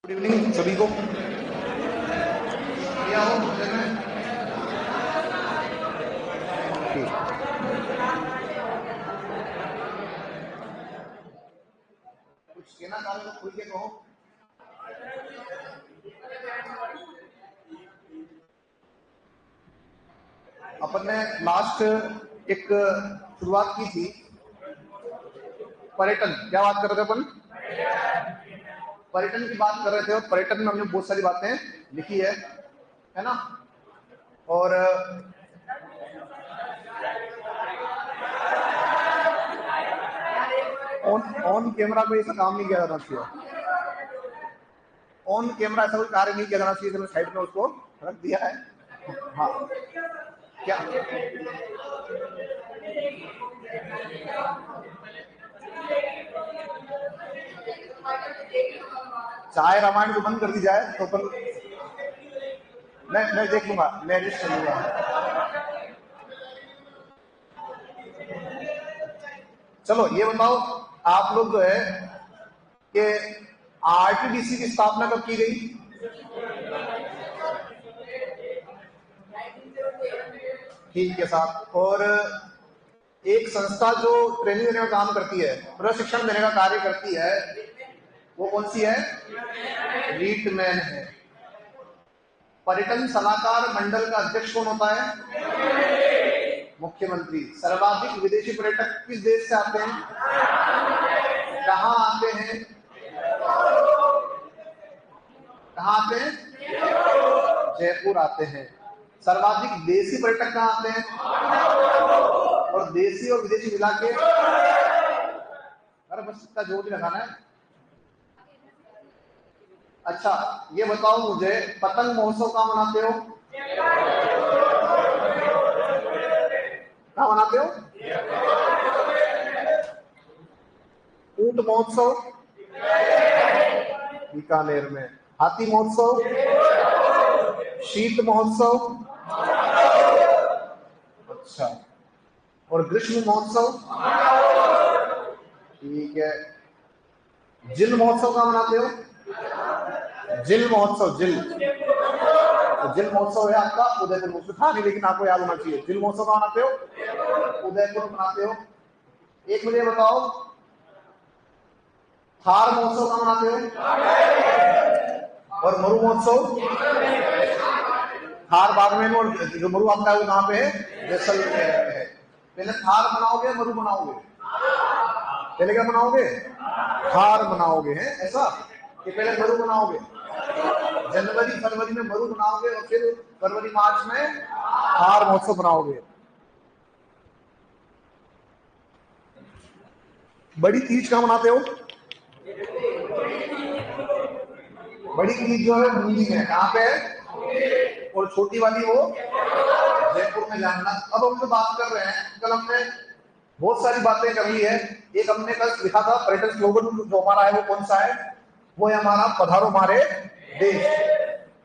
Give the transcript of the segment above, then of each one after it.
Good evening सभी को। कुछ कहना चाह रहे हो खुल के कहो। अपन ने लास्ट एक शुरुआत की थी पर्यटन। क्या बात कर रहे थे अपन? पर्यटन की बात कर रहे थे और पर्यटन में हमने बहुत सारी बातें लिखी है ना। और ऑन कैमरा पे ऐसा काम नहीं किया जाना चाहिए। ऑन कैमरा ऐसा कोई कार्य नहीं किया जाना चाहिए। तो साइड में उसको रख दिया है। हाँ क्या चाहे रामायण को बंद कर दी जाए तो अपन मैं देख लूंगा, मैं एडजस्ट कर लूंगा। चलो ये बताओ, आप लोग जो है कि आरटीडीसी की स्थापना कब की गई? ठीक है साहब। और एक संस्था जो ट्रेनिंग देने का काम करती है, प्रशिक्षण देने का कार्य करती है, वो कौन सी है? रीटमैन है। पर्यटन सलाहकार मंडल का अध्यक्ष कौन होता है? मुख्यमंत्री। सर्वाधिक विदेशी पर्यटक किस देश से आते हैं? कहाँ आते हैं? कहाँ आते हैं? जयपुर आते हैं। सर्वाधिक देशी पर्यटक कहाँ आते हैं? और देशी और विदेशी मिला के, अरे बस इतना जोर नहीं लगाना है। अच्छा ये बताओ मुझे, पतंग महोत्सव कहाँ मनाते हो? कहाँ मनाते हो? ऊंट महोत्सव बीकानेर में। हाथी महोत्सव, शीत महोत्सव, अच्छा, और ग्रीष्म महोत्सव, ठीक है। जिल महोत्सव कहाँ मनाते हो? जिल महोत्सव, जिल महोत्सव है आपका उदयपुर में। था नहीं लेकिन आपको याद होना चाहिए। जिल महोत्सव कहाँ मनाते हो? उदयपुर मनाते हो। एक मुझे बताओ, थार महोत्सव कहाँ मनाते हो? और मरु महोत्सव? थार बागमेर में, और जो मरु आपका है वो कहाँ पे है? जैसलमेर है। पहले थार मनाओगे मरु मनाओगे? पहले क्या मनाओगे? थार मनाओगे, है ऐसा कि पहले मरु मनाओगे? जनवरी फरवरी में मरु मनाओगे और फिर फरवरी मार्च में थार महोत्सव मनाओगे। बड़ी तीज कहाँ मनाते हो? बड़ी तीज जो है बूंदी में। कहाँ पे है? और छोटी वाली वो जयपुर में। जानना। अब हम जो बात कर रहे हैं, कल हमने बहुत सारी बातें कर ली है। एक हमने कल लिखा था पर्यटन स्लोगन जो हमारा है वो कौन सा है? वो है हमारा पधारो हमारे देश।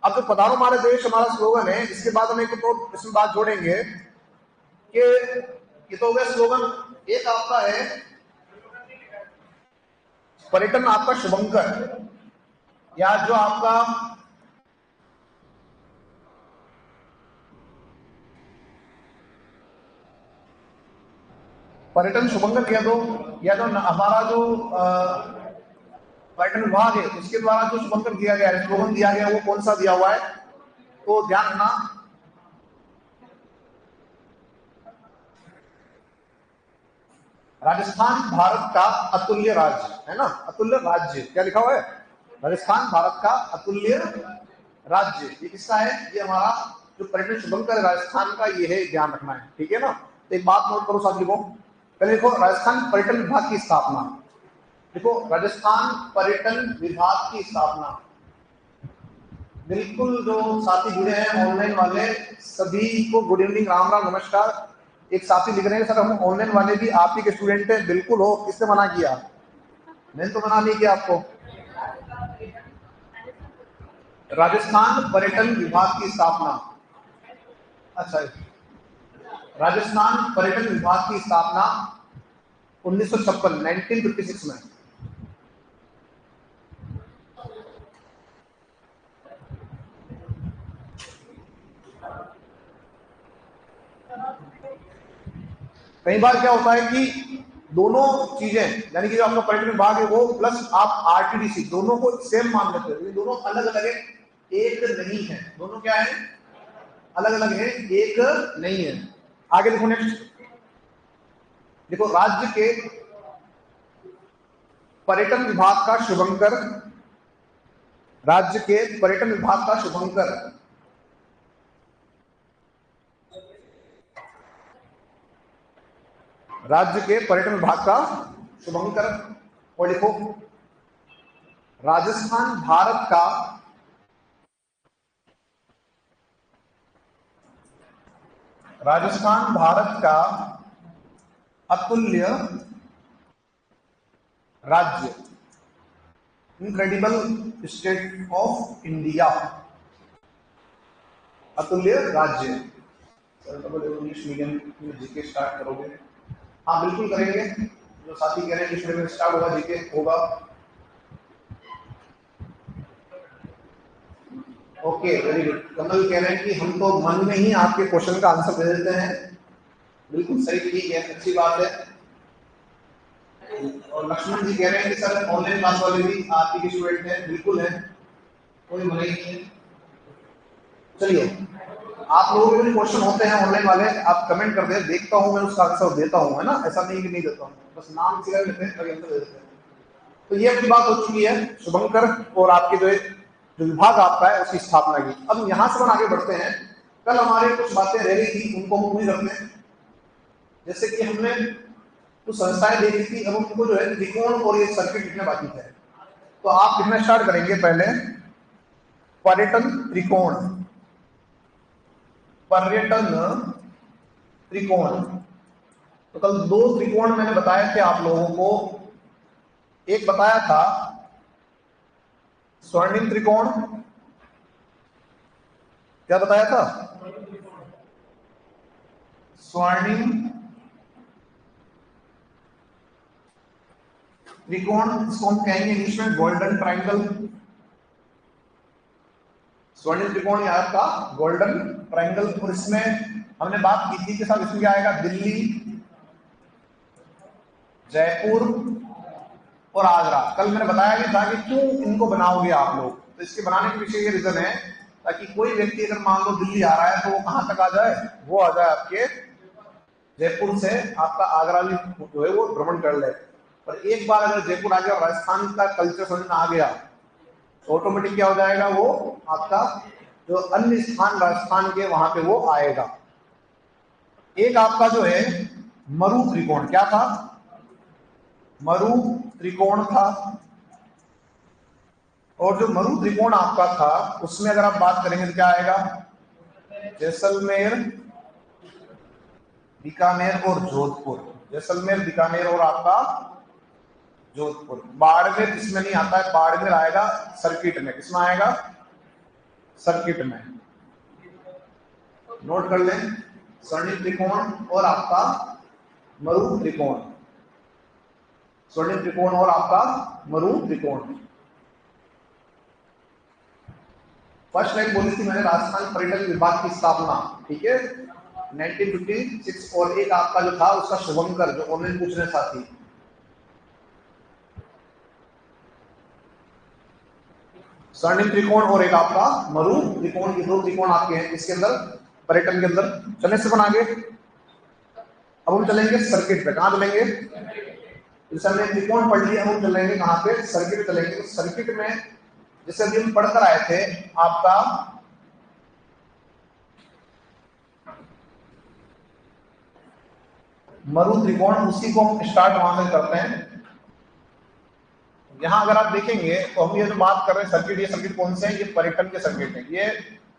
अब जो पधारो हमारे देश हमारा स्लोगन है, इसके बाद हम एक तो इसमें बात जोड़ेंगे कि ये तो हो गया स्लोगन। एक आपका है पर्यटन आपका शुभंकर, या जो आपका पर्यटन शुभंकर कह दो, या जो हमारा जो पर्यटन विभाग है उसके द्वारा जो शुभंकर दिया गया है, स्लोगन दिया गया है, वो कौन सा दिया हुआ है? तो ध्यान रखना, राजस्थान भारत का अतुल्य राज्य है ना। अतुल्य राज्य क्या लिखा हुआ है? राजस्थान भारत का अतुल्य राज्य। ये किसका है? ये हमारा जो पर्यटन शुभंकर राजस्थान का, ये है, ध्यान रखना है, ठीक है ना। तो एक बात नोट करो साथ, लिखो पहले, देखो राजस्थान पर्यटन विभाग की स्थापना। देखो राजस्थान पर्यटन विभाग की स्थापना। बिल्कुल जो साथी जुड़े हैं ऑनलाइन वाले, सभी को गुड इवनिंग, राम राम, नमस्कार। एक साथी लिख रहे हैं सर हम ऑनलाइन वाले भी आप ही के स्टूडेंट हैं। बिल्कुल हो, किसने मना किया? मैंने तो मना नहीं किया आपको। राजस्थान पर्यटन विभाग की स्थापना, अच्छा, राजस्थान पर्यटन विभाग की स्थापना 1956 1956 में। कई बार क्या होता है कि दोनों चीजें, यानी कि जो आपका पर्यटन विभाग है वो प्लस आप आरटीडीसी, दोनों को सेम मान लेते हैं, दोनों अलग अलग है, एक नहीं है। दोनों क्या है? अलग अलग है, एक नहीं है। आगे देखो नेक्स्ट, देखो राज्य के पर्यटन विभाग का शुभंकर, राज्य के पर्यटन विभाग का शुभंकर, राज्य के पर्यटन विभाग का शुभंकर, और लिखो राजस्थान भारत का, राजस्थान भारत का अतुल्य राज्य, इनक्रेडिबल स्टेट ऑफ इंडिया, अतुल्य राज्य। इंग्लिश मीडियम में जीके स्टार्ट करोगे? हाँ बिल्कुल करेंगे, जो साथी कह रहे हैं इंग्लिश मीडियम में स्टार्ट होगा, जीके होगा। Okay very good. कमल कह रहे हैं कि हम तो मन में ही आपके क्वेश्चन का आंसर दे देते हैं। बिल्कुल सही, ठीक है, अच्छी बात है। और लक्ष्मण जी कह रहे हैं कि सर ऑनलाइन क्लास वाले भी आपके के स्टूडेंट हैं। बिल्कुल है, कोई मना ही नहीं है। चलिए, आप लोगों के जो क्वेश्चन होते हैं ऑनलाइन वाले, आप कमेंट कर दे, देखता हूं मैं, उसका आंसर देता हूं, है ना, ऐसा नहीं कि नहीं देता हूं, बस नाम क्लियर लेते हैं तभी आंसर दे देते हैं। तो ये अपनी बात हो चुकी है शुभंकर और आपके जो विभाग आपका है उसकी स्थापना की। अब यहां से हम आगे बढ़ते हैं। कल हमारे कुछ बातें रह गई थी, उनको हम पूरी करते हैं। जैसे कि हमने कुछ संस्थाएं देखी थी, अब उनको जो है त्रिकोण और ये सर्किट लिखने बाकी थे। तो आप लिखना स्टार्ट करेंगे पहले पर्यटन त्रिकोण, पर्यटन त्रिकोण। तो कल दो त्रिकोण मैंने बताए थे आप लोगों को। एक बताया था स्वर्णिम त्रिकोण, क्या बताया था? स्वर्णिम त्रिकोण, इसको हम कहेंगे इंग्लिश में गोल्डन ट्रायंगल। स्वर्णिम त्रिकोण यार का गोल्डन ट्रायंगल। और इसमें हमने बात की थी कि साहब इसमें क्या आएगा? दिल्ली, जयपुर और आगरा। कल मैंने बताया भी था कि क्यों इनको बनाओगे आप लोग। तो इसके बनाने के पीछे ये रीजन है ताकि कोई व्यक्ति अगर मान लो दिल्ली आ रहा है तो वो कहां तक आ जाए? वो आ जाए आपके जयपुर से आपका आगरा जो है वो भ्रमण कर ले। पर एक बार अगर जयपुर आ गया और राजस्थान का कल्चर समझ में आ गया तो ऑटोमेटिक क्या हो जाएगा? वो आपका जो अन्य स्थान राजस्थान के वहां पे वो आएगा। एक आपका जो है मरु त्रिकोण, क्या था? मरु त्रिकोण था। और जो मरु त्रिकोण आपका था उसमें अगर आप बात करेंगे तो क्या आएगा? जैसलमेर, बीकानेर और जोधपुर। जैसलमेर, बीकानेर और आपका जोधपुर। बाड़मेर इसमें नहीं आता है, बाड़मेर आएगा सर्किट में। किसमें आएगा? सर्किट में। नोट कर लें, स्वर्णिम त्रिकोण और आपका मरु त्रिकोण, स्वर्णिम त्रिकोण और आपका मरु त्रिकोण। फर्स्ट टाइम बोली थी मैंने राजस्थान पर्यटन विभाग की स्थापना, ठीक है, 1956। और एक आपका जो था उसका शुभंकर, जो ऑनलाइन पूछ रहे साथी, स्वर्णिम त्रिकोण और एक आपका मरु त्रिकोण। ये दो त्रिकोण आपके हैं इसके अंदर, पर्यटन के अंदर। चलने से बन आगे, अब हम चलेंगे सर्किट पे। कहां चलेंगे? जैसे हमने त्रिकोण पढ़ लिया, हम चलेंगे कहां पे? सर्किट चलेंगे। तो सर्किट में जैसे अभी हम पढ़कर आए थे आपका मरु त्रिकोण, उसी को हम स्टार्ट वहां से करते हैं। यहां अगर आप देखेंगे तो हम ये जो बात कर रहे हैं सर्किट, ये सर्किट कौन से हैं? ये पर्यटन के सर्किट है, ये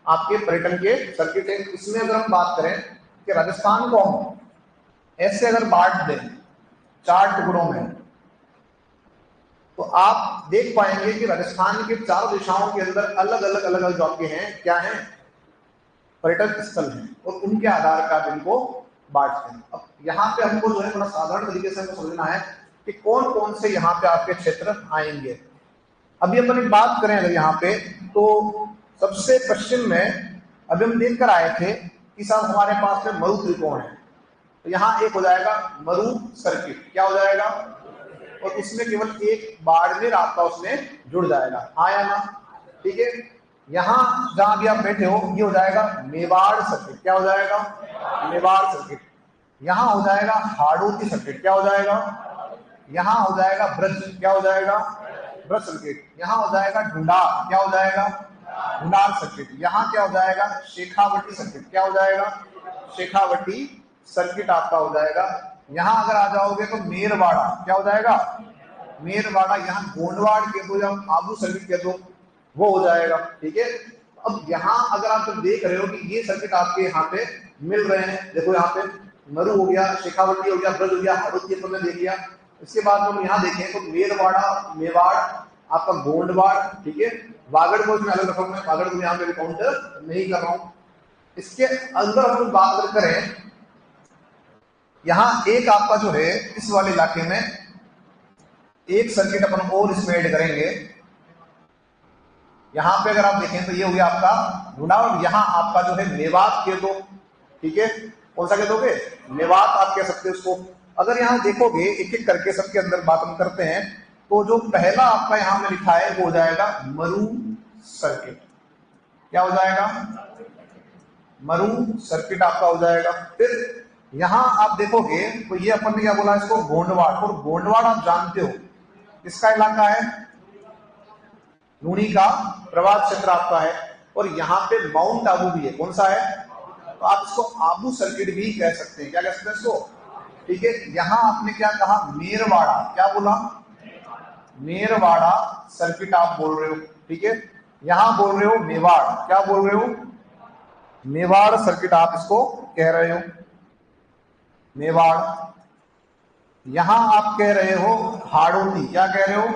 आपके पर्यटन के सर्किट है। इसमें अगर हम बात करें कि राजस्थान को हम ऐसे अगर बांट दें 4 टुकड़ों में, तो आप देख पाएंगे कि राजस्थान के 4 दिशाओं के अंदर अलग अलग अलग अलग जो आपके हैं, क्या है? पर्यटन स्थल हैं, और उनके आधार पर इनको बांटते हैं। अब यहाँ पे हमको जो है थोड़ा साधारण तरीके से हमको समझना है कि कौन कौन से यहाँ पे आपके क्षेत्र आएंगे। अभी अपन एक बात करें अगर यहाँ पे, तो सबसे पश्चिम में अभी हम देख कर आए थे कि साहब हमारे पास में मरु त्रिकोण है। तो यहाँ एक हो जाएगा मरु सर्किट, क्या हो जाएगा, और उसमें केवल एक बाड़मेर आपका उसमें जुड़ जाएगा, हाँ या ना, ठीक है। यहाँ जहां भी आप बैठे हो ये हो जाएगा मेवाड़ सर्किट, क्या हो जाएगा, मेवाड़ सर्किट। यहाँ हो जाएगा हाड़ौती सर्किट, क्या हो जाएगा, यहाँ हो जाएगा ब्रज, क्या हो जाएगा, ब्रज सर्किट। यहाँ हो जाएगा ढूंढार, क्या हो जाएगा, ढूंढार सर्किट। यहाँ क्या हो जाएगा शेखावटी सर्किट, क्या हो जाएगा, शेखावटी सर्किट आपका हो जाएगा। यहाँ अगर आ जाओगे तो मेरवाड़ा, क्या हो जाएगा, मेरवाड़ा। यहाँ गोंडवाड़ कह दो या आबू सर्किट कह दो, वो हो जाएगा, ठीक है। अब यहाँ अगर आप जब देख रहे हो कि ये सर्किट आपके यहाँ पे मिल रहे हैं, देखो यहाँ पे मरु हो गया, शेखावटी हो गया, ब्रज हो गया, हाड़ौती तो देख लिया। इसके बाद हम यहाँ देखें तो मेरवाड़ा, मेवाड़, आपका गोंडवाड़, ठीक है। वागड़ को मैं अलग रखा हूँ, वागड़ को यहाँ पे काउंटर नहीं कर रहा हूँ। इसके अंदर हम बात करें, यहाँ एक आपका जो है इस वाले इलाके में एक सर्किट अपन और इसमें ऐड करेंगे। यहाँ पे अगर आप देखें तो ये हो गया आपका ढूंढार, यहाँ आपका जो है मेवात कह दो, ठीक है। कौन सा कह दोगे, मेवात आप कह सकते हो उसको। अगर यहाँ देखोगे एक एक करके सबके अंदर बात हम करते हैं, तो जो पहला आपका यहाँ में लिखा है वो हो जाएगा मरु सर्किट, क्या हो जाएगा, मरु सर्किट आपका हो जाएगा। फिर यहाँ आप देखोगे तो ये अपन ने क्या बोला इसको, गोंडवाड़। और गोंडवाड़ आप जानते हो किसका इलाका है, लूणी का प्रवास क्षेत्र आपका है। और यहाँ पे माउंट आबू भी है, कौन सा है, तो आप इसको आबू सर्किट भी कह सकते हैं, क्या कह सकते हैं इसको, ठीक है। यहाँ आपने क्या कहा, मेरवाड़ा, क्या बोला, मेरवाड़ा सर्किट आप बोल रहे हो, ठीक है। यहाँ बोल रहे हो मेवाड़, क्या बोल रहे हो, मेवाड़ सर्किट आप इसको कह रहे हो, मेवाड़। यहां आप कह रहे हो हाड़ौती, क्या कह रहे हो,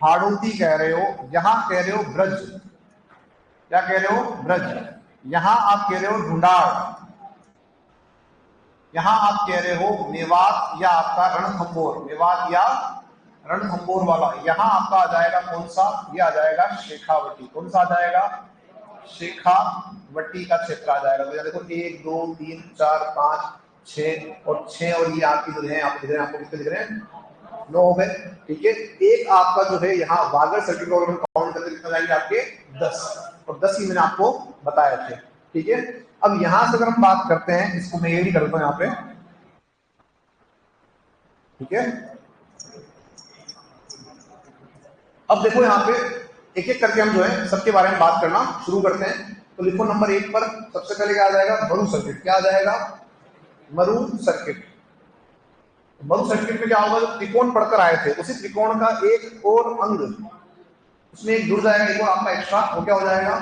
हाड़ौती कह रहे हो। यहां कह रहे हो ब्रज, क्या कह रहे हो, ब्रज। यहां आप कह रहे हो ढूंढार। यहां आप कह रहे हो मेवात या आपका रणथंबोर, मेवात या रणथंबोर वाला। यहां आपका आ जाएगा कौन सा, ये आ जाएगा शेखावटी। कौन सा आ जाएगा, शेखावटी का क्षेत्र आ जाएगा। तो देखो 1 2 3 4 5 6 और 6 और ये आपकी जो है आप दिख रहे हैं, आपको कितने दिख रहे हैं, 9 हो गए, ठीक है। एक आपका जो है यहाँ वागर सर्किट को काउंट करके कितना जाएंगे आपके 10, और 10 ही मैंने आपको बताए थे, ठीक है। अब यहां से अगर हम बात करते हैं, इसको मैं ये नहीं करता हूं यहाँ पे, ठीक है। अब देखो यहाँ पे एक एक करके हम जो है सबके बारे में बात करना शुरू करते हैं। तो लिखो नंबर 1 पर सबसे पहले क्या आ जाएगा, मरु सर्किट, क्या आ जाएगा, मरु सर्किट। मरु सर्किट में क्या होगा, जो त्रिकोण पढ़कर आए थे उसी त्रिकोण का एक और अंग उसमें एक जुड़ जाएगा, एक और आपका एक्स्ट्रा, वो क्या हो जाएगा,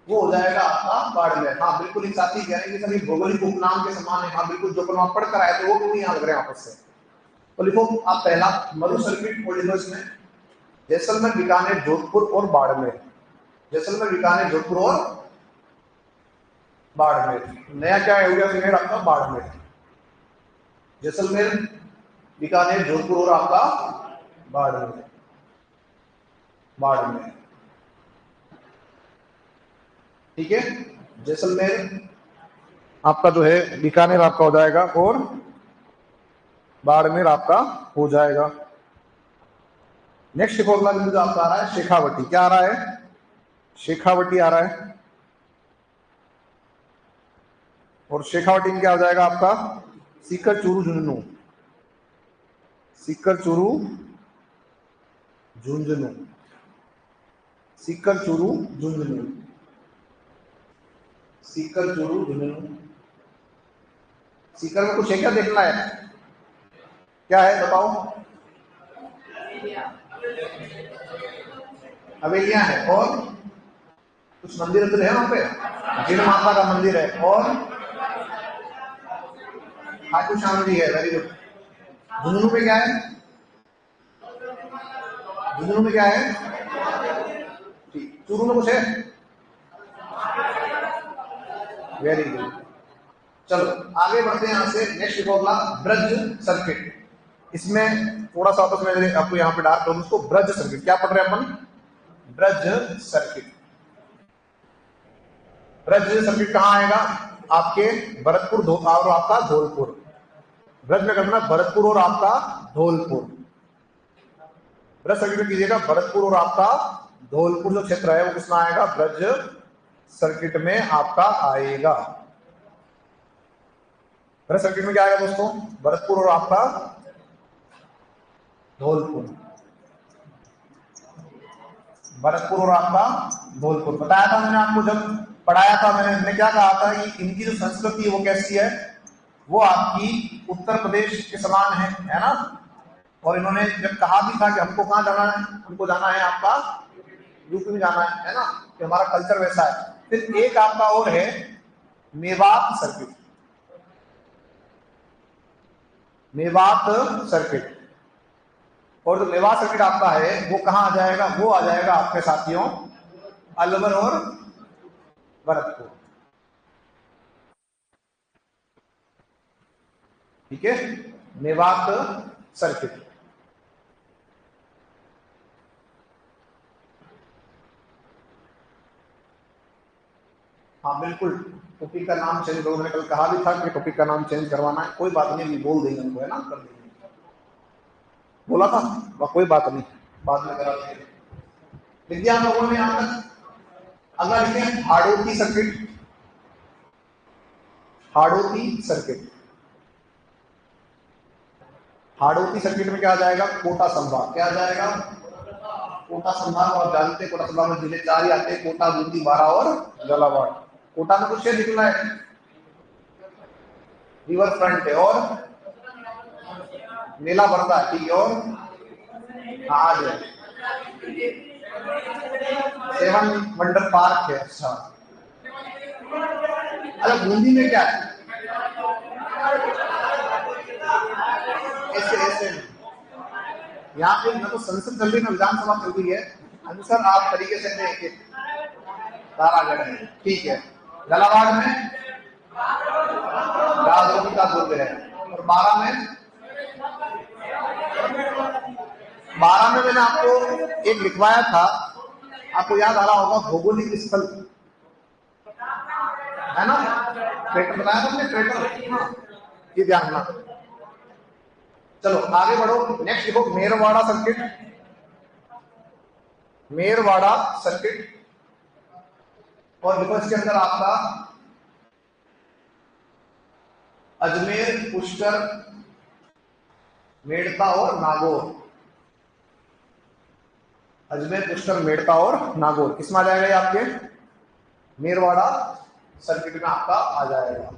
वो हो जाएगा आपका बाड़मेर। हाँ बिल्कुल, एक साथी कह रहे हैं कि सभी भौगोलिक उपनाम के समान है। हाँ बिल्कुल, जो अपन आप पढ़कर आए थे वो क्यों नहीं याद करें आपस से। तो लिखो आप पहला मरु सर्किट और लिखो इसमें जैसलमेर, बीकानेर, जोधपुर और बाड़मेर। जैसलमेर, बीकानेर, जोधपुर और बाड़मेर। नया क्या हो गया फिर आपका बाड़मेर, जैसलमेर, बीकानेर, जोधपुर और आपका बाड़मेर, बाड़मेर, ठीक है। जैसलमेर आपका जो है, बीकानेर आपका हो जाएगा और बाड़मेर आपका हो जाएगा। नेक्स्ट फॉर्मूला जो आपका आ रहा है शेखावटी, क्या आ रहा है, शेखावटी आ रहा है। और शेखावटी में क्या हो जाएगा आपका, सीकर, चूरू, झुंझुनू, सीकर, चूरू, झुंझुनू, सीकर, चूरू, झुंझुनू, सीकर, चूरू, झुंझुनू। सीकर में कुछ है क्या देखना है, क्या है बताओ, हवेलियां है और कुछ मंदिर है वहां पे, जिन माता का मंदिर है और खाटू श्याम जी है, वेरी गुड। झुंझुनू में क्या है, झुंझुनू में क्या है, ठीक। चूरू में कुछ है, वेरी गुड। चलो आगे बढ़ते हैं यहाँ से। Next formula Braj circuit. इसमें थोड़ा सा तो मैं आपको यहाँ पे डाल दूं, उसको ब्रज सर्किट। क्या पढ़ रहे हैं अपन, ब्रज सर्किट। ब्रज सर्किट कहाँ आएगा, आपके भरतपुर और आपका धौलपुर। ब्रज में करना भरतपुर और आपका धौलपुर। ब्रज सर्किट में कीजिएगा भरतपुर और आपका धौलपुर जो क्षेत्र है वो किसमें आएगा, ब्रज सर्किट में आपका आएगा। ब्रज सर्किट में क्या आएगा दोस्तों, भरतपुर और आपका धौलपुर। भरतपुर और आपका धौलपुर बताया था मैंने आपको, जब पढ़ाया था मैंने क्या कहा था कि इनकी जो संस्कृति है वो कैसी है, वो आपकी उत्तर प्रदेश के समान है ना। और इन्होंने जब कहा भी था कि हमको कहाँ जाना है, हमको जाना है आपका यूपी में जाना है ना, कि हमारा कल्चर वैसा है। फिर एक आपका और है मेवात सर्किट। मेवात सर्किट, और जो मेवात सर्किट आपका है वो कहाँ आ जाएगा, वो आ जाएगा आपके साथियों अलवर और भरतपुर। ठीक है, मेवात सर्किट। हाँ बिल्कुल, टॉपिक का नाम चेंज करो, मैंने कल कहा भी था कि टॉपिक का नाम चेंज करवाना है। कोई बात नहीं, बोल देंगे उनको, है ना, कर देंगे, बोला था, कोई बात नहीं, बाद में करा देंगे। लिख आप लोगों ने यहां तक। अगला लिखे Hadoti circuit. Hadoti circuit, Hadoti circuit में क्या आ जाएगा, कोटा संभाग। क्या आ जाएगा, कोटा संभाग। और जानते हैं कोटा संभाग में जिले 4 ही आते हैं, कोटा, बूंदी, बारा और झालावाड़। कोटा में कुछ निकला है, रिवर फ्रंट है और मेला बढ़ता है, ठीक है। और आज सेवन वंडर पार्क है। अच्छा, अरे बूंदी में क्या है, ऐसे ऐसे यहाँ पे ना तो संसद चल रही है, विधानसभा चल रही है, आंसर आप तरीके से देंगे। तारागढ़ है, ठीक है। झालावाड़ में राजौरी का दुर्ग है। और 12 में, 12 में मैंने आपको एक लिखवाया था, आपको याद आ रहा होगा, भौगोलिक स्थल है ना, क्रेटर बताया था हमने, क्रेटर। हाँ, ये ध्यान रखना। चलो आगे बढ़ो, नेक्स्ट लिखो मेरवाड़ा सर्किट। मेरवाड़ा सर्किट, और लिखो इसके अंदर आपका अजमेर, पुष्कर, मेड़ता और नागौर। अजमेर, पुष्कर, मेड़ता और नागौर किसमें आ जाएगा, ये आपके मेरवाड़ा सर्किट में आपका आ जाएगा।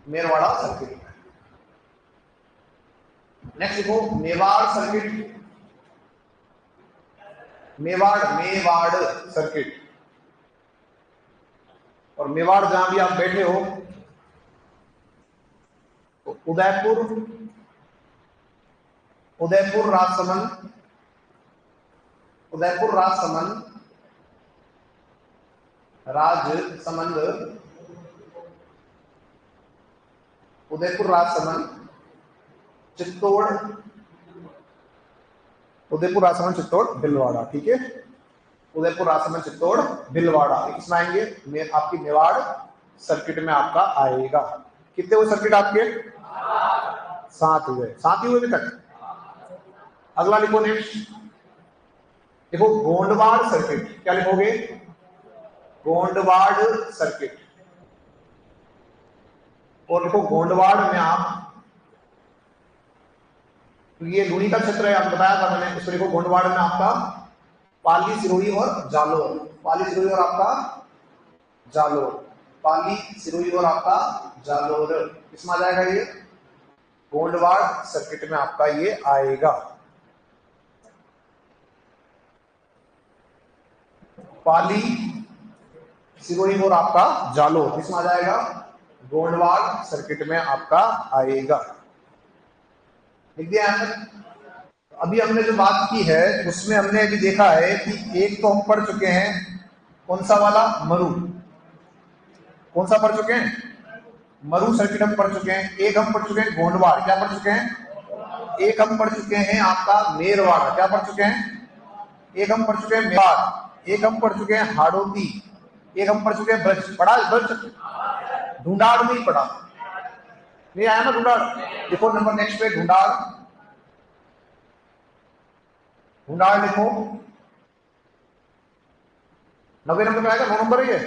मेरवाड़ा सर्किट। नेक्स्ट लिखो मेवाड़ सर्किट। मेवाड़, मेवाड़ सर्किट। और मेवाड़ जहां भी आप बैठे हो, तो उदयपुर, उदयपुर राजसमंद, उदयपुर राजसमंद, राजसमंद, उदयपुर राजसमंद, चित्तौड़, उदयपुर राजसमंद, चित्तौड़, भीलवाड़ा। ठीक है, उदयपुर राजसमंद, चित्तौड़, भीलवाड़ा किसमें आएंगे, आपकी मेवाड़ सर्किट में आपका आएगा। कितने हुए सर्किट आपके, 7 हुए, 7 ही हुए अभी तक। अगला लिखो नेक्स्ट, देखो गोंडवाड़ सर्किट। क्या लिखोगे, गोंडवाड़ सर्किट। और देखो गोंडवाड़ में आप, ये लूनी का क्षेत्र है, आपको बताया था मैंने। इसको देखो गोंडवाड़ में आपका पाली, सिरोही और जालोर। पाली, सिरोही और आपका जालोर। पाली, सिरोही और आपका जालोर किसमें आ जाएगा, ये गोंडवाड़ सर्किट में आपका ये आएगा। पाली, सिरोही और आपका जालोर किसमें आ जाएगा, गोंडवाड़ सर्किट में आपका आएगा। लिख दिया अभी हमने जो बात की है उसमें हमने अभी देखा है कि एक तो हम पढ़ चुके हैं, कौन सा वाला, मरु। कौन सा पढ़ चुके हैं, मरु सर्किट हम पढ़ चुके हैं। एक हम पढ़ चुके हैं गोंडवाड़। क्या पढ़ चुके हैं, एक हम पढ़ चुके हैं आपका मेरवाड़। क्या पढ़ चुके हैं, एक हम पढ़ चुके हैं मेवाड़। एक हम पढ़ चुके हैं हाड़ौती। एक हम पढ़ चुके हैं ब्रज, पढ़ा ब्रज, ढूंढाड़ नहीं पढ़ा, नहीं आया ना ढूंढाड़। देखो नंबर नेक्स्ट पे ढूंढाड़, ढूंढाड़ लिखो 90 नंबर पे आएगा, 9 नंबर है ये।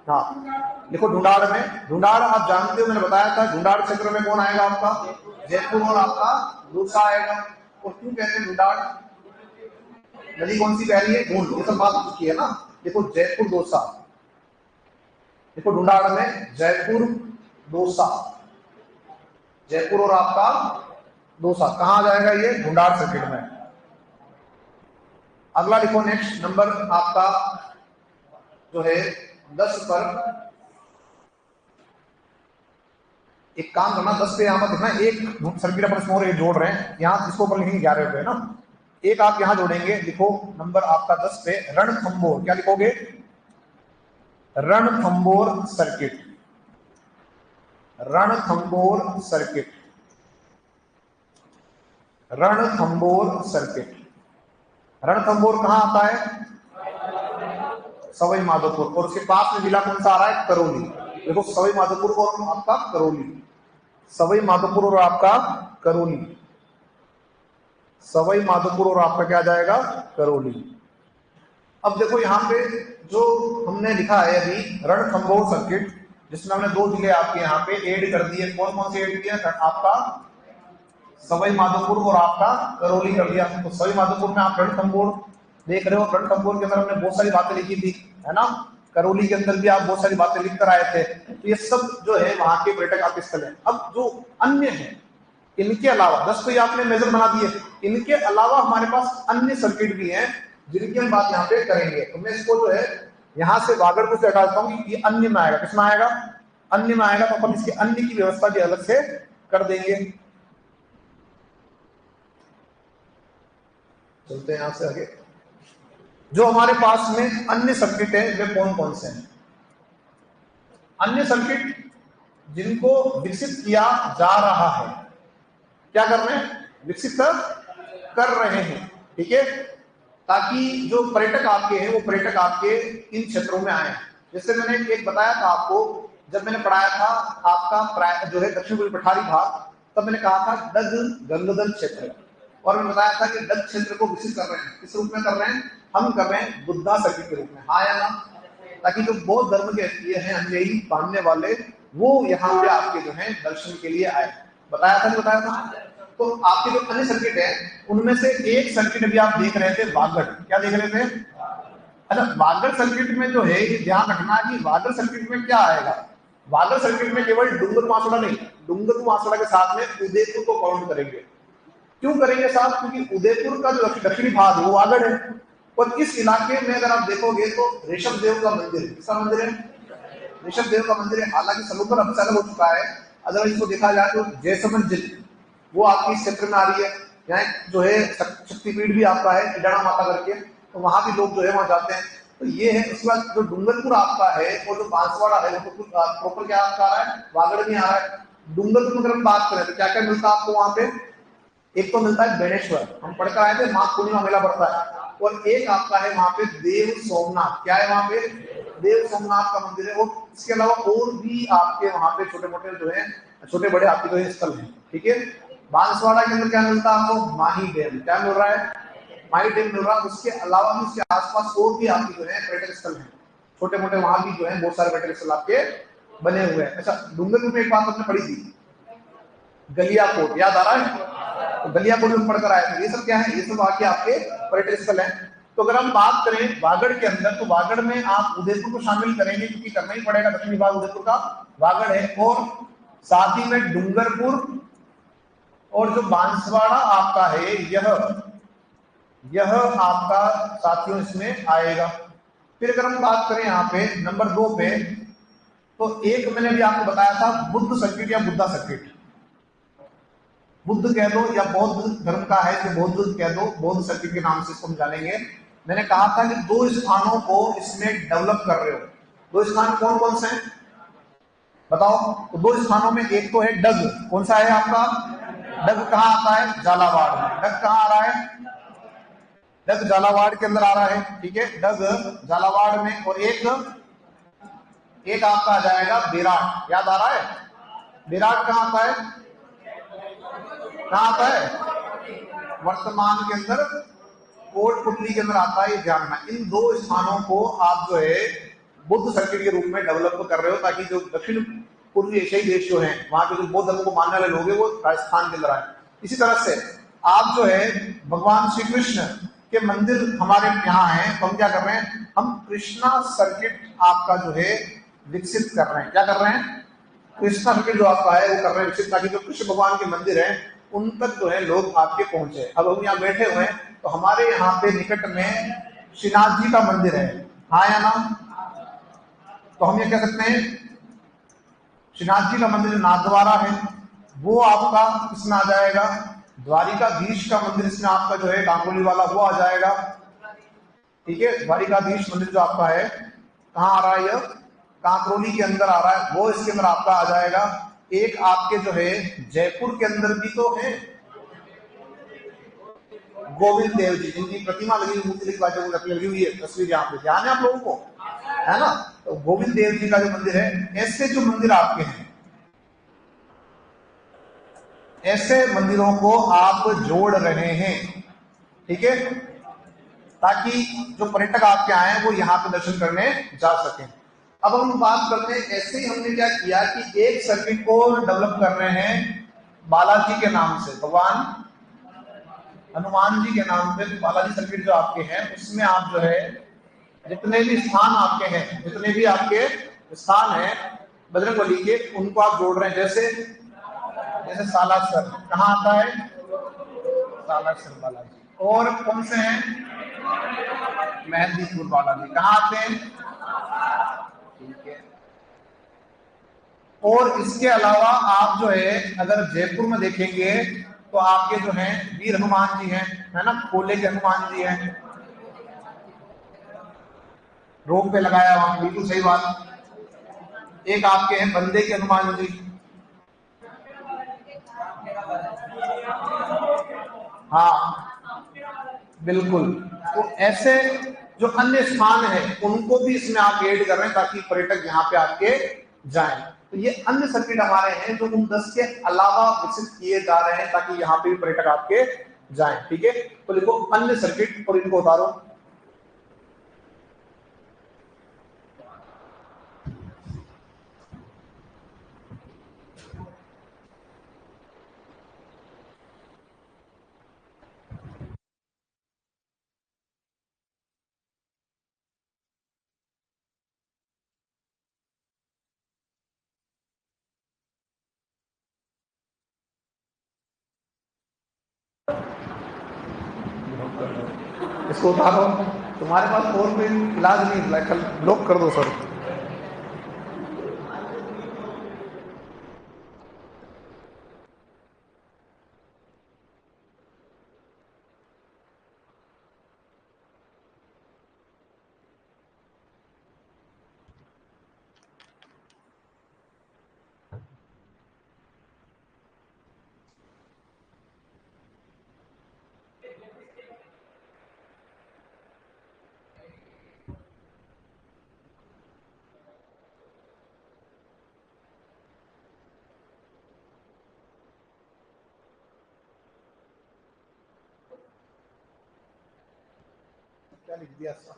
हाँ लिखो ढूंढाड़ में, ढूंढाड़ आप जानते हो मैंने बताया था, ढूंढाड़ क्षेत्र में कौन आएगा आपका, जयपुर और आपका दौसा आएगा। और क्यों कहते हैं ढूंढाड़, नदी कौन सी बह रही है, ढूंढ, ये सब बात हो चुकी है ना। देखो जयपुर दौसा, देखो ढूंढाड़ में जयपुर दौसा, जयपुर और आपका दौसा कहां आ जाएगा ये, ढूंढाड़ सर्किट में। अगला लिखो नेक्स्ट नंबर आपका जो है 10 पर, एक काम करना 10 पे यहां पर देखना, एक सर्किट अपन इसमें और जोड़ रहे हैं, यहां इसको ऊपर लिखेंगे 11 पे ना, एक आप यहां जोड़ेंगे। लिखो नंबर आपका 10 पे रणथंभौर, क्या लिखोगे, Ranthambore circuit, Ranthambore circuit, Ranthambore circuit. Ranthambore कहां आता है, सवाई माधोपुर, और उसके पास में जिला कौन सा आ रहा है, करौली। देखो सवाई माधोपुर और आपका करौली, सवाई माधोपुर और आपका करौली, सवाई माधोपुर और आपका क्या जाएगा, करौली। अब देखो यहाँ पे जो हमने लिखा है अभी रणथंभौर सर्किट, जिसमें हमने 2 जिले आपके यहाँ पे ऐड कर दिए, कौन कौन से ऐड किए, आपका सवाई माधोपुर और आपका करौली कर दिया। तो सवाई माधोपुर में आप रणथंभौर देख रहे हो, रणथंभौर के अंदर हमने बहुत सारी बातें लिखी थी, है ना, करौली के अंदर भी आप बहुत सारी बातें लिख कर आए थे। तो ये सब जो है वहां के पर्यटक आकर्षण स्थल है। अब जो अन्य है, इनके अलावा 10 तो ये आपने मेजर बना दिए, इनके अलावा हमारे पास अन्य सर्किट भी हैं जिनकी हम बात यहाँ पे करेंगे। तो मैं इसको जो है यहाँ से वागड़ को हटा देता हूँ, ये अन्य में आएगा, किसमें आएगा, अन्य में आएगा। तो अपन इसके अन्य की व्यवस्था भी अलग से कर देंगे। चलते हैं यहां से आगे, जो हमारे पास में अन्य सर्किट है वे कौन कौन से हैं। अन्य सर्किट जिनको विकसित किया जा रहा है, क्या कर रहे हैं, विकसित कर रहे हैं, ठीक है, ताकि जो पर्यटक आपके हैं वो पर्यटक आपके इन क्षेत्रों में आए। जैसे मैंने एक बताया था आपको, जब मैंने पढ़ाया था आपका जो है दक्षिण पूर्वी पठारी भाग, तब मैंने कहा था डग गंगदल क्षेत्र, और मैंने बताया था कि डग क्षेत्र को विकसित कर रहे हैं, किस रूप में कर रहे हैं, हम कर रहे हैं बुद्धा सर्किट के रूप में, हाँ या ना, ताकि जो बौद्ध धर्म के ये हैं अनुयायी मानने वाले, वो यहाँ पे आपके जो है दर्शन के लिए आए। बताया था, नहीं बताया था। तो आपके जो अन्य सर्किट है उनमें से एक सर्किट अभी आप देख रहे थे वागड़, क्या देख रहे थे, अच्छा वागड़ सर्किट में जो है ध्यान रखना कि वागड़ सर्किट में क्या आएगा, वागड़ सर्किट में केवल डूंगर मासोड़ा नहीं, डूंगर मासोड़ा के साथ में उदयपुर को काउंट करेंगे। क्यों करेंगे साहब, क्योंकि उदयपुर का जो दक्षिणी भाग है वो वागड़ है, और इस इलाके में अगर आप देखोगे तो ऋषभ देव का मंदिर, किसका मंदिर है, ऋषभ देव का मंदिर है। हालांकि समुद्र अब से अलग हो चुका है, अगर इसको देखा जाए तो जयसमंद झील वो आपकी इस क्षेत्र में आ रही है। यहाँ जो है शक्तिपीठ भी आपका है इडाणा माता करके, तो वहां भी लोग जो है वहां जाते हैं। तो ये है। उसके बाद जो डूंगरपुर आपका है और जो बांसवाड़ा है वो तो प्रॉपर क्या आपका आ रहा है, वागड़ में आ रहा है। डूंगरपुर में अगर हम बात करें तो क्या क्या मिलता है आपको वहां पे, एक तो मिलता है बेणेश्वर, हम पढ़कर आए थे, माघ पूर्णिमा मेला पड़ता है, और एक आपका है वहां पे देव सोमनाथ, क्या है वहां पे, देव सोमनाथ का मंदिर है। और इसके अलावा और भी आपके वहां पे छोटे मोटे जो है छोटे बड़े आपके जो है स्थल है, ठीक है। बांसवाड़ा के अंदर क्या मिलता है आपको, माही डैम, क्या मिल रहा है, माही डैम मिल रहा है। उसके अलावा भी उसके आसपास और भी आपकी जो है पर्यटक स्थल है, छोटे मोटे, वहां भी जो है बहुत सारे पर्यटक स्थल आपके बने हुए हैं। अच्छा डूंगरपुर में एक बात आपने पढ़ी थी, गलियाकोट, याद आ रहा है, तो गलियाकोट में पढ़कर आए थे। ये सब क्या है, ये सब आके आपके पर्यटक स्थल है। तो अगर हम बात करें वागड़ के अंदर, तो वागड़ में आप उदयपुर को शामिल करेंगे क्योंकि करना ही पड़ेगा, दक्षिणी भाग उदयपुर का वागड़ है, और साथ ही में डूंगरपुर और जो बांसवाड़ा आपका है यह आपका साथियों इसमें आएगा। फिर अगर हम बात करें यहाँ पे नंबर 2 पे, तो एक मैंने भी आपको बताया था बुद्ध सर्किट या बुद्धा सर्किट, बुद्ध कह दो या बौद्ध धर्म का है तो बौद्ध कह दो, बौद्ध सर्किट के नाम से इसको हम जानेंगे। मैंने कहा था कि 2 स्थानों को इसमें डेवलप कर रहे हो। 2 स्थान कौन कौन से हैं बताओ, तो 2 स्थानों में एक तो है डग, कौन सा है आपका, डग कहाँ आता है, झालावाड़ में। डग कहाँ आ रहा है, डग झालावाड़ के अंदर आ रहा है, ठीक है, डग झालावाड़ में। और एक आपका आ जाएगा विराट, याद आ रहा है? विराट कहाँ आता है? कहाँ आता है? वर्तमान के अंदर कोटपुतली के अंदर आता है, ये ध्यान रखना। इन दो स्थानों को आप जो है बुद्ध सर्किट के रूप में डेवलप कर रहे हो, ताकि जो दक्षिण पूर्वी एशियाई देश जो हैं वहां के जो बौद्ध धर्म को मानने वाले लोग हैं वो राजस्थान के अंदर आए। इसी तरह से आप जो है भगवान श्री कृष्ण के मंदिर हमारे यहाँ हैं, तो हम क्या कर रहे हैं, हम कृष्णा सर्किट आपका जो है विकसित कर रहे हैं। क्या कर रहे हैं? कृष्णा सर्किट जो आपका है वो कर रहे हैं विकसित, ताकि जो कृष्ण भगवान के मंदिर हैं उन तक जो है लोग आपके पहुंचे। अब हम यहाँ बैठे हुए हैं तो हमारे यहाँ पे निकट में श्रीनाथ जी का मंदिर है, हाँ या ना? तो हम ये कह सकते हैं श्रीनाथ जी का मंदिर जो नाथद्वारा है वो आपका इसमें आ जाएगा। द्वारिकाधीश का मंदिर इसमें आपका जो है कांकोली वाला वो आ जाएगा, ठीक है। द्वारिकाधीश मंदिर जो आपका है कहाँ आ रहा है? यह कांकरोली के अंदर आ रहा है, वो इसके अंदर आपका आ जाएगा। एक आपके जो है जयपुर के अंदर भी तो है गोविंद देव जी, जिनकी प्रतिमा लगी, मूर्ति लगी हुई है, तस्वीर यहाँ पे ध्यान है आप लोगों को, है ना? तो गोविंद देव जी का जो मंदिर है, ऐसे जो मंदिर आपके हैं, ऐसे मंदिरों को आप जोड़ रहे हैं, ठीक है, ताकि जो पर्यटक आपके आए वो यहाँ पे दर्शन करने जा सकें। अब हम बात करते हैं, ऐसे ही हमने क्या किया कि एक सर्किट को डेवलप कर रहे हैं बालाजी के नाम से, भगवान हनुमान जी के नाम पे बालाजी सर्किट जो आपके हैं, उसमें आप जो है जितने भी स्थान आपके हैं, जितने भी आपके स्थान हैं बजरंगबली के, उनको आप जोड़ रहे हैं। जैसे सालासर कहाँ आता है? सालासर बालाजी। और कौन से हैं? मेहंदीपुर बालाजी कहाँ आते हैं? ठीक है। और इसके अलावा आप जो है अगर जयपुर में देखेंगे तो आपके जो हैं वीर हनुमान जी हैं, है ना, कोले के हनुमान जी हैं, रोप पे लगाया वहां, बिल्कुल सही बात। एक आपके हैं बंदे के हनुमान जी, हाँ बिल्कुल। तो ऐसे जो अन्य स्थान है उनको भी इसमें आप ऐड कर रहे हैं ताकि पर्यटक यहाँ पे आपके जाएं। तो ये अन्य सर्किट हमारे हैं जो उन 10 के अलावा विकसित किए जा रहे हैं ताकि यहाँ पे भी पर्यटक आपके जाएं, ठीक है। तो लिखो अन्य सर्किट और इनको उतारो। इसको उतारो, तुम्हारे पास और कोई इलाज नहीं, कल ब्लॉक कर दो सर। क्या लिख दिया सर?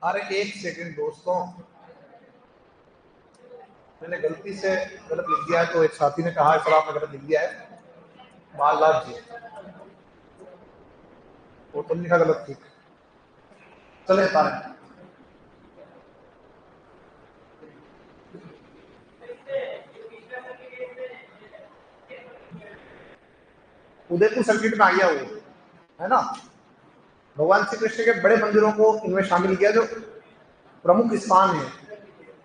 अरे एक सेकंड दोस्तों, मैंने गलती से गलत लिख दिया है, तो एक साथी ने कहा सर आपने गलत लिख दिया है, बालालाल जी, वो तुम लिखा गलत, ठीक, चले तारे। उदयपुर सर्किट में आ गया वो, है ना। भगवान श्री कृष्ण के बड़े मंदिरों को इनमें शामिल किया जो प्रमुख स्थान है।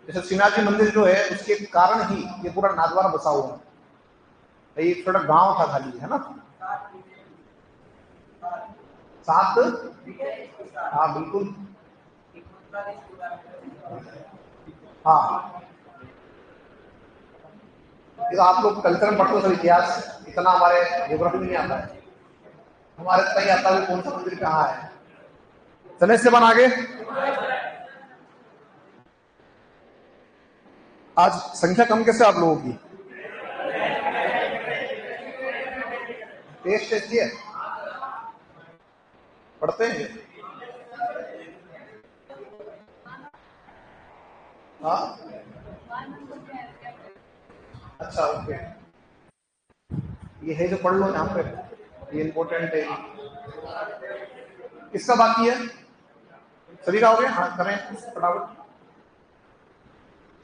जैसे श्रीनाथ जी मंदिर जो है उसके कारण ही ये पूरा नाथद्वारा बसा हुआ है, ये छोटा गांव था खाली, है ना। 7, हाँ बिल्कुल, हाँ तो आप लोग कल्चर में पढ़ते हो, इतिहास इतना हमारे ज्योग्राफी में नहीं आता है, हमारे इतना ही आता है कौन सा मंदिर कहाँ है। चले इससे बन आगे। आज संख्या कम कैसे आप लोगों की? टेस्ट टेस्ट है, पढ़ते हैं। हाँ अच्छा ओके, ये है जो पढ़ लो यहाँ पे, ये इंपॉर्टेंट है। किसका बाकी है? सभी का हो गया? हाँ करें फटाफट।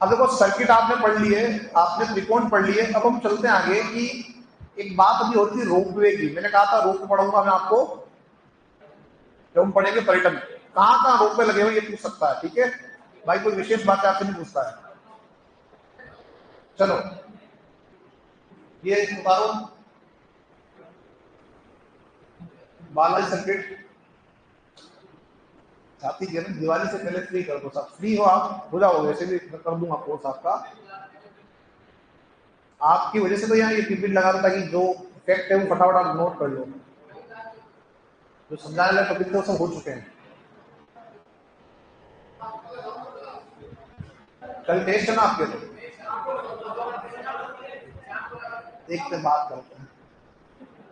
अब देखो सर्किट आपने पढ़ लिए, आपने त्रिकोण पढ़ लिए, अब हम चलते हैं आगे कि एक बात अभी होती है रोपवे की। मैंने कहा था रोप पढ़ूंगा मैं आपको जब हम पढ़ेंगे पर्यटन, कहाँ कहाँ रोपवे लगे हुए ये पूछ सकता है, ठीक है भाई, कोई विशेष बात आपसे नहीं पूछता है। चलो ये उतारो बालाजी सर्किट, चाहती है ना दिवाली से पहले फ्री कर दो, सब फ्री हो आप, हो जाओगे, वैसे भी कर दूंगा कोर्स आपका। आपकी वजह से तो यहाँ ये पीपीटी लगा रहा था कि जो फैक्ट है वो फटाफट आप नोट कर लो, जो समझाने वाले टॉपिक थे वो सब हो चुके हैं। कल टेस्ट है ना आपके, तो देखते बात करते हैं।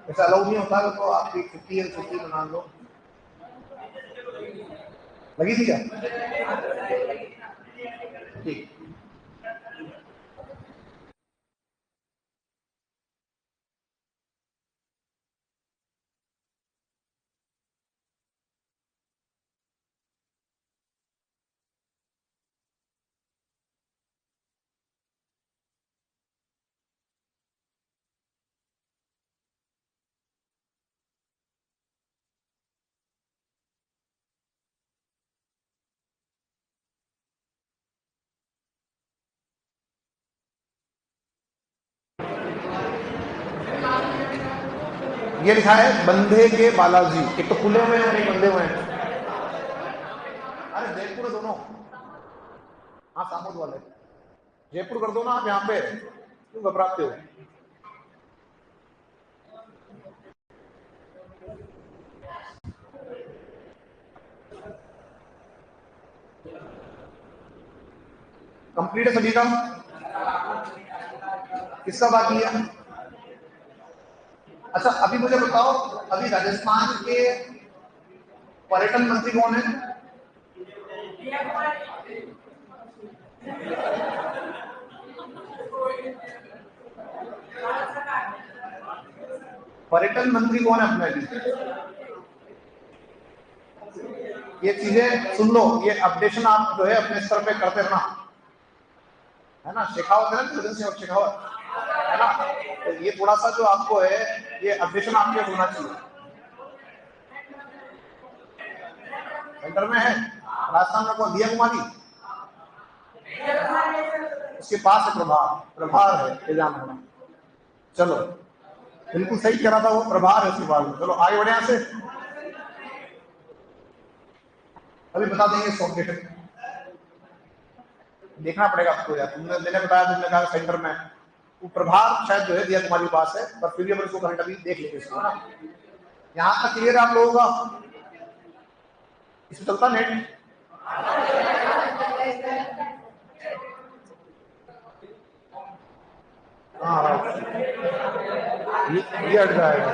ऐसा अलाउ नहीं होता तो आपकी छुट्टी है, छुट्टी बना लो। लगी थी क्या? ठीक। ये लिखा है बंधे के बालाजी, एक तो खुले हुए हैं एक बंधे हुए हैं। अरे जयपुर दोनों, हाँ सामोद वाले जयपुर कर दो ना आप, यहाँ पे क्यों घबराते हो? कंप्लीट है सभी का? किसका बाकी है? अच्छा अभी मुझे बताओ, अभी राजस्थान के पर्यटन मंत्री कौन है? पर्यटन मंत्री कौन है अपने अभी? ये चीजें सुन लो, ये अपडेशन आप जो है अपने स्तर पे करते रहना, है ना। शेखावत है ना, शेखावत है ना, तो ये थोड़ा सा जो आपको है ये अपडेशन आपके होना चाहिए। सेंटर में है राजस्थान में कौन? दिया कुमारी, उसके पास है प्रभार, प्रभार है एग्जाम होना। चलो बिल्कुल सही कह रहा था वो, प्रभार है उसके बाद में। चलो आगे बढ़े यहाँ से, अभी बता देंगे सॉफ्टवेयर, देखना पड़ेगा आपको यार, तुमने मैंने बताया, तुमने कहा सेंटर में वो प्रभार शायद जो है दिया तुम्हारे पास है, पर फिर भी अपन इसको करंट अभी देख लेंगे इसको, ना। यहाँ तक क्लियर है आप लोगों का? इसमें चलता नेट? हाँ ये हट जाएगा,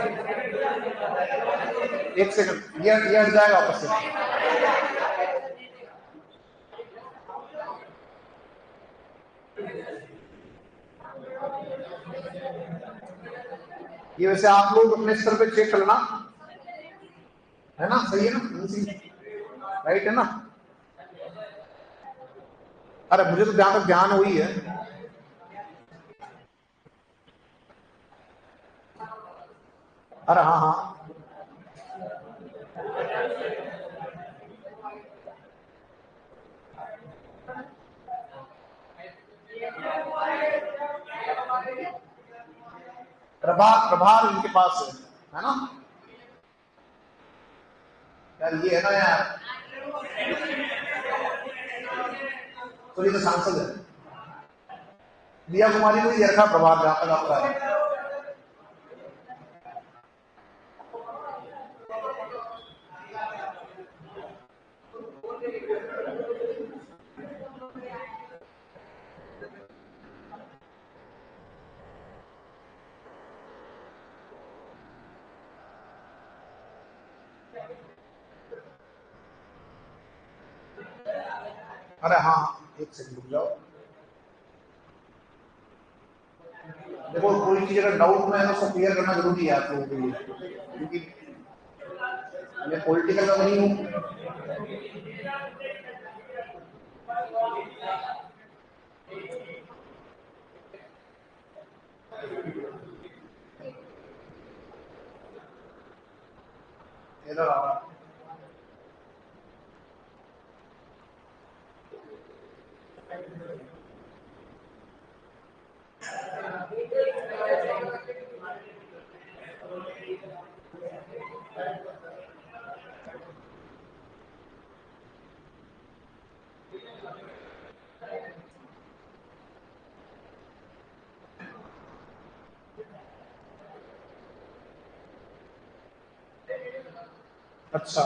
एक सेकंड, ये हट जाएगा वापस से। ये वैसे आप लोग अपने स्तर पे चेक करना, है ना, सही है ना, राइट है ना। अरे मुझे तो जहां तक ध्यान हुई है, अरे हाँ हाँ, प्रभार प्रभार इनके पास है ना यार, ये है ना यार, तो ये तो सांसद है। दिया कुमारी को यरखा प्रभाव जहां तक आपका है। अरे हाँ, एक सेकंड रुक जाओ। देखो कोई चीज अगर डाउट में है तो उसको क्लियर करना जरूरी है आप लोगों के लिए, क्योंकि मैं पॉलिटिकल में नहीं हूँ। इधर आओ। अच्छा,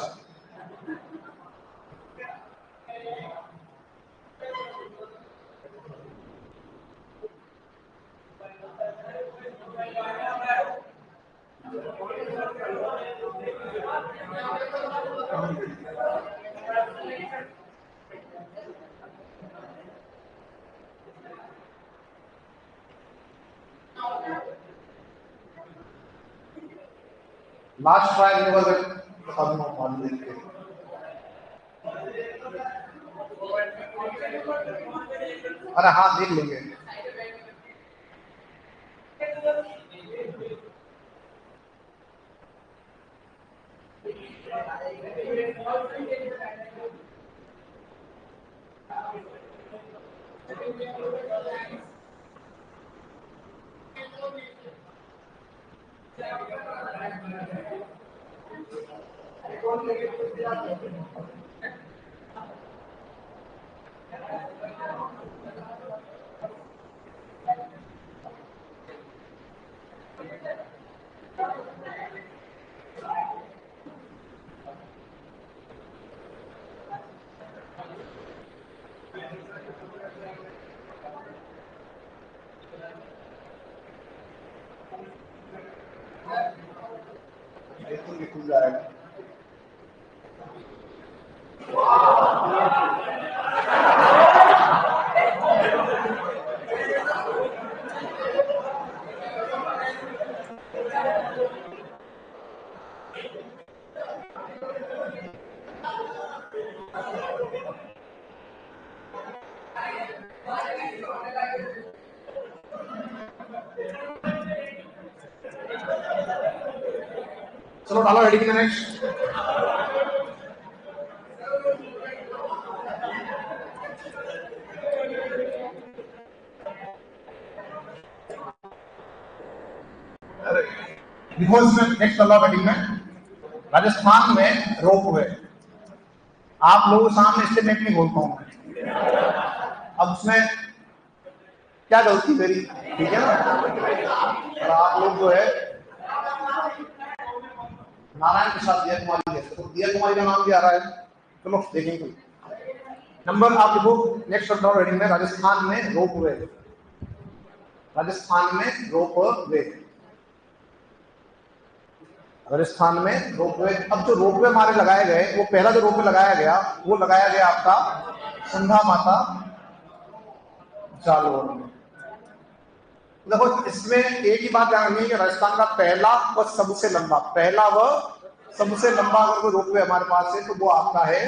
लास्ट ट्रायल में बता दूंगा मान देख के। अरे हाँ, देख लेंगे। देखेंगे खुल जाएगा। चलो डालो रेडी के नेक्स्ट। देखो इसमें नेक्स्ट डालो रेडी में। राजस्थान में रोपवे। आप लोगों के सामने एस्टिमेट नहीं बोलता हूँ मैं। अब उसमें क्या गलती मेरी, ठीक है ना। और आप लोग जो है नारायण प्रसाद दिया कुमारी है, तो दिया कुमारी का नाम भी आ रहा है। चलो देखेंगे। नंबर आप देखो नेक्स्ट रेडी में। राजस्थान में रोपवे। राजस्थान में रोपवे। राजस्थान में रोपवे। अब जो रोपवे हमारे लगाए गए, वो पहला जो रोपवे लगाया गया वो लगाया गया आपका संधा माता जालोर में। देखो इसमें एक ही बात ध्यान रखनी है कि राजस्थान का पहला व सबसे लंबा, पहला व सबसे लंबा अगर कोई रोपवे हमारे पास है तो वो आपका है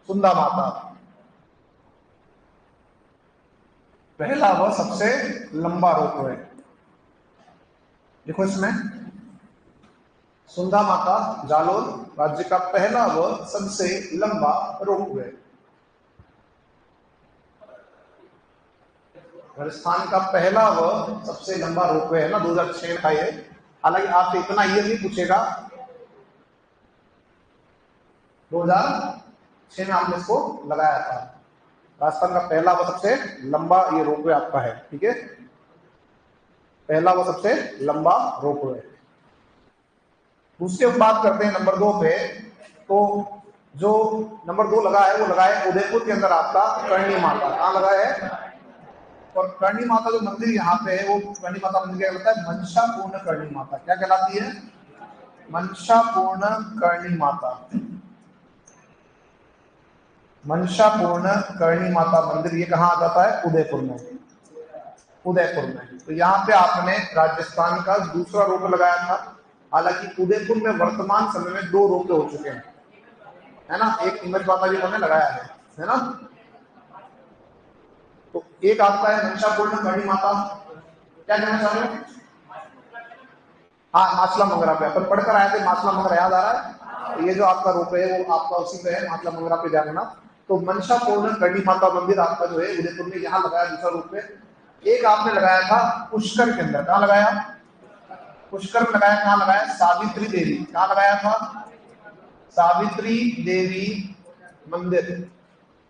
सुंदा माता। पहला व सबसे लंबा रोपवे देखो इसमें सुंदा माता जालोर राज्य का पहला व सबसे लंबा रोपवे। राजस्थान का पहला व सबसे लंबा रोपवे है ना, 2006 का ये। हालांकि आपसे इतना ईयर नहीं पूछेगा। 2006 में आपने इसको लगाया था। राजस्थान का पहला व सबसे लंबा ये रोपवे आपका है, ठीक है, पहला व सबसे लंबा रोपवे। उसके बात करते हैं नंबर 2 पे। तो जो नंबर 2 लगा है वो लगा है उदयपुर के अंदर आपका करणी माता। कहाँ लगा है? और करणी माता जो मंदिर यहाँ पे है वो करणी माता मंदिर क्या कहलाता है? मनसा पूर्ण करणी माता। क्या कहलाती है? मनसा पूर्ण करणी माता। मनसा पूर्ण करणी माता मंदिर ये कहाँ आ जाता है? उदयपुर में। उदयपुर में। तो यहाँ पे आपने राजस्थान का दूसरा रोप लगाया था। हालांकि उदयपुर में वर्तमान समय में 2 रोपे हो चुके हैं, है ना। एक इमज माता जी उन्होंने लगाया है ना। तो एक आपका है मनसा पूर्ण करणी माता। क्या कहना चाह रहे हो? हाँ, मासला मंगरा पे अपन पढ़कर आए थे। मासला मंगरा याद आ रहा है? तो ये जो आपका रोप है वो आपका उसी पे है, मासला मंगरा पे जाना। तो मनसा पूर्ण करणी माता मंदिर आपका जो है उदयपुर में यहाँ लगाया दूसरा रूप में। एक आपने लगाया था पुष्कर के अंदर। कहाँ लगाया? पुष्कर में लगाया। कहाँ लगाया? सावित्री देवी। कहाँ लगाया था? सावित्री देवी मंदिर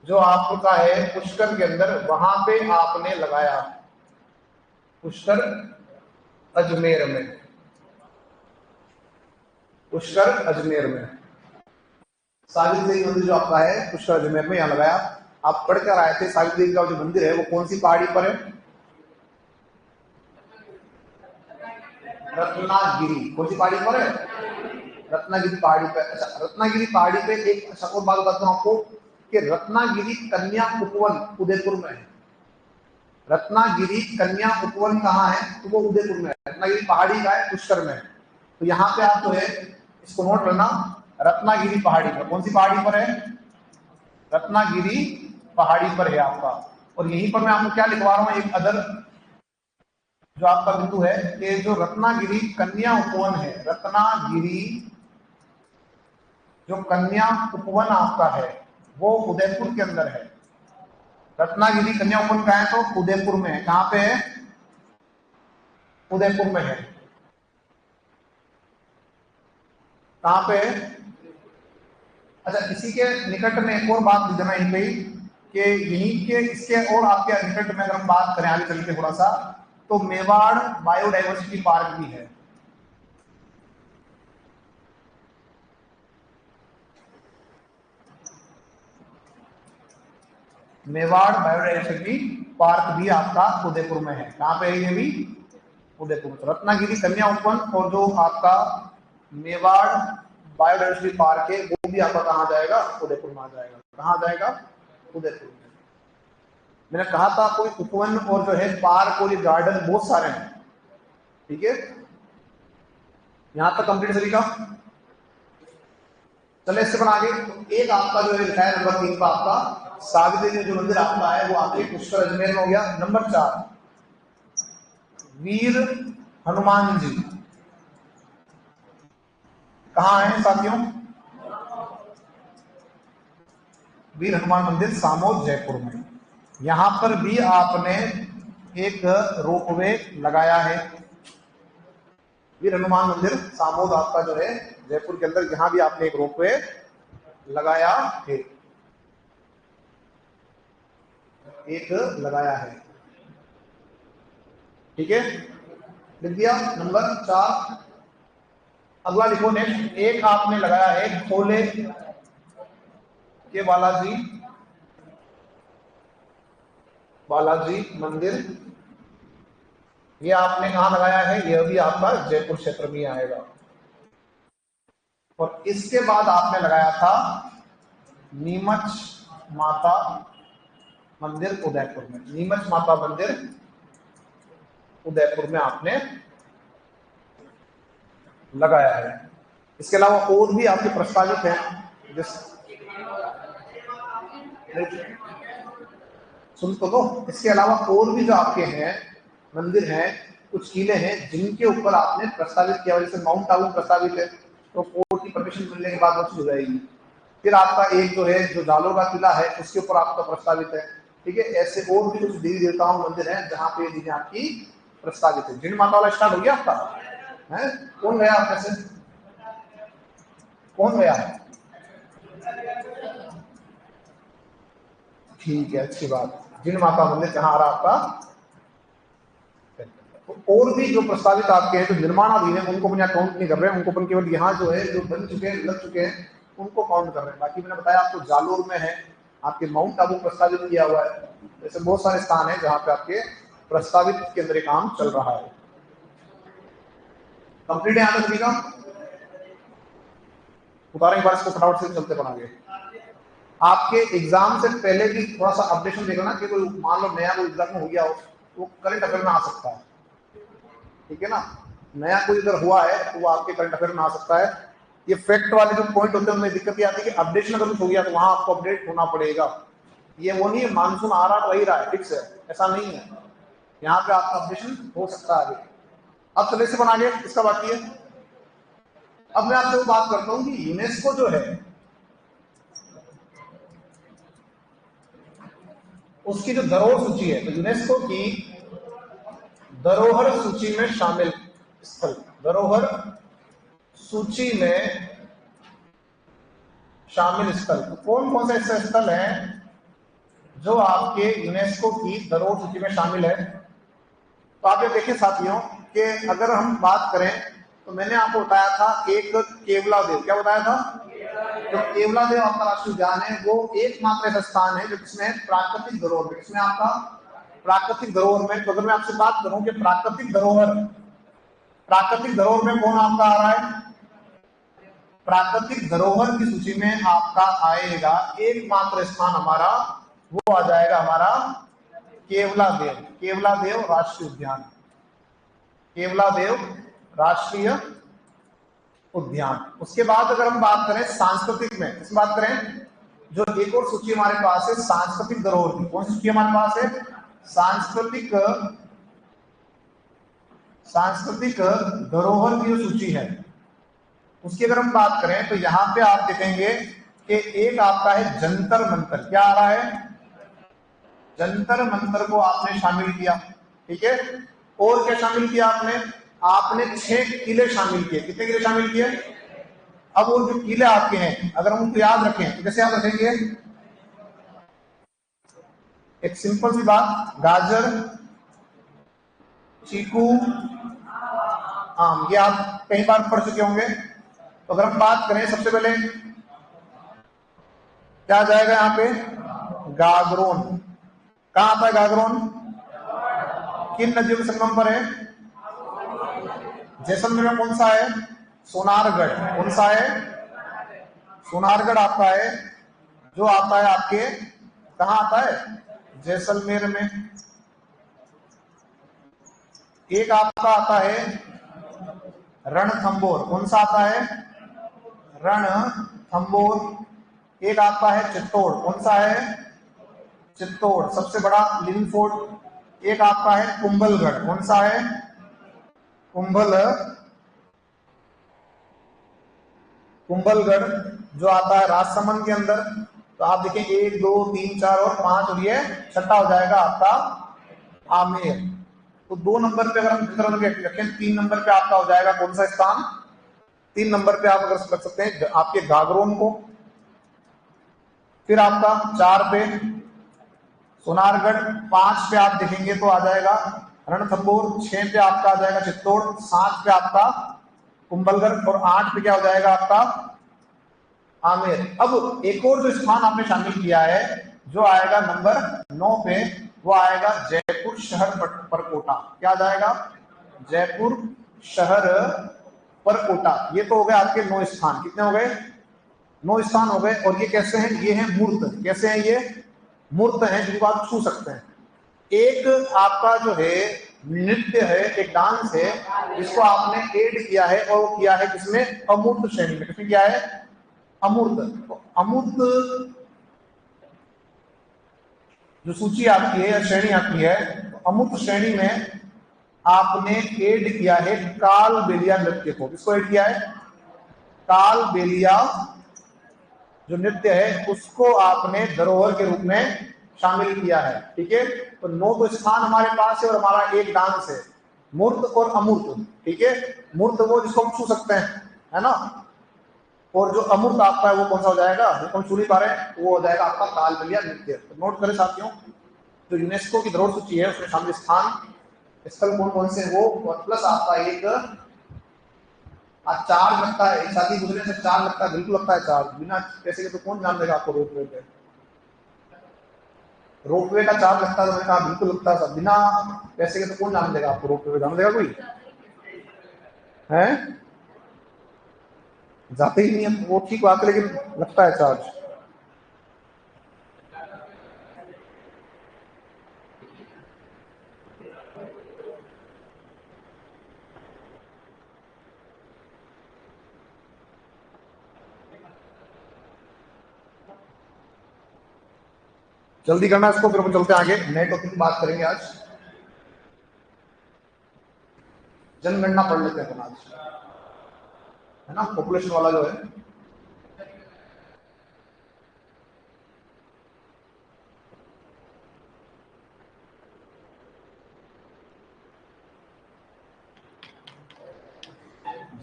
जो आपका है पुष्कर के अंदर, वहां पे आपने लगाया। पुष्कर अजमेर में। पुष्कर अजमेर में सावित्री देवी मंदिर जो आपका है पुष्कर अजमेर में यहाँ लगाया। आप पढ़कर आए थे सावित्री देवी का जो मंदिर है वो कौन सी पहाड़ी पर है? रत्नागिरी। कौन सी पहाड़ी पर है? रत्नागिरी पहाड़ी पे। अच्छा, रत्नागिरी पहाड़ी पे एक अच्छा और बात बताता हूँ आपको कि रत्नागिरी कन्या उपवन उदयपुर में है। रत्नागिरी कन्या उपवन कहाँ है? तो वो उदयपुर में है। रत्नागिरी पहाड़ी का है, पुष्कर में है। तो यहाँ पे आप जो है इसको नोट करना, रत्नागिरी पहाड़ी पर। कौन सी पहाड़ी पर है? रत्नागिरी पहाड़ी पर है आपका। और यहीं पर मैं आपको क्या लिखवा रहा हूँ, एक अदर जो आपका बिंदु है कि जो रत्नागिरी कन्या उपवन है, रत्नागिरी जो कन्या उपवन आपका है वो उदयपुर के अंदर है। रत्नागिरी कन्या उपवन कहाँ है? तो उदयपुर में है। कहाँ पे है? उदयपुर में है। कहाँ पे है? अच्छा, इसी के निकट में एक और बात देना यहीं पे ही कि यहीं के इसके और आपके निकट में अगर हम बात करें आगे चल के थोड़ा सा, तो मेवाड़ बायोडाइवर्सिटी पार्क भी है। मेवाड़ बायोडाइवर्सिटी पार्क भी आपका उदयपुर में है। कहाँ पे है ये भी? उदयपुर। रत्नागिरी कन्या उपवन और जो आपका मेवाड़ बायोडाइवर्सिटी पार्क है वो भी आपका कहाँ जाएगा? उदयपुर में आ जाएगा। कहाँ जाएगा? उदयपुर में। मैंने कहा था कोई उपवन और जो है पार्क और ये गार्डन बहुत सारे हैं, ठीक है। यहां तक कंप्लीट सभी का। चले इससे पर आगे। तो एक आपका जो है लिखा है नंबर 3 का आपका सावित्री जो मंदिर आपका है वो आपके पुष्कर अजमेर में हो गया। नंबर 4 वीर हनुमान जी कहाँ है साथियों? वीर हनुमान मंदिर सामोद जयपुर में। यहां पर भी आपने एक रोपवे लगाया है। वीर हनुमान मंदिर सामोद आपका जो है जयपुर के अंदर, यहां भी आपने एक रोपवे लगाया है। एक लगाया है, ठीक है, लिख दिया। नंबर 4 अगला लिखो नेक्स्ट। एक आपने लगाया है खोले के बालाजी बालाजी मंदिर। ये आपने कहा लगाया है? यह भी आपका जयपुर क्षेत्र में आएगा। और इसके बाद आपने लगाया था नीमच माता मंदिर उदयपुर में। नीमच माता मंदिर उदयपुर में आपने लगाया है। इसके अलावा और भी आपके प्रस्तावित है। जिस सुन तो दो। इसके अलावा और भी जो आपके हैं मंदिर हैं, कुछ किले हैं जिनके ऊपर आपने प्रस्तावित किया। जैसे माउंट आबू प्रस्तावित है, तो कोर्ट की परमिशन मिलने के बाद वो चीज हो जाएगी। फिर आपका एक जो है जो जालोर का किला है उसके ऊपर आपका प्रस्तावित है, ठीक है। ऐसे और भी कुछ देवी देवताओं मंदिर है जहाँ पे चीजें आपकी प्रस्तावित है। जिन माता वाला स्टार्ट हो गया आपका है। कौन गया आपके से? कौन गया? ठीक है, अच्छी बात। जिन माता मंदिर जहां आ रहा आपका। तो और भी जो प्रस्तावित आपके हैं जो निर्माणाधीन है उनको अपने काउंट नहीं कर रहे हैं, उनको अपन केवल यहाँ जो है जो बन चुके हैं लग चुके हैं उनको काउंट कर रहे हैं। बाकी मैंने बताया आपको जालोर में है, आपके माउंट आबू प्रस्तावित किया हुआ है, ऐसे बहुत सारे स्थान है जहाँ पे आपके प्रस्तावित के अंदर काम चल रहा है। कंप्लीट है यहाँ तक सभी का? उतारेंगे बार इसको फटाफट से चलते पड़ आगे। आपके एग्जाम से पहले भी थोड़ा सा अपडेशन देखो ना कि कोई मान लो नया कोई एग्जाम हो गया हो तो करंट अफेयर में आ सकता है, ठीक है ना। नया कोई अगर हुआ है तो वो आपके करंट अफेयर में आ सकता है। ये फैक्ट वाले जो पॉइंट होते हैं उनमें दिक्कत ये आती है कि अपडेशन अगर कुछ हो गया तो वहां आपको अपडेट होना पड़ेगा। ये वो नहीं है मानसून आ रहा है वही रहा है फिक्स है, ऐसा नहीं है। यहाँ पे आपका अपडेशन हो सकता है आगे। अब चले से बना गया इसका बाकी है। अब मैं आपसे वो बात करता हूँ कि यूनेस्को जो है उसकी जो धरोहर सूची है, तो यूनेस्को की धरोहर सूची में शामिल स्थल, धरोहर सूची में शामिल स्थल तो कौन कौन से ऐसे स्थल हैं जो आपके यूनेस्को की धरोहर सूची में शामिल है। तो आप ये देखें साथियों कि अगर हम बात करें तो मैंने आपको बताया था एक केवला देव, क्या बताया था? जो केवला देव आपका राष्ट्रीय उद्यान है वो एकमात्र ऐसा स्थान है जो जिसमें प्राकृतिक धरोहर में, किसमें आपका प्राकृतिक धरोहर में। तो अगर मैं आपसे बात करूं कि प्राकृतिक धरोहर में कौन आपका आ रहा है, प्राकृतिक धरोहर की सूची में आपका आएगा एकमात्र स्थान हमारा, वो आ जाएगा हमारा केवला देव राष्ट्रीय उद्यान, केवला देव राष्ट्रीय उद्यान। उसके बाद अगर हम बात करें सांस्कृतिक में, किस बात करें, जो एक और सूची हमारे पास है सांस्कृतिक धरोहर की, कौन सी सूची हमारे पास है? सांस्कृतिक धरोहर की जो सूची है उसकी अगर हम बात करें तो यहां पे आप देखेंगे कि एक आपका है जंतर मंतर, क्या आ रहा है? जंतर मंतर को आपने शामिल किया, ठीक है। और क्या शामिल किया आपने 6 किले शामिल किए। कितने किले शामिल किए? अब वो जो किले आपके हैं अगर हम उनको याद रखें तो कैसे याद रखेंगे? एक सिंपल सी बात, गाजर, चीकू, आम, ये आप कई बार पढ़ चुके होंगे। तो अगर हम बात करें सबसे पहले क्या आ जाएगा यहाँ पे? गागरोन। कहां आता है गागरोन? किन नदियों के संगम पर है? जैसलमेर में कौन सा है? सोनारगढ़। कौन सा है? सोनारगढ़ आपका है, जो आता है आपके कहां आता है? जैसलमेर में। एक आपका आता है रणथंबोर, कौन सा आता है? रणथंबोर। एक आपका है चित्तौड़, कौन सा है? चित्तौड़ सबसे बड़ा लिविंग फोर्ट। एक आपका है कुंभलगढ़, कौन सा है? कुंभलगढ़ जो आता है राजसमंद के अंदर। तो आप देखें 1 2 3 4 और 5 और ये छठा हो जाएगा आपका आमेर। तो 2 नंबर पे अगर हम रखें, 3 नंबर पे आपका हो जाएगा कौन सा स्थान? 3 नंबर पे आप अगर रख सकते हैं आपके गागरोन को। फिर आपका 4 पे सोनारगढ़, 5 पे आप देखेंगे तो आ जाएगा रणथंबोर, 6 पे आपका आ जाएगा चित्तौड़, 7 पे आपका कुंभलगढ़ और 8 पे क्या हो जाएगा आपका आमेर। अब एक और जो स्थान आपने शामिल किया है जो आएगा नंबर 9 पे, वो आएगा जयपुर शहर परकोटा। क्या जाएगा? जयपुर शहर परकोटा। ये तो हो गए आपके 9 स्थान। कितने हो गए? 9 स्थान हो गए। और ये कैसे हैं? ये हैं मूर्त। कैसे हैं ये? मूर्त हैं जिनको आप छू सकते हैं। एक आपका जो है नृत्य है, एक डांस है जिसको आपने ऐड किया है और वो किया है किसमें? अमूर्त श्रेणी में। किसमें किया है? अमूर्त। तो अमूर्त जो सूची आपकी है या श्रेणी आपकी है, तो अमूर्त श्रेणी में आपने ऐड किया है कालबेलिया नृत्य को। किसको ऐड किया है? कालबेलिया जो नृत्य है उसको आपने धरोहर के रूप में शामिल किया है, ठीक है। तो 9 तो स्थान हमारे पास है और हमारा एक डांस है, मूर्त और अमूर्त, ठीक है। मूर्त वो जिसको हम छू सकते हैं, है ना। और जो अमूर्त आपका है वो कौन सा हो जाएगा, जो हम सुन पा रहे हैं, वो हो जाएगा आपका तालबेल या नृत्य। तो नोट करें साथियों, जो यूनेस्को की धरोहर सूची है उसमें शामिल स्थान स्थल कौन कौन से वो, और प्लस आपका एक चार्ज लगता है, शादी गुजरने से चार्ज लगता है, बिल्कुल लगता है चार्ज, बिना पैसे के तो कौन जान देगा आपको रोपवे पे, रोपवे का चार्ज लगता है, तो मैंने कहा बिल्कुल लगता है, बिना पैसे के तो कौन जान देगा आपको रोपवे पे, जान देगा कोई है, जाते ही नहीं है, वो ठीक बात है, लेकिन लगता है चार्ज। जल्दी करना इसको, फिर हम चलते हैं आगे, नए टॉपिक की बात करेंगे आज। जनगणना पढ़ लेते हैं आज, है ना, पॉपुलेशन वाला जो है।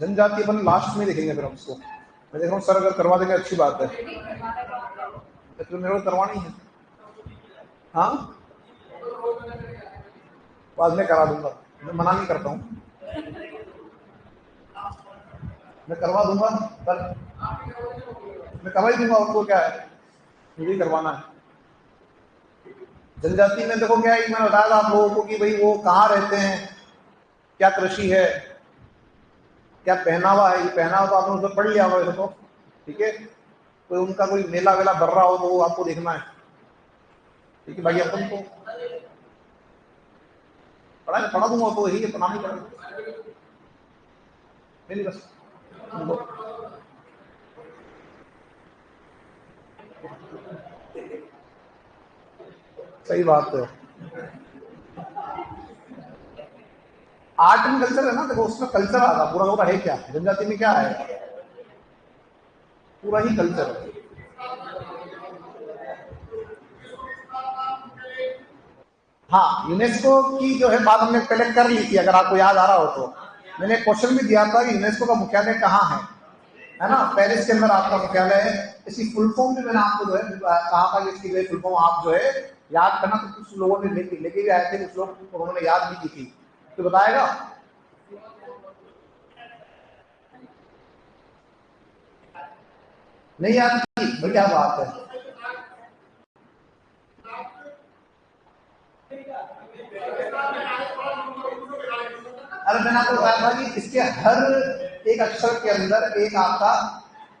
जनजाति अपन लास्ट में देखेंगे, फिर हम इसको, मैं देख रहा हूँ सर अगर करवा देंगे अच्छी बात है, तो मेरे को करवानी है। हाँ, बाद में करा दूंगा, मैं मना नहीं करता हूँ, मैं करवा दूंगा कल, मैं करवा ही दूंगा, उसको क्या है, मुझे करवाना है। जनजाति में देखो क्या है, मैंने बताया था आप लोगों को कि भाई वो कहाँ रहते हैं, क्या कृषि है, क्या पहनावा है, ये पहनावा तो आपने उसमें पढ़ लिया होगा तो, ठीक है, कोई उनका कोई मेला वेला भर रहा हो तो वो आपको देखना है, ठीक है भाई, अपन को पढ़ा दूंगा तो यही अपना नहीं पढ़ा, नहीं बस सही बात है। आर्ट एंड कल्चर है ना, देखो उसमें कल्चर आता पूरा होगा, है क्या जनजाति में क्या है, पूरा ही कल्चर है। हाँ, यूनेस्को की जो है बात हमने पहले कर ली थी, अगर आपको याद आ रहा हो तो, मैंने क्वेश्चन भी दिया था कि यूनेस्को का मुख्यालय कहाँ है ना, पेरिस के अंदर आपका मुख्यालय है। इसकी फुल फॉर्म भी मैंने आपको जो है कहा था कि इसकी फुल फॉर्म आप जो है याद करना, तो कुछ लोगों ने लेके भी आए थे, कुछ लोग उन्होंने याद भी की थी, तो बताएगा नहीं याद की, भाई क्या बात है, अरे मैंने आपको बताया था कि इसके हर एक अक्षर के अंदर एक आपका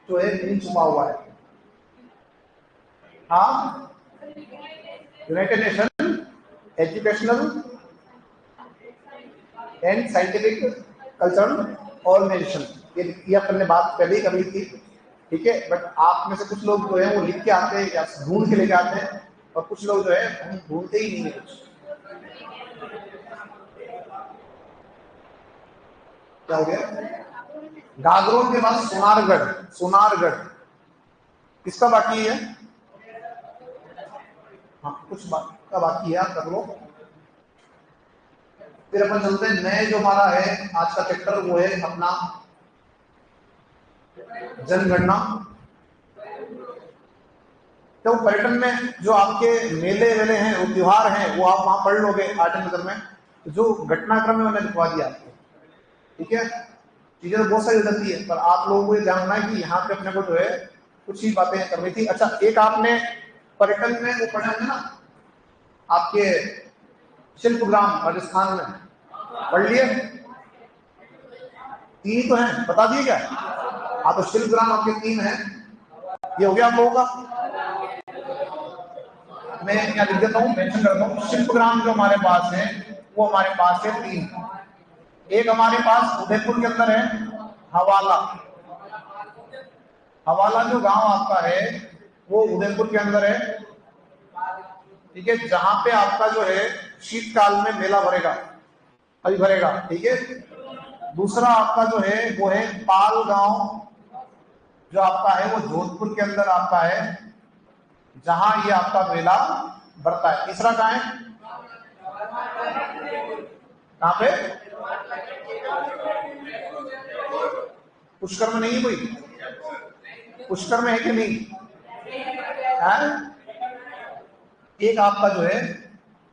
जो है मीनिंग छुपा हुआ है। हाँ, United Nation Educational and Scientific Cultural Organization, ये अपन ने बात पहले ही कर ली थी, ठीक है, बट आप में से कुछ लोग जो है वो लिख के आते हैं या ढूंढ के लेके आते हैं, और कुछ लोग जो है हम ढूंढते ही नहीं है कुछ। क्या हो गया, गागरोन के बाद सोनारगढ़, सोनारगढ़ किसका बाकी है, हाँ कुछ का बाकी है, आप कर लो। फिर अपन चलते हैं नए जो हमारा है आज का चैप्टर, वो है अपना जनगणना। तो पर्यटन में जो आपके मेले वेले हैं, वो त्योहार हैं, वो आप वहां पढ़ लोगे आर्ट एंड कल्चर में, जो घटनाक्रम में मैंने लिखवा दिया आपको, ठीक है, चीजें तो बहुत सारी हो जाती है, पर आप लोगों को ये जानना है कि यहाँ पे अपने को जो है कुछ ही बातें करनी थी। अच्छा, एक आपने पर्यटन में वो पढ़ा है ना, आपके शिल्पग्राम राजस्थान में पढ़ लिए, तीन तो हैं, बता दिए क्या, हाँ तो शिल्पग्राम आपके तीन हैं, ये हो गया आप लोगों का, मैं यहाँ लिख देता हूँ, मेंशन करता हूँ, शिल्पग्राम जो हमारे पास है वो हमारे पास है तीन, एक हमारे पास उदयपुर के अंदर है हवाला, हवाला जो गांव आपका है वो उदयपुर के अंदर है, ठीक है, जहां पे आपका जो है शीतकाल में मेला भरेगा, अभी भरेगा, ठीक है। दूसरा आपका जो है वो है पाल गांव, जो आपका है वो जोधपुर के अंदर आपका है, जहां ये आपका मेला बढ़ता है। तीसरा कहाँ है, कहां पे, पुष्कर में नहीं है कोई, पुष्कर में है कि नहीं है? एक आपका जो है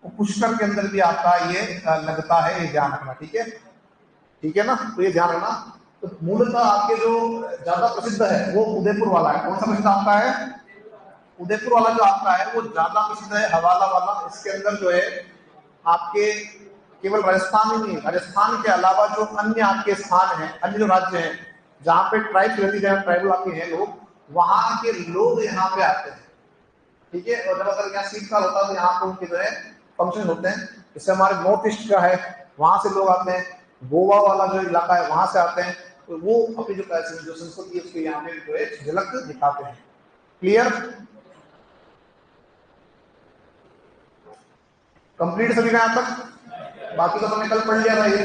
वो पुष्कर के अंदर भी आपका ये लगता है, ये ध्यान रखना। ठीक है, ठीक है ना, तो ये ध्यान रखना। तो मूलतः आपके जो ज्यादा प्रसिद्ध है वो उदयपुर वाला है। कौन सा प्रसिद्ध आपका है? उदयपुर वाला जो आपका है वो ज्यादा प्रसिद्ध है, हवाला वाला। इसके अंदर जो है आपके केवल राजस्थान ही नहीं, राजस्थान के अलावा जो अन्य आपके स्थान हैं, अन्य जो राज्य हैं जहाँ पे ट्राइब रहती है, ट्राइबल आपके हैं लोग, वहां के लोग यहाँ पे आते हैं। ठीक है, और जब अगर यहाँ शीतकाल होता है तो यहाँ पे उनके जो है फंक्शन होते हैं। इससे हमारे नॉर्थ ईस्ट का है, वहां से लोग आते हैं, गोवा वाला जो इलाका है वहां से आते हैं, तो वो अपनी जो संस्कृति है उसके यहाँ पे जो है झलक दिखाते हैं। क्लियर? कंप्लीट सभी का यहाँ तक? बाकी तो हमने कल पढ़ लिया था ये,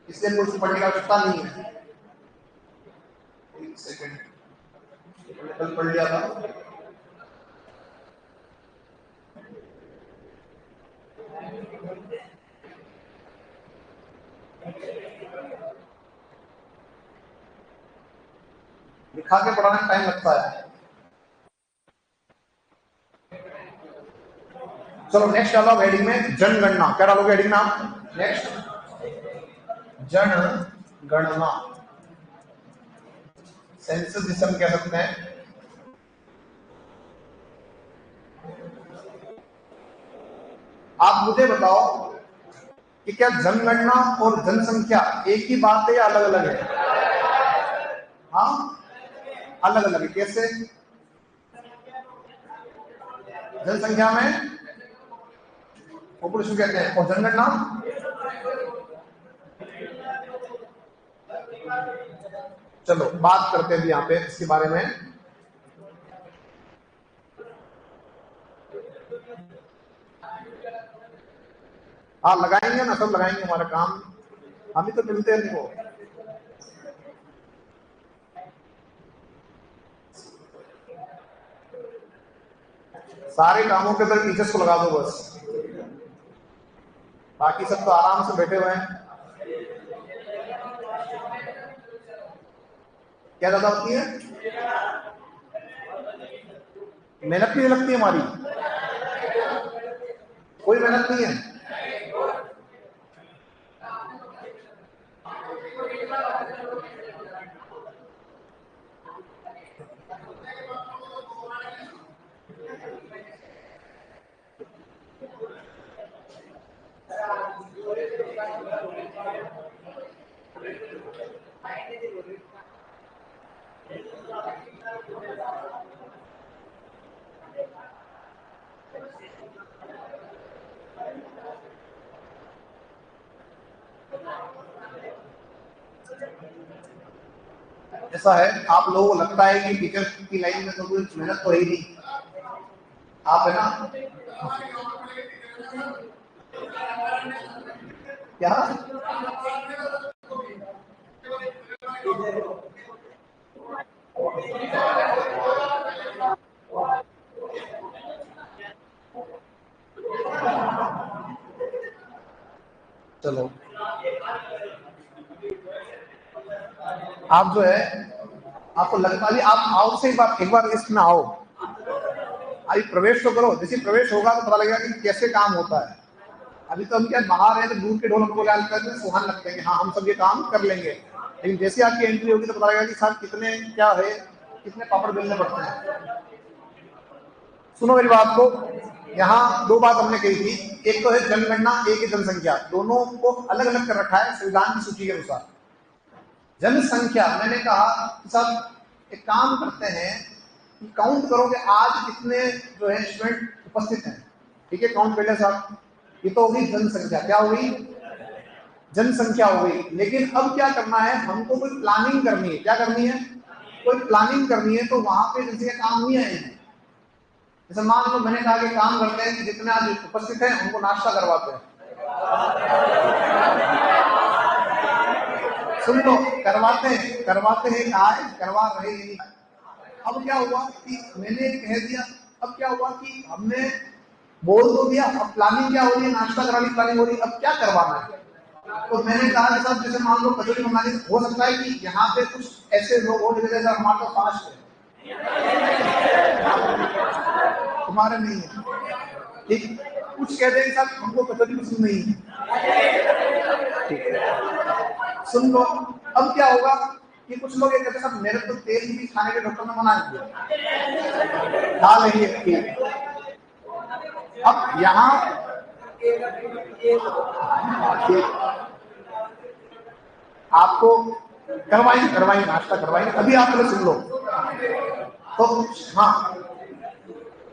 इसलिए कुछ पढ़ने की आवश्यकता नहीं है। एक सेकंड, कल पढ़ लिया था। लिखा के पढ़ाने में टाइम लगता है। चलो नेक्स्ट डालो हेडिंग में जनगणना। क्या डालोगे हेडिंग में आप? नेक्स्ट जनगणना, सेंसस जिसे हम कह सकते हैं। आप मुझे बताओ कि क्या जनगणना और जनसंख्या एक ही बात है या अलग अलग है? हाँ, अलग अलग है। कैसे? जनसंख्या में पॉपुलेशन कहते हैं, और जनगणना चलो बात करते हैं यहाँ पे इसके बारे में। हाँ लगाएंगे ना, सब लगाएंगे, हमारा काम, हम ही तो मिलते हैं इनको। सारे कामों के अंदर टीचर्स को लगा दो बस, बाकी सब तो आराम से बैठे हुए हैं। क्या ज्यादा होती है? मेहनत नहीं लगती हमारी, कोई मेहनत नहीं है। ऐसा है, आप लोगों को लगता है कि टीचर की लाइन में तो कुछ मेहनत तो है ही नहीं, आप है ना? क्या? चलो आप जो है, आपको लगता है आप आओ से एक बार इसमें आओ, अभी प्रवेश तो करो, जैसे प्रवेश होगा तो पता लगेगा कि कैसे काम होता है। अभी तो हम क्या बाहर है तो दूर के ढोल हमको सुहान लगते हैं कि हाँ हम सब ये काम कर लेंगे, लेकिन जैसे आपकी एंट्री होगी तो पता लगेगा कि साहब कितने क्या है, कितने पापड़ बेलने पड़ते हैं। सुनो मेरी बात को, यहाँ दो बात हमने कही थी, एक तो है जनगणना, एक है जनसंख्या, दोनों को अलग अलग कर रखा है संविधान की सूची के अनुसार। जनसंख्या मैंने कहा कि साहब एक काम करते हैं कि काउंट करो कि आज कितने जो है स्टूडेंट उपस्थित हैं। ठीक है, काउंट कर लिया साहब, ये तो होगी जनसंख्या। क्या होगी? जनसंख्या हो गई। लेकिन अब क्या करना है, हमको कोई प्लानिंग करनी है। क्या करनी है? कोई प्लानिंग करनी है, तो वहां पे जनसंख्या काम नहीं आएगी। जैसे मान लो मैंने कहा कि काम करते हैं कि जितने आज उपस्थित हैं उनको नाश्ता करवाते हैं। सुन लो, करवाते हैं कहा है, करवा रहे हैं। अब क्या हुआ कि मैंने कह दिया, अब क्या हुआ कि हमने बोल तो दिया, अब प्लानिंग क्या हो रही है? नाश्ता कराने की प्लानिंग हो रही है, अब क्या करवाना है? तो मैंने कहा कि साहब जैसे मान लो कचौड़ी मंगानी, हो सकता है कि यहाँ पे कुछ ऐसे लोग हो जैसे हमारा तो फास्ट है, तुम्हारे नहीं है, ठीक। कुछ कहते हैं साहब हमको कचौरी पसंद नहीं है, ठीक है, सुन लो। अब क्या होगा कि कुछ लोग ये कहते हैं साहब मेरे तो तेल भी खाने के डॉक्टर ने मना किया, खा लेंगे, ठीक। अब यहाँ आपको करवाएंगे नाश्ता करवाएंगे, अभी आप लोग सुन लो। तो हाँ,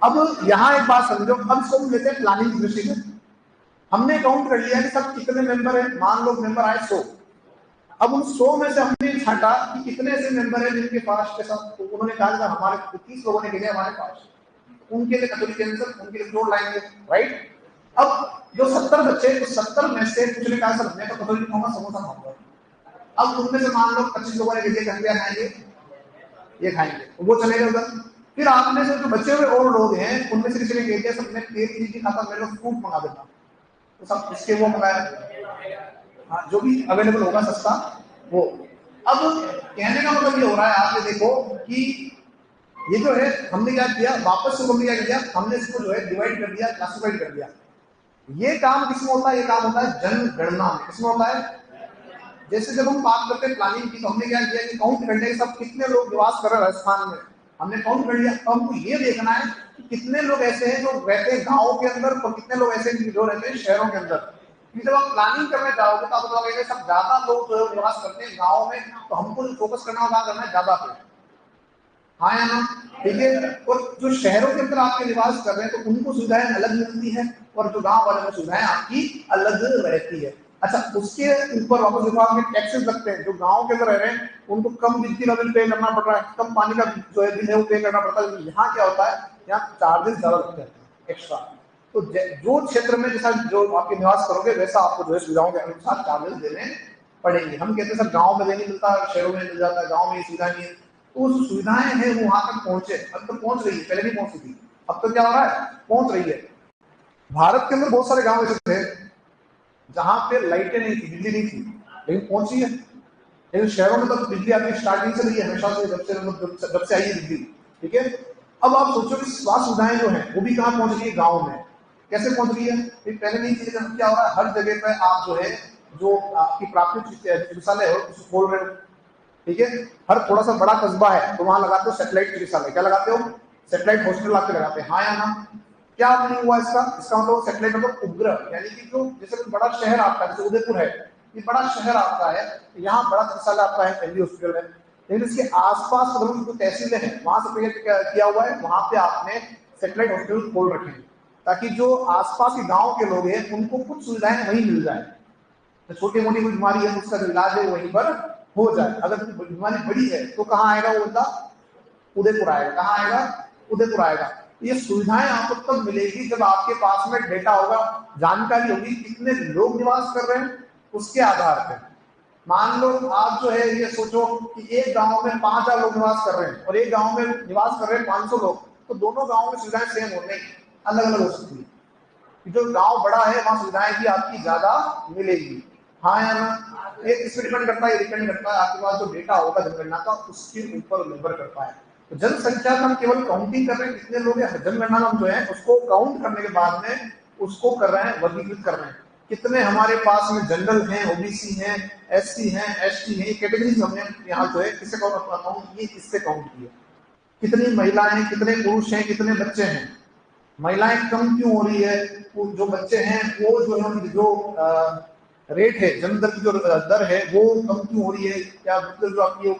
अब यहाँ एक बात समझो, अब इसको हम लेते हैं प्लानिंग की दृष्टि से। हमने काउंट कर लिया कि सब कितने मेंबर है, मान लो मेंबर आए 100। अब उन 100 में से हमने छाटा कि कितने ऐसे मेंबर है जिनके पास के साथ, तो उन्होंने कहा हमारे 30 लोगों ने भेजा हमारे पास, उनके लिए कचौरी कैंसर, उनके लिए जोड़ लाएंगे, राइट। अब जो 70 बच्चे, तो 70 में से कुछ ने कहा सर मैं तो कचौरी खाऊंगा, समोसा खाऊंगा। अब उनमें से मान लो 25 लोगों ने भेजे कहते खाएंगे, ये खाएंगे, वो चलेगा उधर। फिर आप में से जो बचे हुए और लोग हैं, उनमें से किसी ने कह दिया सब मैं तेल चीज नहीं खाता, मेरे को फ्रूट मंगा देता, तो सब इसके वो मंगाया, हाँ, जो भी अवेलेबल होगा सस्ता वो। अब कहने का मतलब ये हो रहा है, आप ये देखो कि ये जो है हमने क्या किया, वापस से हमने क्या किया, हमने इसको जो है डिवाइड कर दिया, क्लासिफाइड कर दिया। ये काम किसमें होता है, ये काम होता है जनगणना में। किसमें होता है? जैसे जब हम बात करते हैं प्लानिंग की, तो हमने क्या किया कि काउंट करने के सब कितने लोग निवास कर रहे हैं राजस्थान में, हमने काउंट कर लिया। तो हमको ये देखना है कि कितने लोग ऐसे हैं जो रहते हैं गाँव के अंदर, और कितने लोग ऐसे हैं जो रहते हैं शहरों के अंदर। जब आप प्लानिंग करने जाओगे तो आपको लगेगा सब ज्यादा लोग जो है निवास करते हैं गाँव में, तो हमको जो फोकस करना होगा, करना है ज्यादा पे, हाँ या ना, ठीक है। और जो शहरों के अंदर आपके निवास कर रहे हैं तो उनको सुविधाएं अलग मिलती है, और जो गांव वाले में सुविधाएं आपकी अलग रहती है। अच्छा, उसके ऊपर वापस देखो, आपके टैक्सेस लगते हैं। जो गांव के अंदर रह रहे हैं उनको कम बिजली का बिल पे करना पड़ रहा है, कम पानी का जो है बिल है वो पे करना पड़ता है। यहाँ क्या होता है, यहाँ चार्जेस ज्यादा लगते हैं एक्स्ट्रा। तो जो क्षेत्र में जैसा जो आपके निवास करोगे वैसा आपको जो है सुविधाओं के अनुसार चार्जेस देने पड़ेंगे। हम कहते हैं सर गाँव में नहीं मिलता, शहरों में मिल जाता है, गाँव में ये सुविधा नहीं है। तो जो सुविधाएं हैं वो वहां तक पहुंचे, अब तो पहुंच रही है, पहले नहीं पहुंची थी, अब तो क्या हो रहा है, पहुंच रही है। भारत के अंदर बहुत सारे गांव ऐसे थे जहां पे लाइटें नहीं थी, बिजली नहीं थी, लेकिन पहुंची है। लेकिन शहरों में तो बिजली आपकी स्टार्टिंग से रही है, हमेशा से, जब से आई है बिजली, ठीक है। अब आप सोचो कि स्वास्थ्य सुविधाएं जो है वो भी कहाँ पहुंच रही है, गाँव में। कैसे पहुंच रही है, पहले नहीं थी, लेकिन क्या हो रहा है, हर जगह पे आप जो है जो आपकी प्राथमिक चिकित्सालय हो उसको खोल रहे हो, ठीक है। हर थोड़ा सा बड़ा कस्बा है तो वहां लगाते हो सैटेलाइट चिकित्सालय, क्या लगाते हो, सैटेलाइट हॉस्पिटल आपके लगाते हैं, हाँ या ना। क्या नहीं हुआ इसका मतलब सैटेलाइट मतलब उपग्रह, यानी कि जो जैसे बड़ा शहर आपका, जैसे उदयपुर है, ये बड़ा शहर आपका है, यहाँ बड़ा चिकित्सालय आपका है, एमडी हॉस्पिटल है, लेकिन इसके आसपास जो तहसीलें हैं वहां से किया हुआ है, वहां पे आपने सैटेलाइट हॉस्पिटल खोल रखे हैं, ताकि जो आसपास के गाँव के लोग हैं उनको कुछ सुविधाएं वहीं मिल जाए। तो छोटी मोटी कोई बीमारी है उसका जो इलाज है वहीं पर हो जाए। अगर बीमारी बड़ी है तो कहाँ आएगा वो बंदा, उदयपुर आएगा, कहाँ आएगा, उदयपुर आएगा। ये सुविधाएं आपको तब मिलेगी जब आपके पास में डेटा होगा, जानकारी होगी कितने लोग निवास कर रहे हैं, उसके आधार पर। मान लो आप जो है ये सोचो कि एक गांव में 5000 लोग निवास कर रहे हैं और एक गांव में निवास कर रहे हैं 500 लोग, तो दोनों गांवों में सुविधाएं सेम हो नहीं, अलग अलग हो सकती है। जो गांव बड़ा है वहां सुविधाएं भी आपकी ज्यादा मिलेगी, हाँ या ना। ये इस पर डिपेंड करता है, डिपेंड करता है आपके पास जो डेटा होगा जनगणना का उसके ऊपर निर्भर करता है। तो जनसंख्या का हम केवल काउंटिंग कर रहे हैं कितने लोग हैं, जनगणना हम जो है उसको काउंट करने के बाद में उसको कर रहे हैं, वर्गीकृत कर रहे हैं। कितने हमारे पास में जनरल हैं, ओबीसी हैं, एससी हैं, एसटी हैं, कैटेगरीज हमने यहाँ जो है किससे काउंट, ये किससे काउंट किया। कितनी महिलाएं, कितने पुरुष हैं, कितने बच्चे हैं। महिलाएं कम क्यों हो रही है, जो बच्चे हैं वो जो रेट है, जन्म दर की जो दर है वो कम क्यों हो रही है, क्या जो आपकी वो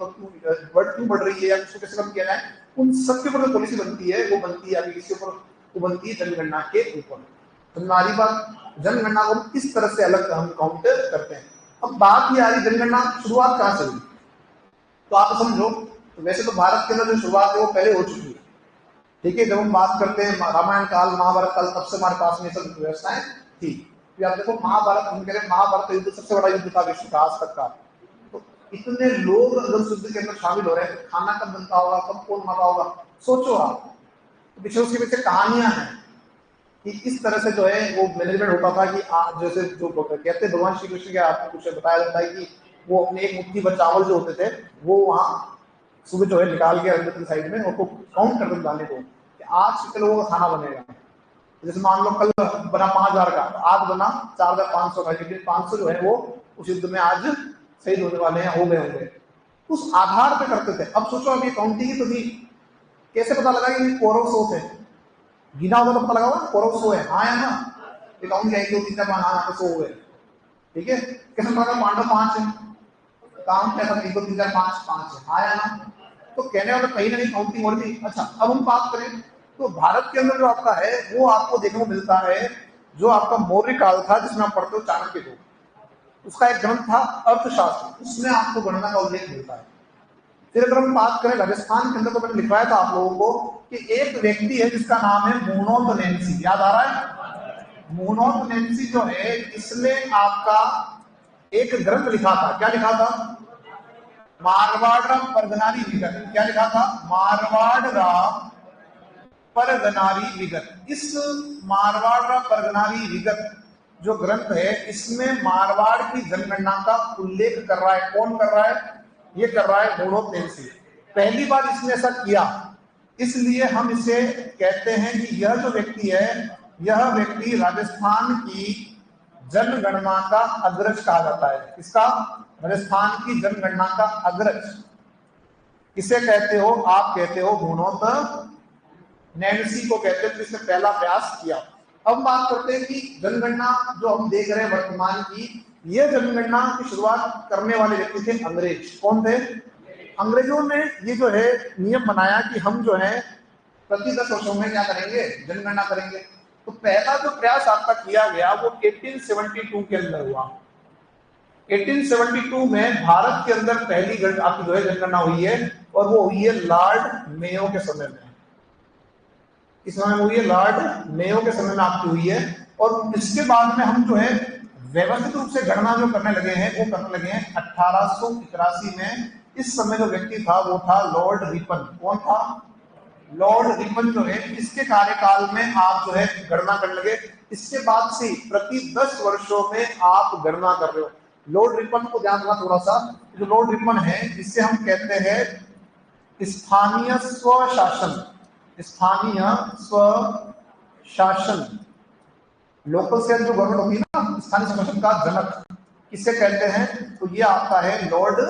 क्यों बढ़ रही है, या उसको कैसे कम किया जाए, उन सबके ऊपर जो पॉलिसी बनती है वो बनती है किसके ऊपर, वो बनती है जनगणना के ऊपर। तो हमारी बात, जनगणना को किस तरह से अलग हम काउंट करते हैं। अब बात ये आ रही जनगणना शुरुआत कहाँ से हुई, तो आप समझो, तो वैसे तो भारत के अंदर जो शुरुआत है वो पहले हो चुकी है, ठीक है। जब हम बात करते हैं रामायण काल, महाभारत काल, तब से हमारे पास में सब व्यवस्थाएं थी। तो आप देखो महाभारत, हम कह रहे हैं महाभारत युद्ध सबसे बड़ा युद्ध था विश्व का आज तक का। तो इतने लोग अगर उस युद्ध के अंदर शामिल हो रहे हैं तो खाना कब बनता होगा, कब कौन मरा होगा, सोचो आप। तो पीछे उसके पीछे कहानियां हैं कि इस तरह से जो है वो मैनेजमेंट होता था कि जैसे जो कहते हैं भगवान श्री कृष्ण के आपको कुछ बताया जाता है कि वो अपने एक मुट्ठी भर चावल जो होते थे वो वहां सुबह जो है निकाल के रख देते साइड में, उसको काउंट कर देते दाने को कि आज कितने लोगों का खाना बनेगा। जैसे मान लो कल बना 5000 का, आज बना 4500 का, क्योंकि 500 जो है वो उस युद्ध में आज शहीद होने वाले हैं, हो गए होंगे। उस आधार पे करते थे। अब सोचो अभी काउंटिंग ही तो थी, कैसे पता लगा कि कौरव 100 थे? गिना होगा तो पता लगा होगा कौरव 100 है, हाँ या ना? काउंट किया 1 2 3 4 5, हाँ 100 हुए, ठीक है। कैसे पता लगा पांडव 5 है? काउंट क्या था? 1 2 3 4 5 5 है, हाँ या ना? तो कहने वाला कहीं ना कहीं काउंटिंग और भी। अच्छा, अब हम बात करें तो भारत के अंदर जो आपका है वो आपको देखने को मिलता है, जो आपका मौर्य काल था जिसमें आप पढ़ते हो चाणक्य को, उसका एक ग्रंथ था अर्थशास्त्र, उसमें आपको गणना का उल्लेख मिलता है। फिर अगर हम बात करें राजस्थान के अंदर, तो मैंने लिखवाया था आप लोगों को कि एक व्यक्ति है जिसका नाम है मुहनोत नैंसी, याद आ रहा है? मुहनोत नैंसी जो है, इसने आपका एक ग्रंथ लिखा था। क्या लिखा था? मारवाड़ परगनारी विगत। क्या लिखा था? मारवाड़ परगनारी विगत। इस मारवाड़ परगनारी विगत जो ग्रंथ है, इसमें मारवाड़ की जनगणना का उल्लेख कर रहा है। कौन कर रहा है? ये कर रहा है मुहनोत नैंसी। पहली बार इसने ऐसा किया, इसलिए हम इसे कहते हैं कि यह जो व्यक्ति है, यह व्यक्ति राजस्थान की जनगणना का अग्रज कहा जाता है। इसका? राजस्थान की जनगणना का अग्रज किसे कहते हो? आप कहते हो मुहनोत नैंसी को कहते हैं, जिसने पहला प्रयास किया। अब बात करते हैं कि जनगणना जो हम देख रहे हैं वर्तमान की, यह जनगणना की शुरुआत करने वाले व्यक्ति थे अंग्रेज। कौन थे? अंग्रेजों ने ये जो है नियम बनाया कि हम जो है प्रति 10 वर्षों में क्या करेंगे? जनगणना करेंगे। तो पहला जो प्रयास आपका किया गया वो 1872 के अंदर हुआ। 1872 में भारत के अंदर पहली आपकी जो है जनगणना हुई है, और वो हुई है लॉर्ड मेयो के समय में। इस समय में हुई है लॉर्ड मेयो के समय में आपकी हुई है। और इसके बाद में हम जो है व्यवस्थित रूप से गणना जो करने लगे हैं, वो करने लगे हैं 1881 में। इस समय जो व्यक्ति था वो था लॉर्ड रिपन। कौन था? लॉर्ड रिपन जो है, इसके कार्यकाल में आप जो है गणना करने लगे। इसके बाद से प्रति 10 वर्षों में आप गणना कर रहे हो। लॉर्ड रिपन को ध्यान रखना थोड़ा सा। जो लॉर्ड रिपन है, जिससे हम कहते हैं स्थानीय स्वशासन, स्थानीय स्वशासन, लोकल सेल्फ जो गवर्नमेंट होती है ना, स्थानीय स्वशासन का जनक किसे कहते हैं? तो ये आपका है लॉर्ड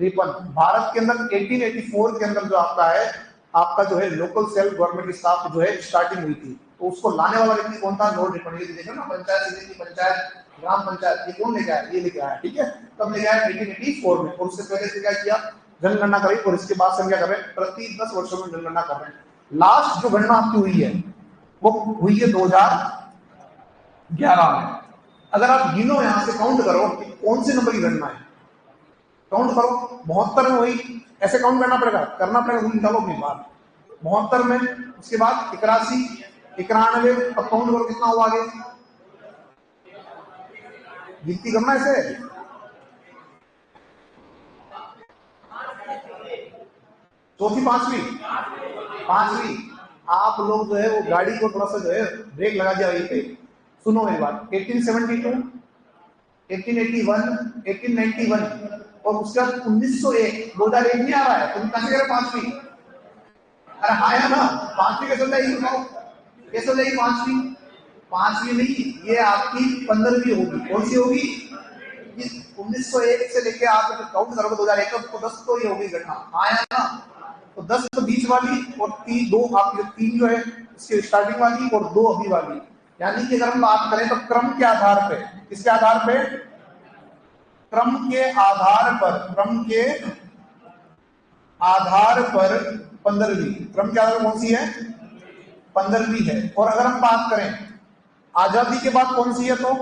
रिपन। भारत के अंदर 1884 के अंदर जो आपका है, आपका जो है लोकल सेल्फ गवर्नमेंट की स्थापना जो है स्टार्टिंग हुई थी। तो उसको लाने वाला व्यक्ति कौन था? Lord Ripon. ये देखो ना, पंचायत समिति, पंचायत, ग्राम पंचायत, ये कौन लेके आया? ये लेके आया, ठीक है। तब लेके आया 1884 में। और उससे पहले से क्या किया? जनगणना करी। और इसके बाद से हम क्या कर रहे हैं? प्रति 10 वर्षों में जनगणना कर रहे हैं। लास्ट जो गणना आपकी हुई है वो हुई है 2011 में। अगर आप गिनो, यहां से काउंट करो कि कौन से नंबर की गणना है, काउंट करो। 72 में हुई, ऐसे काउंट करना पड़ेगा, निकालो अपनी बात। 72 में, उसके बाद 81, 91, अब काउंट करो कितना हुआ आगे, गिनती करना ऐसे। चौथी, पांचवी। आप लोग जो है वो गाड़ी को थोड़ा सा जो है ब्रेक लगा दिया वहीं पे। सुनो मेरी बात। 1872, 1881, 1891 और उसके बाद 1901, 2001 नहीं आ रहा है। तुम कैसे कह रहे पांचवी? अरे हाँ या ना? पांचवी कैसे हो जाएगी? बताओ कैसे हो जाएगी पांचवी? पांचवी नहीं, ये आपकी 15वीं होगी। कौन सी होगी? 1901 से लेके आप काउंट करोगे 2001 तो 10 तो ये होगी घटना, हाँ या ना? तो 10 तो बीच वाली, और 3 2 आपकी 3 जो है इसके स्टार्टिंग वाली, और 2 अभी वाली। यानी कि अगर हम बात करें तो क्रम के आधार पे, किसके आधार पे? क्रम के आधार पर, क्रम के आधार पर 15वीं। क्रम के आधार पर कौन सी है? 15वीं है। और अगर हम बात करें आजादी के बाद कौन सी है, तो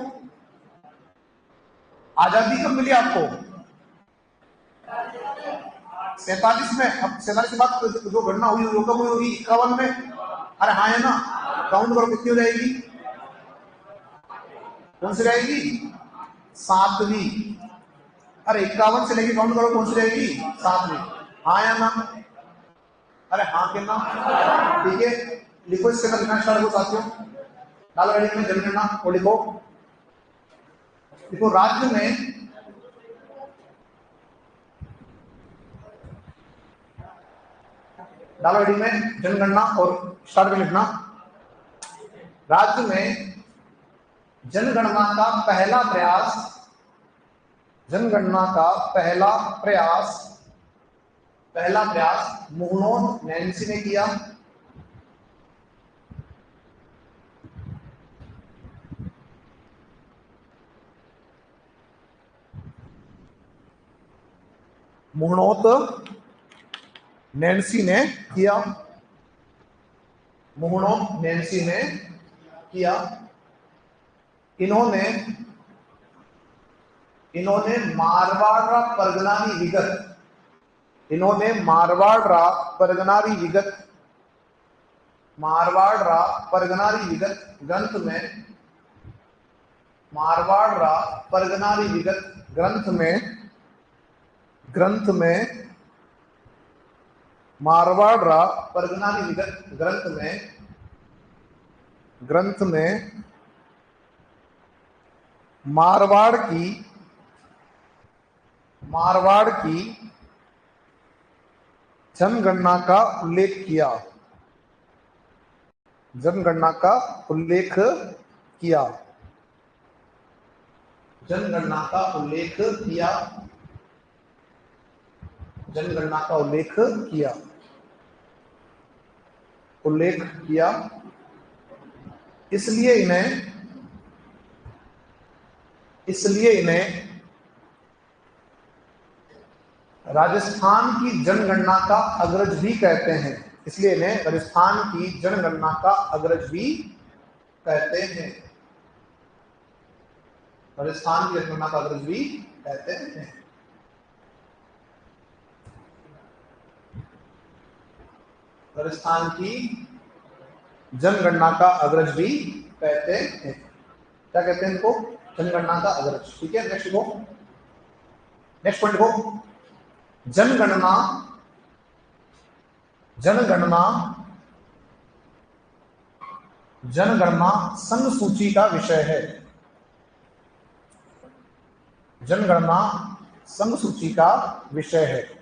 आजादी कब मिली आपको? 47 में। अब 47 के बाद जो गणना हुई वो कब हुई होगी? 51 में। अरे हाँ है ना? काउंट करो कितनी हो जाएगी? कौन सी रहेगी? 7वीं। अरे 51 से लेके काउंट करो, कौन सी रहेगी? 7वीं। हाँ या ना? अरे हाँ के ना? ठीक है, लिखो। इसके अंदर लिखना स्टार्ट करो साथियों। डाल गाड़ी में जनगणना और लिखो। देखो राज्य में डालो हेडिंग में जनगणना और स्टार्ट में लिखना, राज्य में जनगणना का पहला प्रयास, जनगणना का पहला प्रयास मुहनोद नैन्सी ने किया। मुहनोद नैन्सी ने किया, मुहनोद नैन्सी ने किया। इन्होंने मारवाड़ परगनारी विगत, इन्होंने मारवाड़ परगनारी विगत ग्रंथ में, मारवाड़ परगनारी विगत ग्रंथ में मारवाड़ परगनारी विगत ग्रंथ में मारवाड़ की जनगणना का उल्लेख किया, जनगणना का उल्लेख किया, जनगणना का उल्लेख किया, जनगणना का उल्लेख किया, उल्लेख किया। इसलिए इन्हें राजस्थान की जनगणना का अग्रज भी कहते हैं, इसलिए इन्हें राजस्थान की जनगणना का अग्रज भी कहते हैं, राजस्थान की जनगणना का अग्रज भी कहते हैं। राजस्थान की जनगणना का अग्रज भी कहते हैं, क्या कहते हैं इनको? जनगणना का अग्रज। ठीक है, नेक्स्ट पॉइंट को जनगणना संघ सूची का विषय है, जनगणना संघ सूची का विषय है,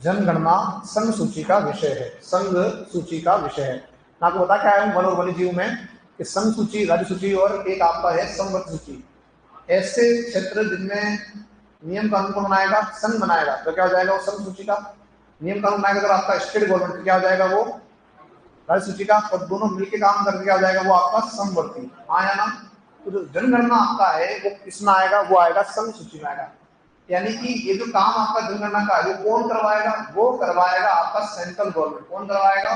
जनगणना संघ सूची का विषय है, संघ सूची का विषय है। मैं आपको बता क्या है वन और वन्यजीव में कि संघ सूची, राज्य सूची और एक आपका है संवर्ग सूची। ऐसे क्षेत्र जिनमें नियम कानून कौन बनाएगा? संघ बनाएगा, तो क्या हो जाएगा वो संघ सूची का। नियम कानून बनाएगा अगर आपका स्टेट गवर्नमेंट, तो क्या हो जाएगा वो राज्य सूची का, और दोनों मिलकर काम करके क्या हो जाएगा वो आपका समवर्ती। हाँ या ना? तो जो जनगणना आपका है वो किसमें आएगा? वो आएगा संघ सूची में आएगा। यानी कि ये जो काम आपका जनगणना का है वो कौन करवाएगा? वो करवाएगा आपका सेंट्रल गवर्नमेंट। कौन करवाएगा?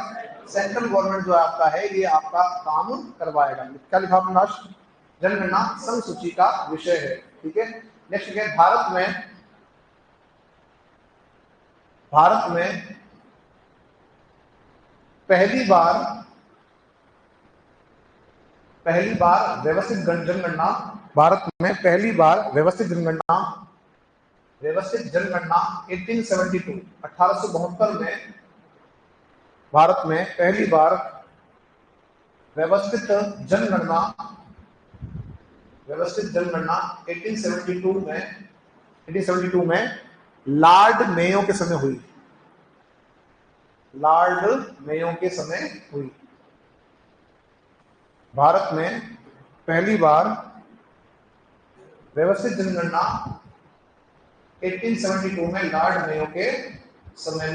सेंट्रल गवर्नमेंट जो आपका है ये आपका काम करवाएगा। क्या लिखा आपने? जनगणना संघ सूची का विषय है। ठीक है, नेक्स्ट है भारत में पहली बार व्यवस्थित जनगणना, भारत में पहली बार व्यवस्थित जनगणना 1872 में भारत में पहली बार व्यवस्थित जनगणना 1872 में लॉर्ड मेयो के समय हुई, लॉर्ड मेयो के समय हुई। भारत में पहली बार व्यवस्थित जनगणना 1872 में लॉर्ड मेयो के समय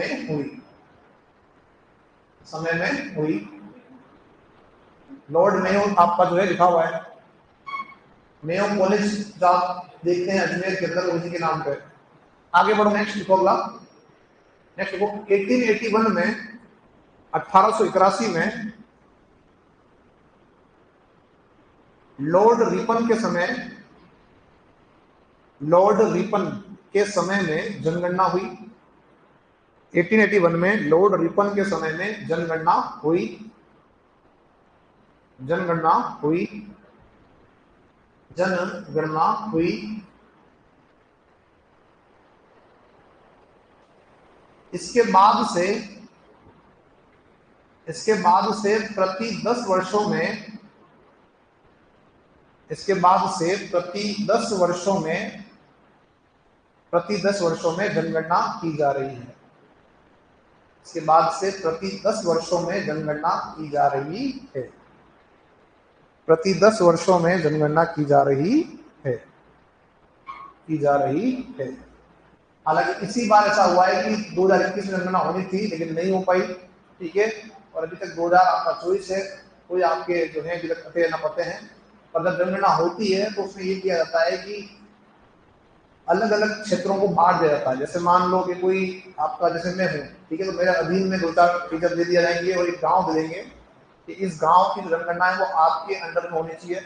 में हुई। लॉर्ड मेयो आपका जो है लिखा हुआ है, मेयो कॉलेज आप देखते हैं अजमेर के अंदर उसी के नाम पे। आगे बढ़ो, नेक्स्ट लिखो अगला। नेक्स्ट लिखो 1881 में 1881 में लॉर्ड रिपन के समय में जनगणना हुई। 1881 में लॉर्ड रिपन के समय में जनगणना हुई। इसके बाद से प्रति 10 वर्षों में जनगणना की जा रही है। इसके बाद से प्रति 10 वर्षों में जनगणना की जा रही है। प्रति 10 वर्षों में जनगणना की जा रही है, की जा रही है। हालांकि इसी बार ऐसा हुआ है कि 2021 में जनगणना होनी थी लेकिन नहीं हो पाई, ठीक है। और अभी तक 2024 है, कोई आपके जो है अभी तक पते न पते हैं। पर जब जनगणना होती है तो उसमें ये किया जाता है कि अलग अलग क्षेत्रों को बांट दिया जाता है। जैसे मान लो कि कोई आपका, जैसे मैं हूँ, ठीक है, तो मेरे अधीन में 2-4 टीचर दे दिया जाएंगे और एक गांव दे देंगे कि इस गांव की जो जनगणना है वो आपके अंडर में होनी चाहिए।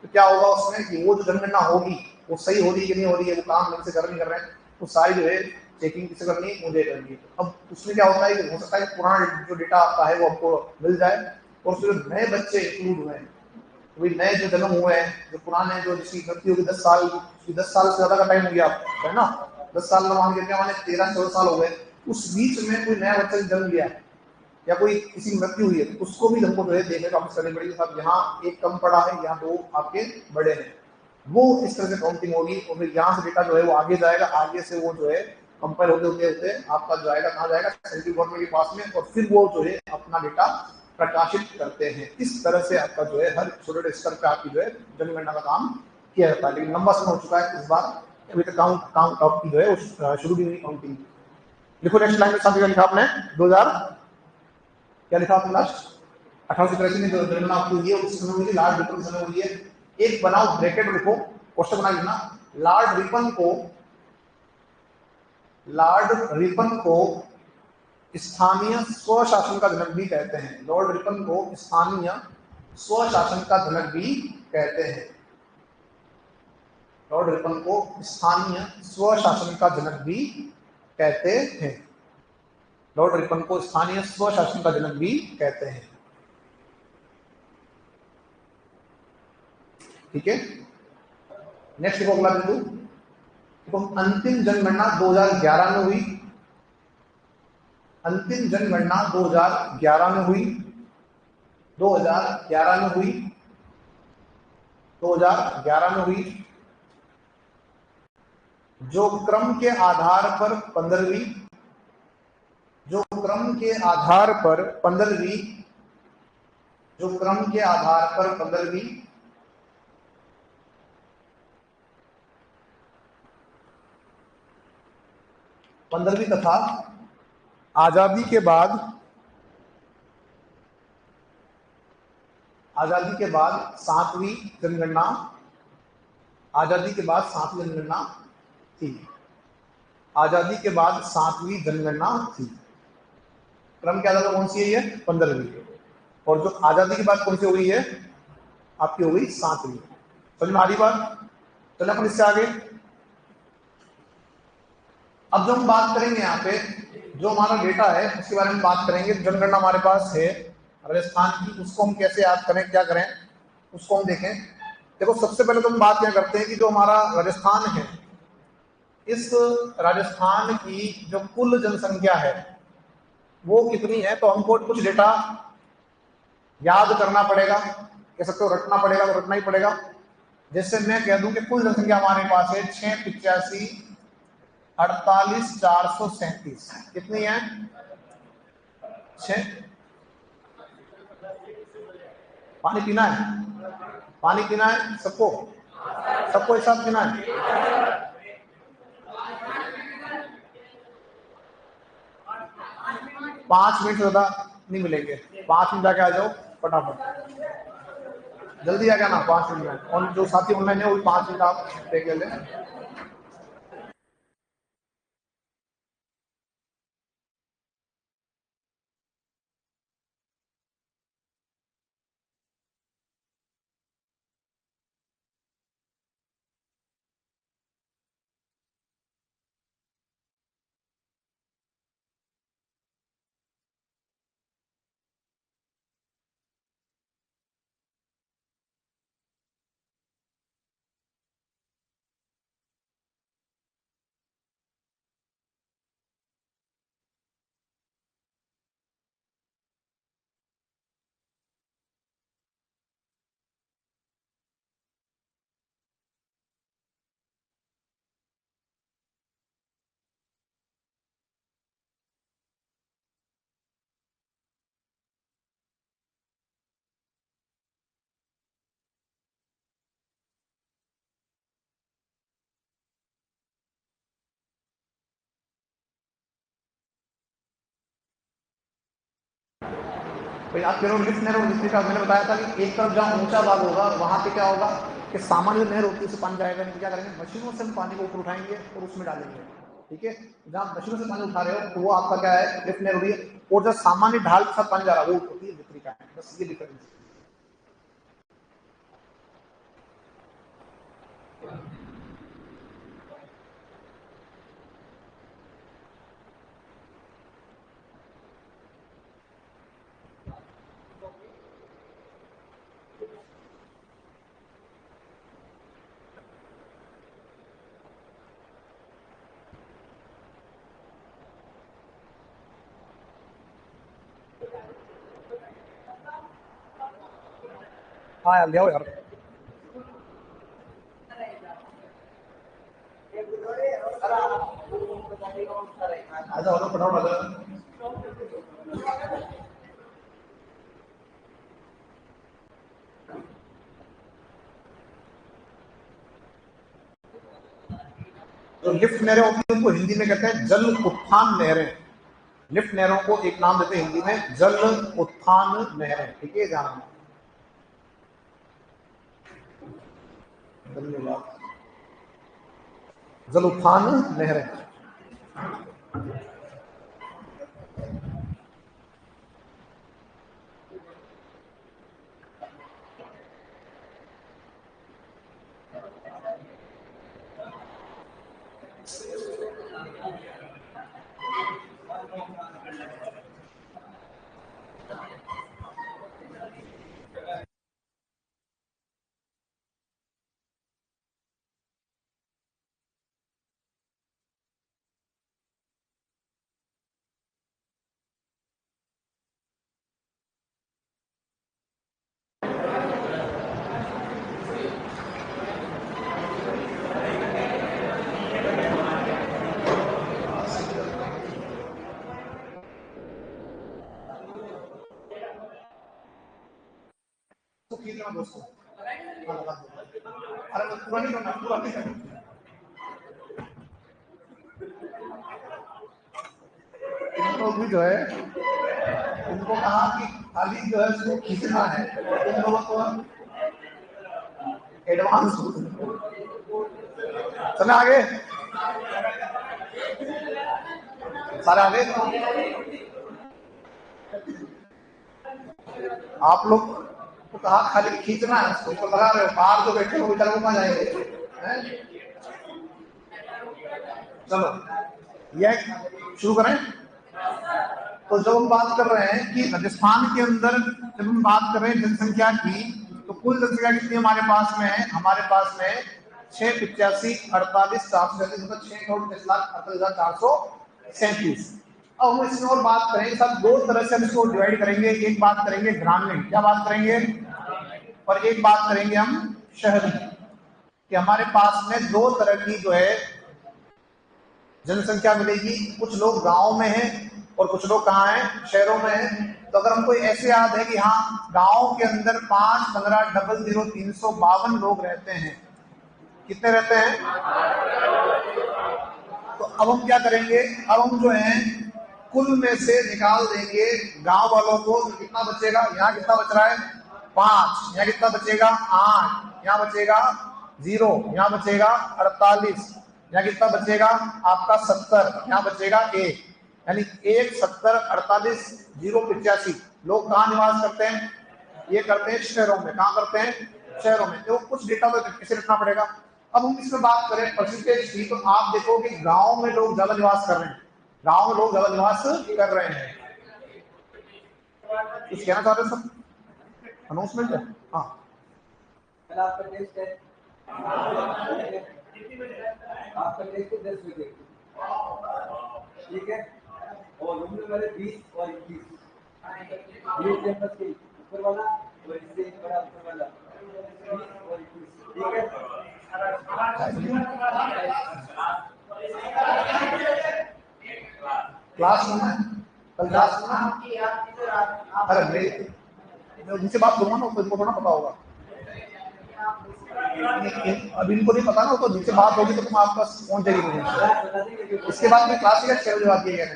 तो क्या होगा उसमें कि वो जो जनगणना होगी वो सही हो रही है कि नहीं हो रही है, वो काम ढंग से कर नहीं कर रहे हैं, वो सारी जो है चेकिंग किसे करनी है, मुझे करनी है। अब उसमें क्या होता है कि हो सकता है कि पुराना जो डेटा आपका है वो आपको मिल जाए और उसमें जो नए बच्चे इंक्लूड हुए हैं, वही नए जो जन्म हुए हैं, जो पुराने, जो जिसकी गलती होगी 10 साल, 10 साल से ज्यादा का टाइम हो गया आपको, है ना, 10 साल में मान के क्या माने 13-14 साल हो गए, उस बीच में कोई नया बच्चा जन्म लिया या कोई किसी की मृत्यु हुई है तो उसको भी हमको जो है देखने का करनी पड़ेगी। साहब यहाँ एक कम पड़ा है, यहाँ 2 आपके बड़े हैं, वो इस तरह से काउंटिंग होगी और फिर यहाँ से डेटा जो है वो आगे जाएगा, आगे से वो जो है कंपेयर होते होते होते आपका जो आएगा कहाँ जाएगा, सेंट्रल गवर्नमेंट के पास में, और फिर वो जो है अपना डेटा प्रकाशित करते हैं। इस तरह से आपका जो है हर छोटे स्तर पर आपकी जो है जनगणना का काम किया जाता है। लेकिन लंबा समय हो चुका है इस बार, अभी तक काउंट आपकी जो है शुरू भी नहीं काउंटिंग। लिखो नेक्स्ट लाइन में साथ लिखा आपने 2000, क्या लिखा आपने लास्ट 1883 में जो जनगणना आपकी हुई है उस समय हुई, लॉर्ड रिपन समय हुई है। एक बनाओ ब्रैकेट लिखो, क्वेश्चन बना लिखना, लॉर्ड रिपन को, लॉर्ड रिपन को स्थानीय स्वशासन का जनक भी कहते हैं। लॉर्ड रिपन को स्थानीय स्वशासन का जनक भी कहते हैं। लॉर्ड रिपन को स्थानीय स्वशासन का जनक भी कहते हैं। लॉर्ड रिपन को स्थानीय स्वशासन का जनक भी कहते हैं, ठीक है। नेक्स्ट देखो अगला बिंदु, तो अंतिम जनगणना 2011 में हुई। अंतिम जनगणना 2011 में हुई, 2011 में हुई, 2011 में हुई। जो क्रम के आधार पर 15वीं, जो क्रम के आधार पर 15वीं, जो क्रम के आधार पर 15वीं, तथा आजादी के बाद, आजादी के बाद 7वीं जनगणना, आजादी के बाद 7वीं जनगणना थी। आजादी के बाद 7वीं जनगणना थी। क्रम के आधार पर कौन सी है ये 15वीं, और जो आजादी के बाद कौन सी हो गई है आपकी, हो गई 7वीं। समझ में आ रही बात? चलो अपन इससे आगे, अब जो हम बात करेंगे यहाँ पे जो हमारा डेटा है उसके बारे में बात करेंगे। जनगणना हमारे पास है राजस्थान की, उसको हम कैसे याद करें, क्या करें, उसको हम देखें। देखो सबसे पहले तो हम बात क्या करते हैं कि जो हमारा राजस्थान है, इस राजस्थान की जो कुल जनसंख्या है वो कितनी है, तो हमको कुछ डेटा याद करना पड़ेगा, कह सकते हो रटना पड़ेगा, तो रटना ही पड़ेगा। जैसे मैं कह दूं कि कुल जनसंख्या हमारे पास है 685,48,437, कितनी है 6। पानी पीना है, पानी पीना है सबको, सबको एक साथ पीना है। 5 मिनट ज्यादा नहीं मिलेंगे, 5 मिनट जाके आ जाओ फटाफट, जल्दी आ जाना 5 मिनट में। और जो साथी ऑनलाइन है वो भी 5 मिनट आप देख ले। तो आप कह रहे हो लिफ्ट नहर और जिसका मैंने बताया था कि एक तरफ जहाँ ऊंचा भाग होगा वहां पे क्या होगा कि सामान्य नहर होती है उससे पानी जाएगा नहीं, क्या करेंगे मशीनों से हम पानी को ऊपर उठाएंगे और उसमें डालेंगे। ठीक है, जहाँ मशीनों से पानी उठा रहे हो तो वो आपका क्या है, लिफ्ट नहर हो रही है। और जो सामान्य ढाल के साथ पानी जा रहा है वो होती है वितरिका है। बस ये डिफरेंस। हाँ यार ले आओ यार। आजा और पढ़ाओ आजा। जो लिफ्ट नहरें होती है उनको हिंदी में कहते हैं जल उत्थान नहरें। लिफ्ट नहरों को एक नाम देते हैं हिंदी में जल उत्थान नहरें। ठीक है, ध्यान रखना। धन्यवाद। जल उत्थान नहरें। तो खींचना दोस्तों। अरे पूरा नहीं करना, पूरा नहीं करना। इनको भी जो है, उनको कहा कि खाली जो है उसको खींचना है। उन लोगों को एडवांस चले आगे, सारे आगे। आप लोग को कहा खाली खींचना है, उसको लगा रहे हो। बाहर जो बैठे हो बेचारे वो कहाँ जाएंगे। चलो ये शुरू करें। तो जब हम बात कर रहे हैं कि राजस्थान के अंदर जब हम बात कर रहे हैं जनसंख्या की, तो कुल जनसंख्या कितनी हमारे पास में है? हमारे पास में 685,48,437 मतलब 6,38,48,437। अब हम इसमें और बात करेंगे सब दो तरह से हम इसको डिवाइड करेंगे। एक बात करेंगे ग्रामीण, क्या बात करेंगे, और एक बात करेंगे हम शहरी। कि हमारे पास में दो तरह की जो है जनसंख्या मिलेगी। कुछ लोग गांव में हैं और कुछ लोग कहाँ हैं, शहरों में हैं। तो अगर हमको ऐसे याद है कि हाँ गांव के अंदर 5,15,00,0352 लोग रहते हैं। कितने रहते हैं? तो अब हम क्या करेंगे, अब हम जो है कुल में से निकाल देंगे गांव वालों को। तो कितना बचेगा, यहाँ कितना बच रहा है 5, यहाँ कितना बचेगा 8, यहाँ बचेगा 0, यहाँ बचेगा 48, यहाँ कितना बचेगा आपका 70, यहाँ बचेगा 1। यानी 1, 70, 48, 0, 85 लोग कहाँ निवास करते हैं? ये करते हैं शहरों में। कहाँ करते हैं? शहरों में। तो कुछ डेटा तो कैसे रखना पड़ेगा। अब हम इसमें बात करें परसेंटेज की, तो आप देखो कि गांव में लोग ज्यादा निवास कर रहे हैं। गांव में लोग ज्यादा निवास कर रहे हैं। कुछ कहना चाहते हैं सर? अनाउंसमेंट है। हाँ आपका टेस्ट है, आपका टेस्ट है 10 बजे, ठीक है। और रूम नंबर है 20 और 21, ये कैंपस के ऊपर वाला और इससे एक बड़ा ऊपर वाला 20 और 21, ठीक है। क्लास में कल क्लास में अरे मैं उनसे बात करूंगा ना, तो इनको थोड़ा पता होगा। अभी इनको नहीं पता ना, तो जिनसे बात होगी तो तुम आपके पास पहुंच जाएगी मुझे। इसके बाद में क्लास 6 बजे बात की है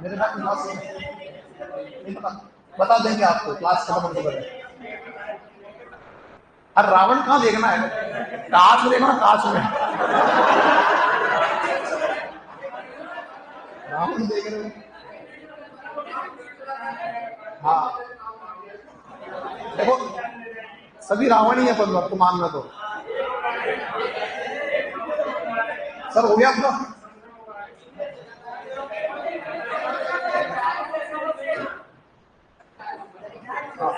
मेरे साथ क्लास। नहीं पता, बता देंगे आपको क्लास खत्म होने से पहले। अरे रावण कहाँ देखना है, कांच में देखना, कांच में। रावण देख रहे हो? हाँ देखो, सभी रावण ही है पर वर्तमान में तो। सर हो गया आपका? हाँ,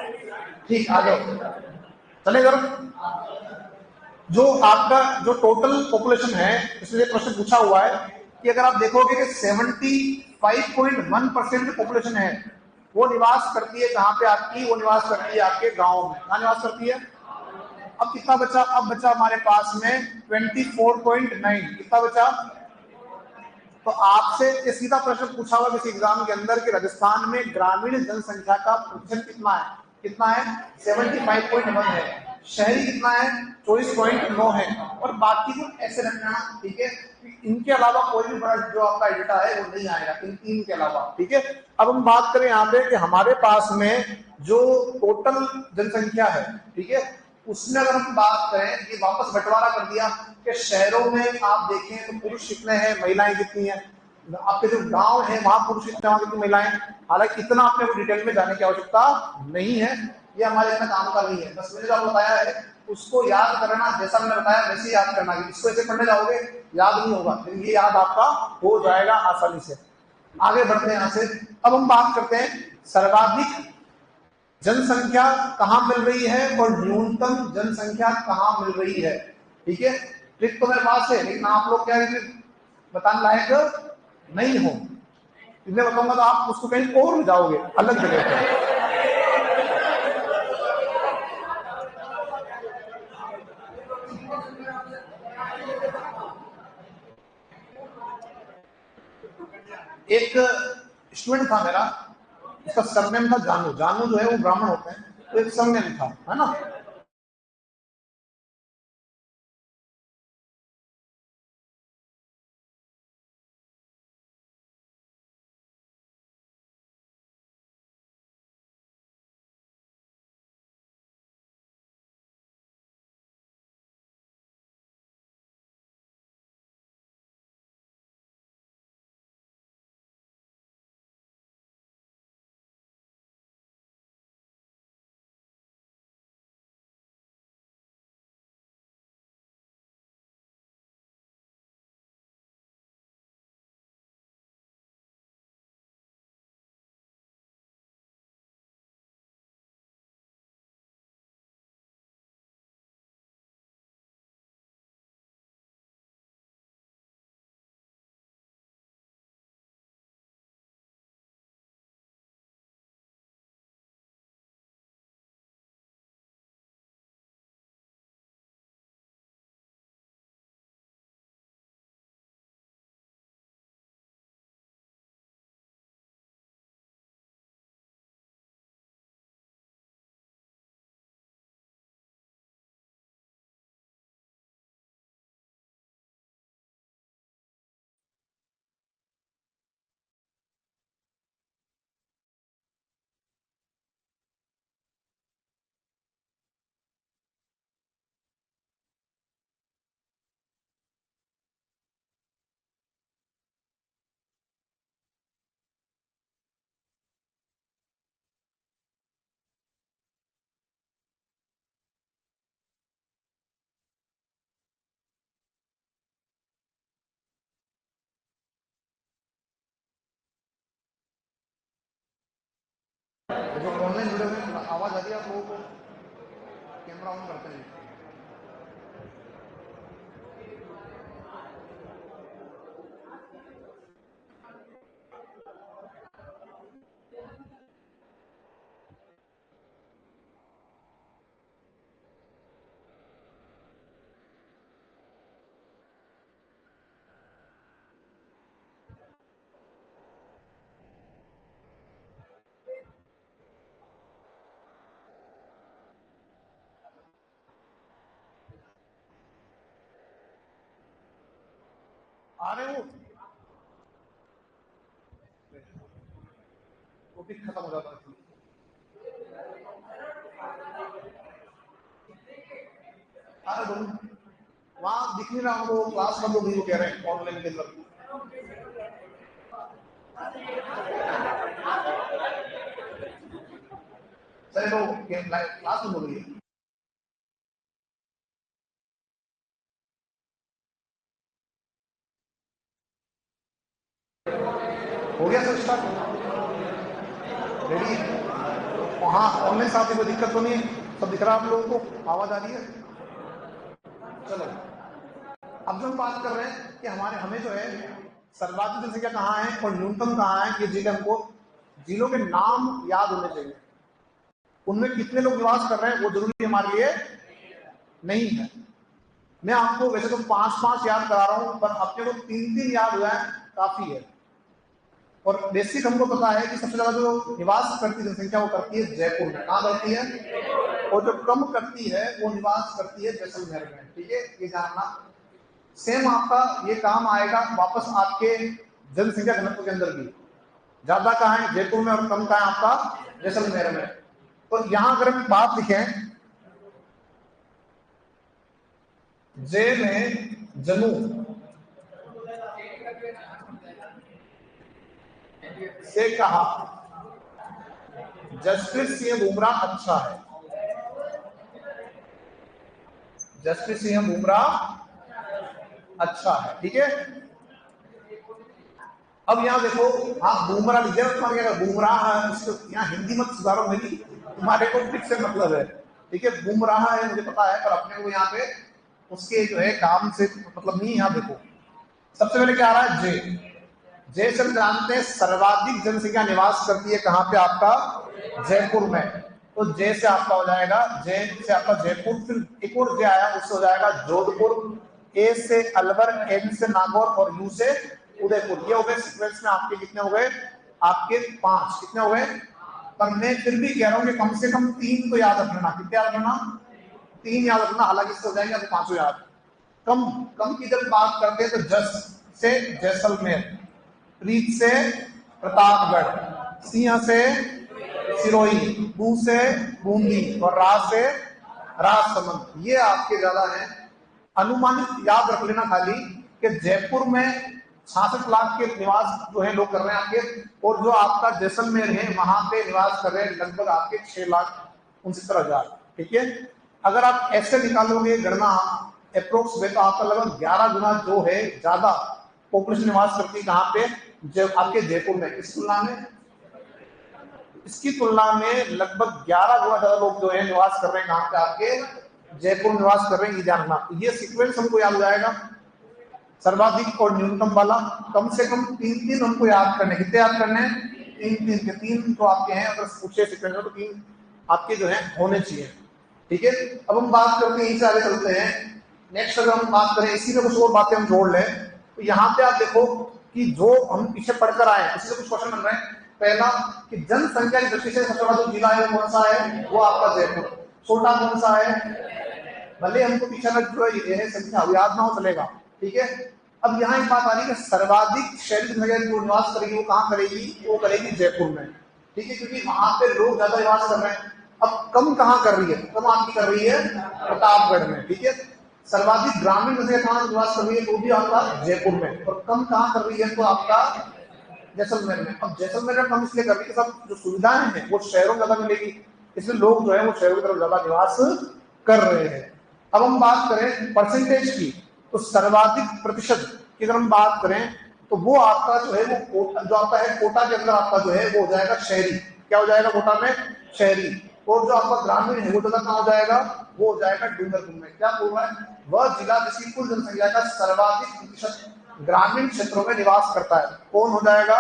ठीक, आ जाओ, चले जरा। जो आपका जो टोटल पॉपुलेशन है, इसमें प्रश्न पूछा हुआ है कि अगर आप देखोगे कि 75.1% पॉपुलेशन है वो निवास करती है कहाँ पे आपकी, वो निवास करती है आपके गांव में। कहाँ निवास करती है? अब कितना बचा? अब बचा हमारे पास में 24.9। कितना बचा? तो आपसे ये सीधा प्रश्न पूछा हुआ किसी एग्जाम के अंदर कि राजस्थान में ग्रामीण जनसंख्या का प्रतिशत कितना है? कितना है? 75.1 है। शहरी कितना है? 24.9 है। और बाकी जो ऐसे रखना, ठीक है, इनके अलावा कोई भी बड़ा जो आपका डेटा है वो नहीं आएगा इन तीन के अलावा, ठीक है। अब हम बात करें यहाँ पे कि हमारे पास में जो टोटल जनसंख्या है, ठीक है, उसमें अगर हम बात करें, ये वापस बंटवारा कर दिया कि शहरों में आप देखें तो पुरुष कितने हैं, महिलाएं कितनी हैं। आपके जो गांव है वहां पुरुष कितने, वहां कितनी महिलाएं। हालांकि इतना आपने को डिटेल में जाने की आवश्यकता नहीं है, ये हमारे यहाँ काम का नहीं है। बस मैंने जो आपको बताया है उसको याद करना, जैसा मैंने बताया वैसे याद करना। इसको ऐसे पढ़ने जाओगे याद नहीं होगा, लेकिन ये याद आपका हो जाएगा आसानी से। आगे बढ़ते हैं यहाँ से। अब हम बात करते हैं सर्वाधिक जनसंख्या कहां मिल रही है और न्यूनतम जनसंख्या कहां मिल रही है, ठीक है। ट्रिक तो मेरे पास है, लेकिन आप लोग क्या है बताने लायक नहीं हो। इसलिए बताऊंगा तो आप उसको कहीं और ले जाओगे, अलग जगह पर। एक स्टूडेंट था मेरा, उसका सरनेम था जानू। जानू जो है वो ब्राह्मण होते हैं, तो एक सरनेम था, है ना। जो ऑनलाइन वीडियो में आवाज आ रही है, आप लोगों को कैमरा ऑन करते हैं। आ रहे हो? टॉपिक खत्म हो जाता है। वहां दिख नहीं रहा हमको, क्लास बंद हो गई वो कह रहे हैं ऑनलाइन के अंदर। चले तो क्लास बंद हो गई है। हो गया सर स्टार्ट, रेडी है? हाँ ऑनलाइन साथ में कोई दिक्कत तो नहीं है, सब दिख रहा है आप लोगों को, आवाज आ रही है? चलो अब जो हम बात कर रहे हैं कि हमें जो है सर्वाधिक जनसंख्या कहाँ है और न्यूनतम कहाँ है, ये जिले हमको जिलों के नाम याद होने चाहिए। उनमें कितने लोग निवास कर रहे हैं वो जरूरी हमारे लिए नहीं है। मैं आपको वैसे तो 5-5 याद करा रहा हूं, पर अपने को 3-3 याद हुआ है काफी है। और बेसिक हमको पता है कि सबसे ज्यादा जो निवास करती जनसंख्या वो करती है जयपुर में। कहाँ करती है? और जो कम करती है वो निवास करती है जैसलमेर में। ठीक है, ये जानना। सेम आपका ये काम आएगा वापस आपके जनसंख्या घनत्व के अंदर भी। ज्यादा कहाँ है? जयपुर में, और कम कहाँ है आपका? जैसलमेर में। तो यहां अगर हम बात लिखें, जे में जम्मू से कहा जसप्रीत सिंह बुमराह अच्छा है। जसप्रीत सिंह बुमराह अच्छा है, ठीक है। अब यहां देखो, आप बुमराह लिख दिया, बुमराह है, इसको यहाँ हिंदी मत सुधारो मेरी, तुम्हारे को फिर से मतलब है, ठीक है। बुमराह है मुझे पता है, पर अपने को यहाँ पे उसके जो है काम से मतलब नहीं। यहाँ देखो सबसे पहले क्या आ रहा है? जे से हम जानते हैं सर्वाधिक जनसंख्या निवास करती है कहाँ पे? आपका जयपुर में। तो जे से आपका हो जाएगा, जे से आपका जयपुर, फिर एक और जे आया उससे हो जाएगा जोधपुर, ए से अलवर, एन से नागौर और यू से उदयपुर। ये हो गए सीक्वेंस में आपके कितने हो गए? आपके 5। कितने हो गए? पर मैं फिर भी कह रहा हूं कि कम से कम 3 तो याद रखना। कितने याद रखना? 3 याद रखना। हालांकि इससे हो जाएंगे आपको 5 याद। कम कम की जब बात करते हैं तो जस से जैसलमेर, प्रीत से प्रतापगढ़, सिंह से सिरोही, बू से बूंदी और राज से राजसमंद। ये आपके ज्यादा है। अनुमानित याद रख लेना खाली कि जयपुर में 66 लाख के निवास जो है लोग कर रहे हैं आपके, और जो आपका जैसलमेर है वहां पे निवास कर रहे हैं लगभग आपके 6,69,000। ठीक है, अगर आप ऐसे निकालोगे गणना अप्रोक्स में, तो आपका लगभग 11 गुना जो है ज्यादा पॉपुलेशन निवास करती है कहाँ पे? जब आपके जयपुर में। इसकी तुलना में लगभग 11 गुना ज्यादा लोग जो है निवास कर रहे हैं कहाँ पे? आपके जयपुर निवास कर रहे हैं। ये जानना, ये सीक्वेंस हमको याद हो जाएगा, सर्वाधिक और न्यूनतम वाला। कम से कम 3-3 हमको याद करने। कितने याद करने हैं? 3-3 के 3 तो आपके हैं, अगर पूछे सीक्वेंस में तो 3 आपके जो है होने चाहिए। ठीक है, अब हम बात करते हैं, यहीं से आगे चलते हैं। नेक्स्ट अगर हम बात करें, इसी में कुछ और बातें हम जोड़ लें, तो यहाँ पे आप देखो कि जो हम पीछे पढ़कर आए इसी से कुछ क्वेश्चन बन रहे हैं। पहला कि जनसंख्या की दृष्टि से सबसे बड़ा जो जिला है वो कौन सा है? वो आपका जयपुर। छोटा कौन सा है? भले हमको पीछे में जो है संख्या याद ना हो चलेगा। ठीक है, अब यहाँ एक बात आ रही है कि सर्वाधिक शहरी जनसंख्या जो निवास करेगी वो कहाँ करेगी? वो करेगी जयपुर में। ठीक है, क्योंकि वहां पे लोग ज्यादा निवास कर रहे हैं। अब कम कहाँ कर रही है? कम आपकी कर रही है प्रतापगढ़ में। ठीक है, सर्वाधिक ग्रामीण जनसंख्या कहाँ निवास कर रही है? वो भी आपका जयपुर में। और कम कहाँ कर रही है? तो आपका जैसलमेर में। अब जैसलमेर में कम इसलिए कर रही है, सब जो सुविधाएं हैं वो शहरों में ज्यादा मिलेगी, इसलिए लोग जो है वो शहरों की तरफ ज्यादा निवास कर रहे हैं। अब हम बात करें परसेंटेज की, तो सर्वाधिक प्रतिशत की अगर हम बात करें तो वो आपका जो है वो कोटा, जो आपका है कोटा के अंदर आपका जो है वो हो जाएगा शहरी। क्या हो जाएगा कोटा में? शहरी। और जो आपका ग्रामीण है वो ज्यादा कहाँ हो जाएगा? वो हो जाएगा डूंगरपुर में। क्या बोल रहा है? वह जिला जिसकी कुल जनसंख्या का सर्वाधिक प्रतिशत ग्रामीण क्षेत्रों में निवास करता है। कौन हो जाएगा?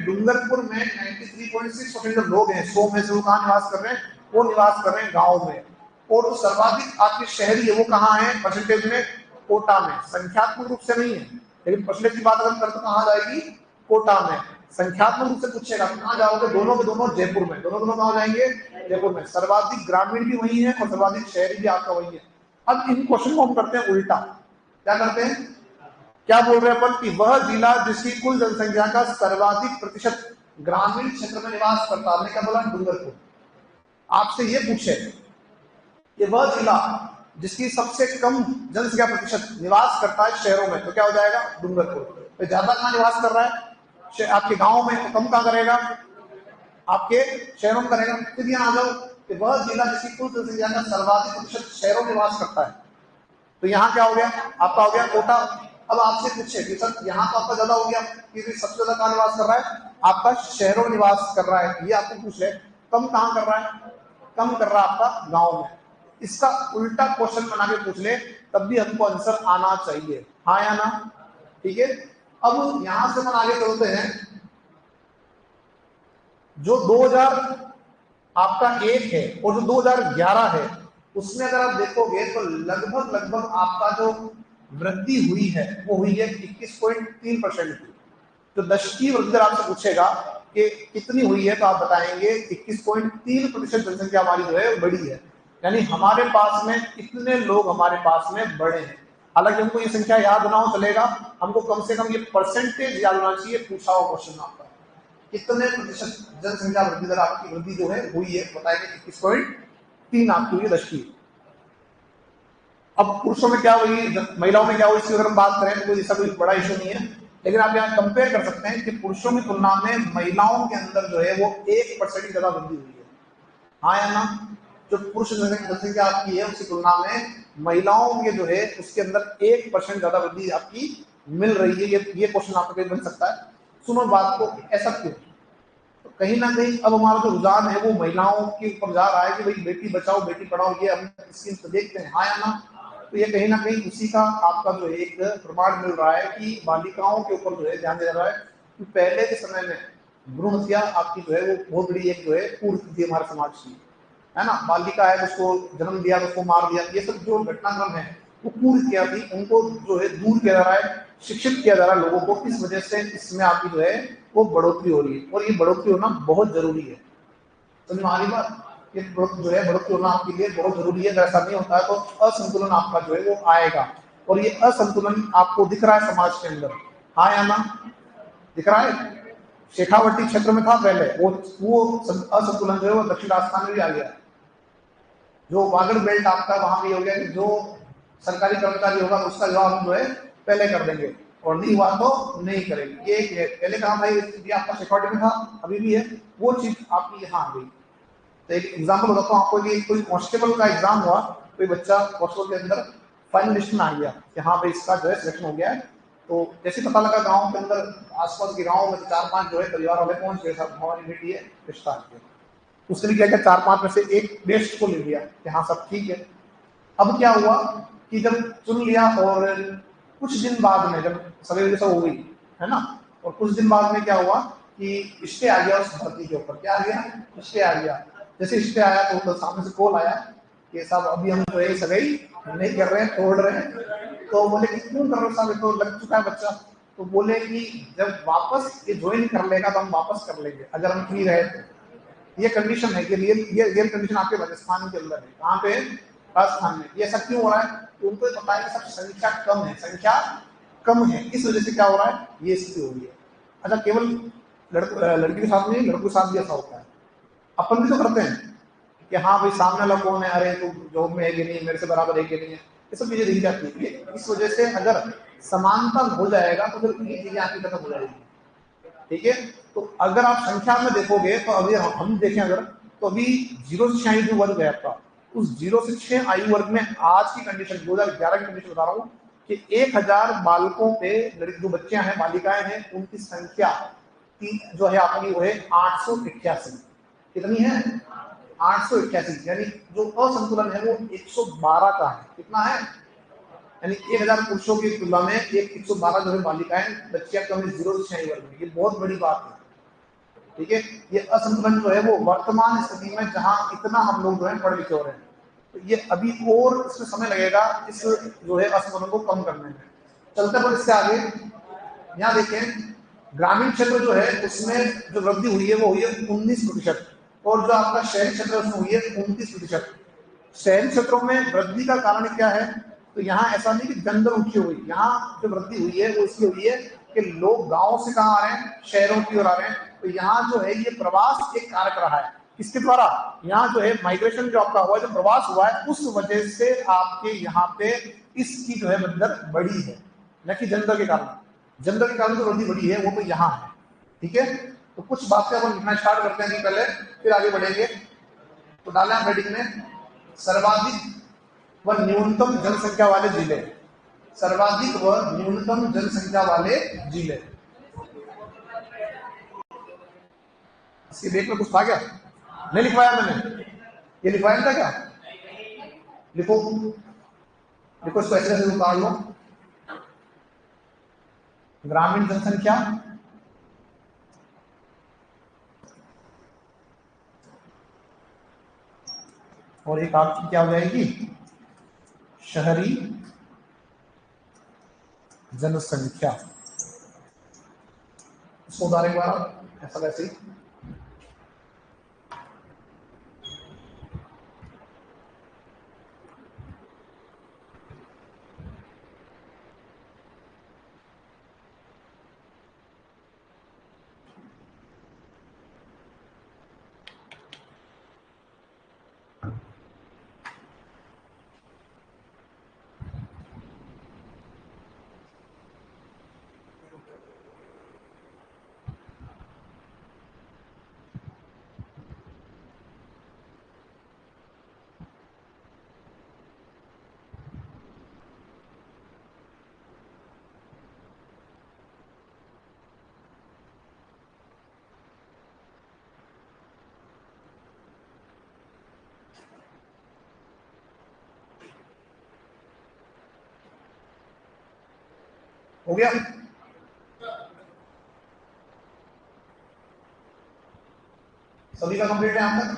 डूंगरपुर में 93.6% जो लोग हैं 100 में से वो कहाँ निवास कर रहे हैं? वो निवास कर रहे हैं गांव में। और जो सर्वाधिक आपके शहरी है वो कहाँ है परसेंटेज में? कोटा में। संख्यात्मक रूप से नहीं है, लेकिन परसेंटेज की बात अगर करें तो कहाँ जाएगी? कोटा में। संख्यात्मक रूप से पूछेगा तो कहाँ जाओगे? दोनों के दोनों जयपुर में। दोनों दोनों कहाँ जाएंगे? जयपुर में। सर्वाधिक ग्रामीण भी वही है और सर्वाधिक शहरी भी आपका वही है। अब इन क्वेश्चन को हम करते हैं उल्टा। क्या करते हैं? क्या बोल रहे हैं अपन कि वह जिला जिसकी कुल जनसंख्या का सर्वाधिक प्रतिशत ग्रामीण क्षेत्र में निवास करता, हमने क्या बोला, डूंगरपुर। आपसे ये पूछे कि वह जिला जिसकी सबसे कम जनसंख्या प्रतिशत निवास करता है शहरों में, तो क्या हो जाएगा, डूंगरपुर। तो ज्यादा कहाँ निवास कर रहा है, आपके गांव में, तो कम कहाँ करेगा, आपके शहरों में करेगा। फिर यहाँ आ जाओ कि वह जिला जिसकी कुल जनसंख्या का सर्वाधिक प्रतिशत शहरों में निवास करता है, तो यहाँ क्या हो गया, आपका हो गया कोटा। अब आपसे पूछे कि सर यहाँ तो आपका ज्यादा हो गया, क्योंकि सबसे ज्यादा कहाँ निवास कर रहा है, आपका शहरों में निवास कर रहा है, ये आपको पूछ ले। कम कहाँ कर रहा है, कम कर रहा है आपका गांव में। इसका उल्टा क्वेश्चन बना के पूछ ले, तब भी हमको आंसर आना चाहिए, हाँ या ना, ठीक है। अब यहां से हम आगे चलते हैं। जो 2000 आपका 1 है और जो 2011 है, उसमें अगर आप देखोगे तो लगभग आपका जो वृद्धि हुई है वो हुई है 21.3% की। तो दशकीय वृद्धि दर आपसे पूछेगा कि कितनी हुई है, तो आप बताएंगे 21.3% जनसंख्या हमारी जो है बड़ी है, यानी हमारे पास में कितने लोग हमारे पास में बड़े हैं। हालांकि हमको ये संख्या याद ना हो चलेगा, हमको कम से कम ये परसेंटेज याद होना चाहिए, पूछा हुआ क्वेश्चन आपका कितने प्रतिशत जनसंख्या वृद्धि दर आपकी वृद्धि जो है हुई है, बताएंगे 21.3 आपकी हुई है दशकीय। अब पुरुषों में क्या हुई, महिलाओं में क्या हुई, इसकी अगर हम बात करें तो कोई ऐसा कोई बड़ा इशू नहीं है, लेकिन आप यहाँ कंपेयर कर सकते हैं कि पुरुषों की तुलना में महिलाओं के अंदर जो है वो 1% की ज्यादा वृद्धि हुई है, हाँ या ना। जो पुरुष जनसंख्या आपकी है उसकी तुलना में महिलाओं के जो है उसके अंदर 1% ज्यादा वृद्धि आपकी मिल रही है। ये क्वेश्चन आपका बन सकता है। सुनो बात को, ऐसा क्यों, तो कहीं ना कहीं अब हमारा जो रुझान है वो महिलाओं के ऊपर जा रहा है कि भाई बेटी बचाओ बेटी पढ़ाओ, ये हम स्कीम तो देखते हैं, हाँ या ना। तो ये कहीं ना कहीं उसी का आपका जो एक प्रमाण मिल रहा है कि बालिकाओं के ऊपर जो है ध्यान दे रहा है। कि पहले के समय में भ्रूण हत्या आपकी जो है वो बहुत बड़ी एक जो है पूर्ति थी हमारे समाज की, है ना। बालिका है, उसको जन्म दिया, उसको मार दिया, ये सब जो घटनाक्रम है वो पूर्व किया थी, उनको जो है दूर किया जा रहा है, शिक्षित किया जा रहा है लोगों को। इस वजह से इसमें आपकी जो है वो बढ़ोतरी हो रही है, और ये बढ़ोतरी होना बहुत जरूरी है। समझ में आ रही बात, ये जो है बढ़ोतरी होना आपके लिए बहुत जरूरी है। अगर ऐसा नहीं होता है तो असंतुलन आपका जो है वो आएगा, और ये असंतुलन आपको दिख रहा है समाज के अंदर, हाँ या ना, दिख रहा है। शेखावटी क्षेत्र में था पहले, वो असंतुलन जो है वो दक्षिण राजस्थान में भी आ गया। जो वागड़ बेल्ट आपका वहां भी हो गया कि जो सरकारी कर्मचारी होगा उसका जवाब हम जो है पहले कर देंगे, और नहीं हुआ तो नहीं करेंगे। ये पहले कहा भाई ये आपका सिक्योरिटी में था, अभी भी है, वो चीज आपकी यहाँ आ गई। तो एक एग्जाम्पल बताता हूँ आपको कि कोई कांस्टेबल का एग्जाम हुआ, कोई बच्चा कांस्टेबल के अंदर फाइनल लिस्ट में आ गया कि हाँ भाई इसका जो है सिलेक्शन हो गया है। तो जैसे पता लगा गाँव के अंदर आसपास के गाँव में 4-5 जो है परिवार वाले पहुंच गए, साहब हमारी बेटी है रिश्ता आ गया। उसने क्या किया, 4-5 में से एक बेस्ट को ले लिया कि हाँ सब ठीक है। अब क्या हुआ कि जब चुन लिया और कुछ दिन बाद में जब सवेरे सब हो गई, है ना, और कुछ दिन बाद में क्या हुआ कि स्टे आ गया उस भर्ती के ऊपर। क्या आ गया, स्टे आ गया। जैसे स्टे आया तो सामने से कॉल आया कि साहब अभी हम तो सगाई नहीं कर रहे हैं, तोड़ रहे हैं। तो बोले कि क्यों कर रहे हो साहब, तो लग चुका है बच्चा। तो बोले कि जब वापस ये ज्वाइन कर लेगा तो हम वापस कर लेंगे, अगर हम फ्री रहे तो। ये कंडीशन है कि रियल कंडीशन आपके राजस्थान के अंदर है। कहाँ पे, राजस्थान में। ये ऐसा क्यों हो रहा है, उनको पता है कि सब संख्या कम है, संख्या कम है, इस वजह से क्या हो रहा है, ये स्थिति हो रही है। अच्छा, केवल लड़की के साथ नहीं, लड़कों के साथ भी ऐसा होता है। अपन भी तो करते हैं कि हाँ भाई सामने वाला कौन है, अरे तू जॉब में है कि नहीं, मेरे से बराबर है कि नहीं है, ये सब चीजें दिख जाती है। इस वजह से अगर समानता हो जाएगा तो फिर ये चीजें आपकी खत्म हो जाएगी, ठीक है। तो अगर आप संख्या में देखोगे तो अभी हम देखें अगर, तो अभी 0 से 6 जो वर्ग है आपका, उस 0 से 6 आयु वर्ग में आज की कंडीशन 2011 की कंडीशन बता रहा हूँ कि 1000 बालकों पे जो बच्चियां हैं, बालिकाएं हैं, उनकी संख्या जो है आपकी वो है 888। कितनी है, 888। यानी जो असंतुलन है वो 112 का है। कितना है, यानी 1000 पुरुषों की तुलना में 112 जो है बालिकाएं बच्चियां कम 0 से 6 वर्ग में। ये बहुत बड़ी बात है, ठीक है। ये असंतुलन जो है वो वर्तमान स्थिति में जहां इतना हम लोग जो है पढ़े लिखे हो रहे हैं, तो ये अभी और इसमें समय लगेगा इस जो है असंतुलन को कम करने में। चलते पर इससे आगे यहाँ देखें, ग्रामीण क्षेत्र जो है उसमें जो वृद्धि हुई है वो हुई है 19%, और जो आपका शहरी क्षेत्र है उसमें हुई है 29%। शहरी क्षेत्रों में वृद्धि का कारण क्या है, तो यहाँ ऐसा नहीं कि जनदर ऊंची हुई, यहाँ जो वृद्धि हुई है वो इसलिए हुई है कि लोग गांव से कहाँ आ रहे हैं, शहरों की ओर आ रहे हैं। तो यहाँ जो है ये प्रवास एक कारक रहा है। किसके द्वारा? यहाँ जो है माइग्रेशन जो आपका हुआ है, जो प्रवास हुआ है, उस वजह से आपके यहाँ पे इसकी जो है बंदर बड़ी है, न कि जनता के कारण। जनता के कारण जो नदी बड़ी है वो तो यहाँ है। ठीक है, तो कुछ बातें अपन लिखना स्टार्ट करते हैं पहले, फिर आगे बढ़ेंगे। तो डालें आप हेडिंग में सर्वाधिक व न्यूनतम जनसंख्या वाले जिले। सर्वाधिक व न्यूनतम जनसंख्या वाले जिले। इसके बेट में कुछ था क्या? नहीं लिखवाया मैंने? ये लिखवाया था क्या? लिखो लिखो, इसको ऐसे ऐसे उतार लो। ग्रामीण जनसंख्या और एक आपकी क्या हो जाएगी? शहरी जनसंख्या। इसको उतारे एक बार ऐसा वैसे ही। हो गया? सभी का कंप्लीट है यहां तक?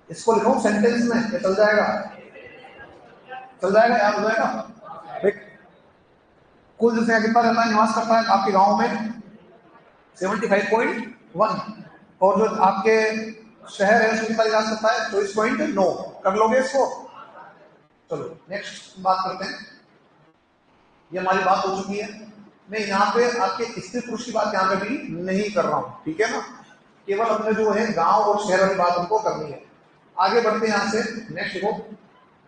इसको लिखो सेंटेंस में, ये चल जाएगा? चल जाएगा, याद हो जाएगा। देख, कुल जनसंख्या कितना रहता है, निवास करता है आपके गांव में? 75.1। और जो आपके शहर है उसमें कितना निवास करता है? 24.9। कर लोगे इसको? चलो नेक्स्ट बात करते हैं। ये हमारी बात हो चुकी है। मैं यहाँ पे आपके स्त्री पुरुष की बात यहाँ पे भी नहीं कर रहा हूँ, ठीक है ना? केवल हमने जो है गांव और शहर वाली बात हमको करनी है। आगे बढ़ते हैं यहाँ से। नेक्स्ट देखो,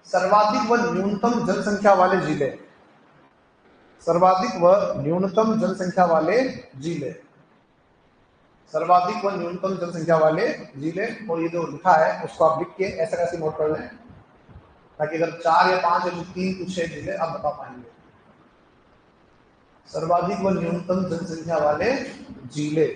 सर्वाधिक व न्यूनतम जनसंख्या वाले जिले। सर्वाधिक व न्यूनतम जनसंख्या वाले जिले। सर्वाधिक व न्यूनतम जनसंख्या वाले जिले। और ये जो लिखा है उसको आप लिख के ऐसा कैसे नोट कर लें, ताकि अगर 4 या 5 या 3 कुछ 6 जिले आप बता पाएंगे। सर्वाधिक व न्यूनतम जनसंख्या वाले जिले।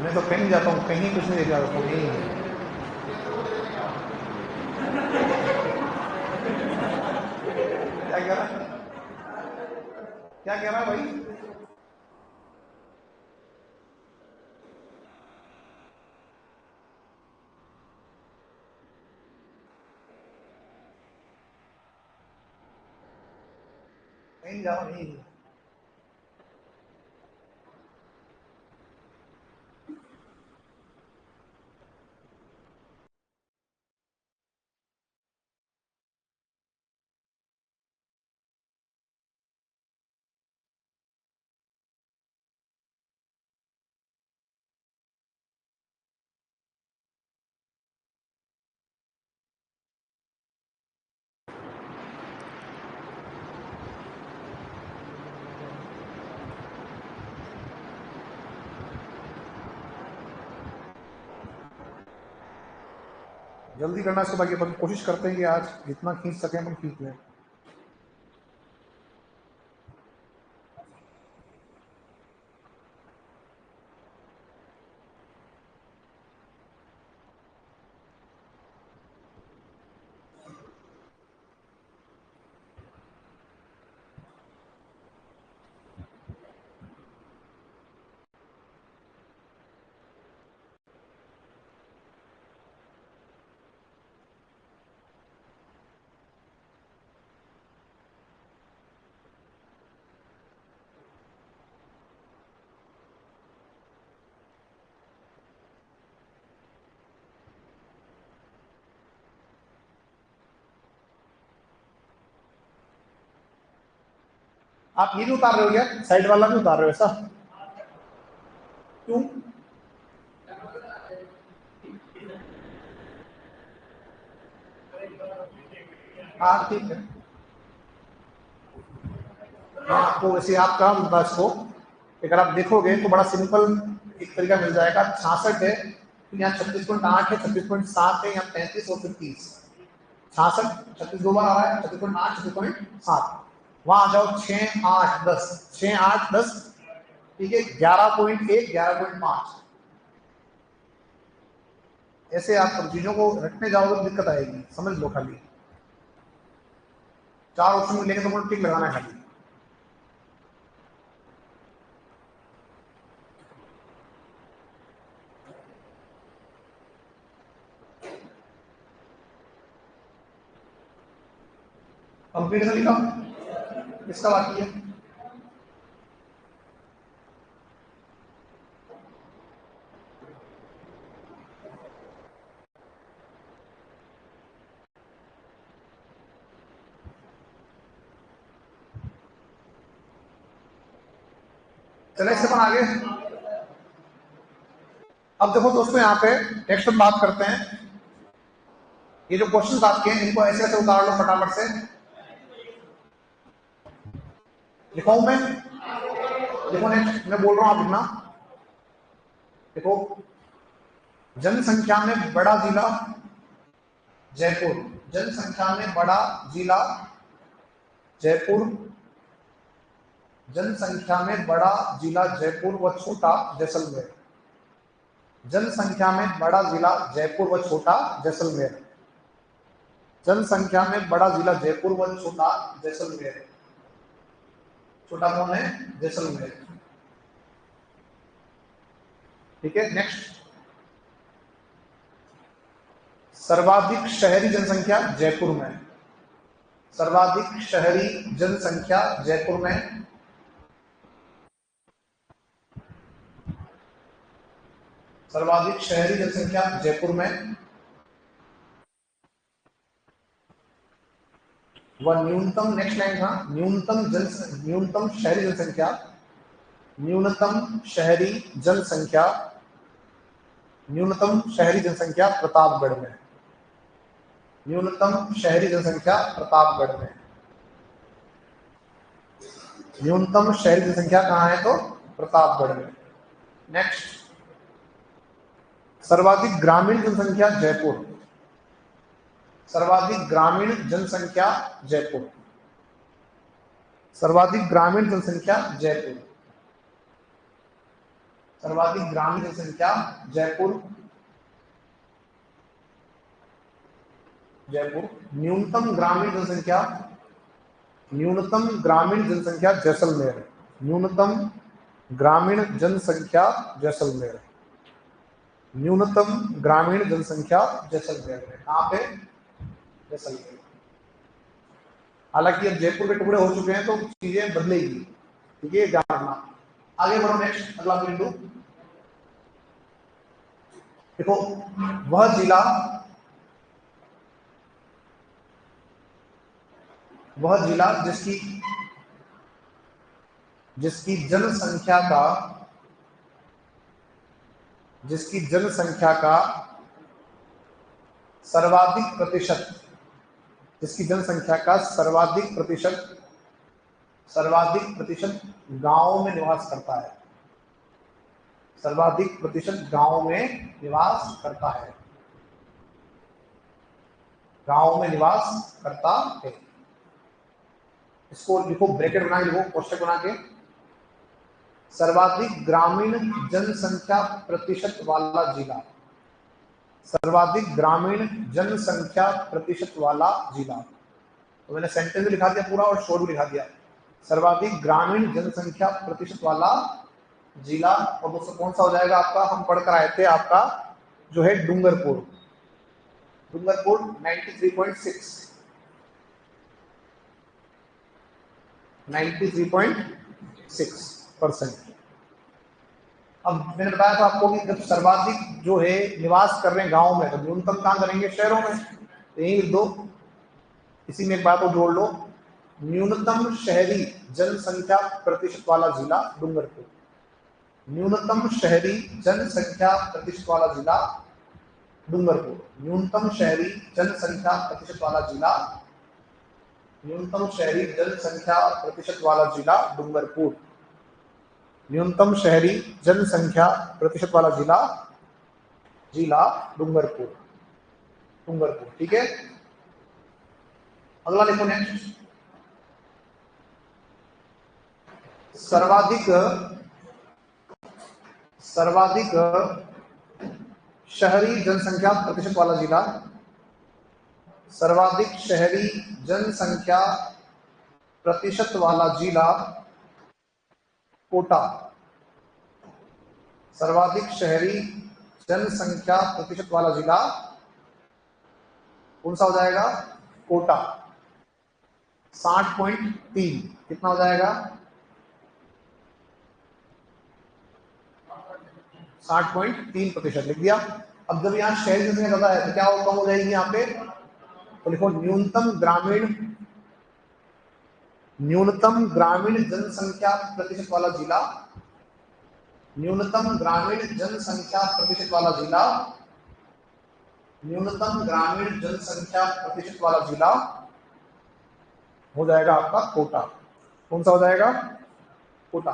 मैं तो कहीं जाता हूँ, कहीं कुछ नहीं लेके आता हूँ, कहीं। क्या कह रहा है? क्या कह रहा है भाई? कहीं जाओ नहीं। जल्दी करना इसको, ताकि अपन कोशिश करते हैं कि आज जितना खींच सकें अपन खींच लें। आप ये भी उतार रहे हो क्या? साइड वाला भी उतार रहे हो ऐसा? क्यों? हाँ ठीक है, मैं आपको वैसे याद करा दूंगा इसको। अगर आप देखोगे तो बड़ा सिंपल एक तरीका मिल जाएगा। 66 है तो यहाँ 36.8 है, 36.7 है, यहाँ 35 और फिर 30। 66 36 दो बार आ रहा है, 36.8 36.7। वहां आ जाओ 6 8 10, 6 8 10, ठीक है, 11.1 11.5। ऐसे आप सब चीजों को रखने जाओगे तो दिक्कत आएगी, समझ लो। खाली 4 ऑप्शन मिलेंगे तो टिक लगाना है खाली। कंप्लीट कर लिखा, किसका बाकी है? चले इससे अपन आगे। अब देखो दोस्तों, यहाँ पे नेक्स्ट हम बात करते हैं। ये जो क्वेश्चन आपके हैं इनको ऐसे ऐसे उतार लो फटाफट से। लिखाऊं मैं? देखो नेक्स्ट मैं बोल रहा हूं, आप लिखना। देखो, जनसंख्या में बड़ा जिला जयपुर, जनसंख्या में बड़ा जिला जयपुर, जनसंख्या में बड़ा जिला जयपुर व छोटा जैसलमेर, जनसंख्या में बड़ा जिला जयपुर व छोटा जैसलमेर, जनसंख्या में बड़ा जिला जयपुर व छोटा जैसलमेर। छोटा कौन है? जैसलमेर। ठीक है, नेक्स्ट। सर्वाधिक शहरी जनसंख्या जयपुर में, सर्वाधिक शहरी जनसंख्या जयपुर में, सर्वाधिक शहरी जनसंख्या जयपुर में व न्यूनतम, नेक्स्ट लाइन था, न्यूनतम शहरी जनसंख्या, न्यूनतम शहरी जनसंख्या, न्यूनतम शहरी जनसंख्या प्रतापगढ़ में, न्यूनतम शहरी जनसंख्या प्रतापगढ़ में। न्यूनतम शहरी जनसंख्या कहाँ है? तो प्रतापगढ़ में। नेक्स्ट, सर्वाधिक ग्रामीण जनसंख्या जयपुर, सर्वाधिक ग्रामीण जनसंख्या जयपुर, सर्वाधिक ग्रामीण जनसंख्या जयपुर, सर्वाधिक ग्रामीण जनसंख्या जयपुर, जयपुर। न्यूनतम ग्रामीण जनसंख्या, न्यूनतम ग्रामीण जनसंख्या जैसलमेर, न्यूनतम ग्रामीण जनसंख्या जैसलमेर, न्यूनतम ग्रामीण जनसंख्या जैसलमेर में। कहाँ पे? जैसलमेर। हालांकि अब जयपुर के टुकड़े हो चुके हैं तो चीजें बदलेगी, ठीक है, ध्यान रखना। आगे बढ़ो, नेक्स्ट अगला बिंदु। देखो, वह जिला, वह जिला जिसकी जिसकी जनसंख्या का, जिसकी जनसंख्या का सर्वाधिक प्रतिशत, जिसकी जनसंख्या का सर्वाधिक प्रतिशत, सर्वाधिक प्रतिशत गांवों में निवास करता है, सर्वाधिक प्रतिशत गांवों में निवास करता है, गांवों में निवास करता है। इसको लिखो, ब्रैकेट बना के लिखो, कोष्टक बना के। सर्वाधिक ग्रामीण जनसंख्या प्रतिशत वाला जिला, सर्वाधिक ग्रामीण जनसंख्या प्रतिशत वाला जिला। तो मैंने सेंटेंस भी लिखा दिया पूरा और शोर भी लिखा दिया। सर्वाधिक ग्रामीण जनसंख्या प्रतिशत वाला जिला। और दोस्तों कौन सा हो जाएगा आपका? हम पढ़कर आए थे, आपका जो है डूंगरपुर, डूंगरपुर 93.6, 93.6%। अब मैंने बताया था आपको कि जब सर्वाधिक जो है निवास कर रहे हैं गांव में, तो न्यूनतम कहां करेंगे? शहरों में। तो यही लिख दो, इसी में एक बात को जोड़ लो, न्यूनतम शहरी जनसंख्या प्रतिशत वाला जिला डूंगरपुर। न्यूनतम शहरी जनसंख्या प्रतिशत वाला जिला डूंगरपुर। न्यूनतम शहरी जनसंख्या प्रतिशत वाला जिला, न्यूनतम शहरी जनसंख्या प्रतिशत वाला जिला डूंगरपुर। न्यूनतम शहरी जनसंख्या प्रतिशत वाला जिला, जिला डूंगरपुर, डूंगरपुर। ठीक है, अगला देखो नेक्स्ट। सर्वाधिक शहरी जनसंख्या प्रतिशत वाला जिला, सर्वाधिक शहरी जनसंख्या प्रतिशत वाला जिला कोटा। सर्वाधिक शहरी जनसंख्या प्रतिशत वाला जिला कौन सा हो जाएगा? कोटा। 60.3 कितना हो जाएगा? 60.3% लिख दिया। अब जब यहाँ शहरी जनसंख्या ज्यादा है तो क्या कम हो जाएगी यहाँ पे? तो लिखो न्यूनतम ग्रामीण जनसंख्या प्रतिशत वाला जिला, न्यूनतम ग्रामीण जनसंख्या प्रतिशत वाला जिला, न्यूनतम ग्रामीण जनसंख्या प्रतिशत वाला जिला हो जाएगा आपका कोटा। कौन सा हो जाएगा? कोटा।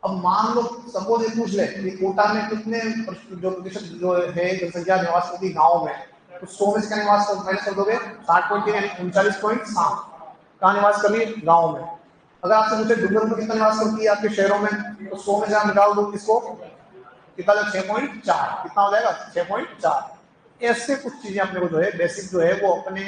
अब मान लो सपोज ये पूछ ले कि कोटा में कितने जो प्रतिशत जो है जनसंख्या निवास करती गांव में, तो 100 में इसका निवास कर माइनस कर दोगे 60.3 यानी 39.7 कहाँ निवास कर लिए? गांव में। अगर आपसे पूछे डूंगरपुर में कितना निवास करती है आपके शहरों में, तो 100 में से आप निकाल दो इसको, कितना? 6.4। कितना हो जाएगा? 6.4। ऐसे कुछ चीजें अपने को जो है बेसिक जो है वो अपने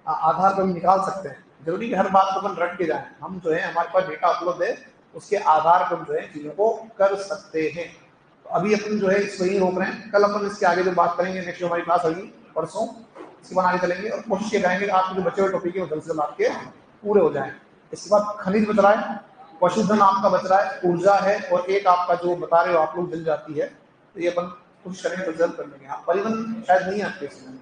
आधार पर निकाल सकते हैं। जरूरी कि हर बात को अपन रट के जाए, हम जो है हमारे पास डेटा उपलब्ध है उसके आधार पर जो है चीजों को कर सकते हैं। तो अभी अपन जो है इसको ही रोक रहे हैं, कल अपन इसके आगे जो बात करेंगे, नेक्स्ट जो हमारी क्लास होगी परसों, इसके बाद आगे चलेंगे और कोशिश ये करेंगे आपके जो बचे हुए टॉपिक है वो जल्द से जल्द आपके पूरे हो जाए। इसके बाद खनिज बच रहा है, पशुधन आपका बच रहा है, ऊर्जा है, और एक आपका जो बता रहे हो आप लोग जल जाती है, तो ये अपन कोशिश करेंगे जल्द कर लेंगे। आप परिवहन शायद नहीं है आपके इसमें,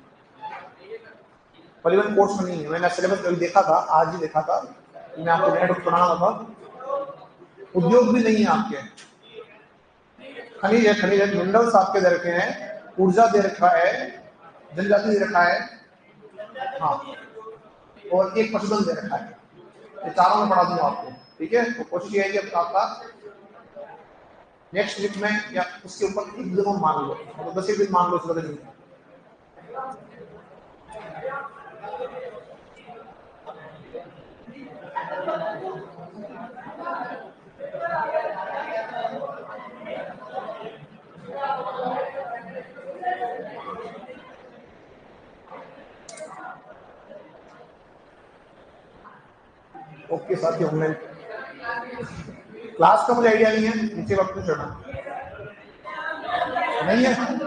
परिवहन कोर्स में नहीं है। मैंने सिलेबस कभी देखा था, आज ही देखा था, मैं आपको नेट पढ़ाना था। उद्योग भी नहीं है आपके। खनिज है, मिनरल्स आपके दे रखे हैं, ऊर्जा दे रखा है, जनजाति दे रखा है, हाँ, और एक पशुधन दे रखा है। ये चारों में पढ़ा दूंगा आपको। ठीक है, तो कोशिश ये है कि आपका नेक्स्ट वीक में या उसके ऊपर एक दिन मान लो, तो 10 दिन मान लो, इस वजह नहीं। ओके साथियों, ऑनलाइन क्लास का मुझे आइडिया नहीं है, नीचे वक्त में चढ़ा नहीं है।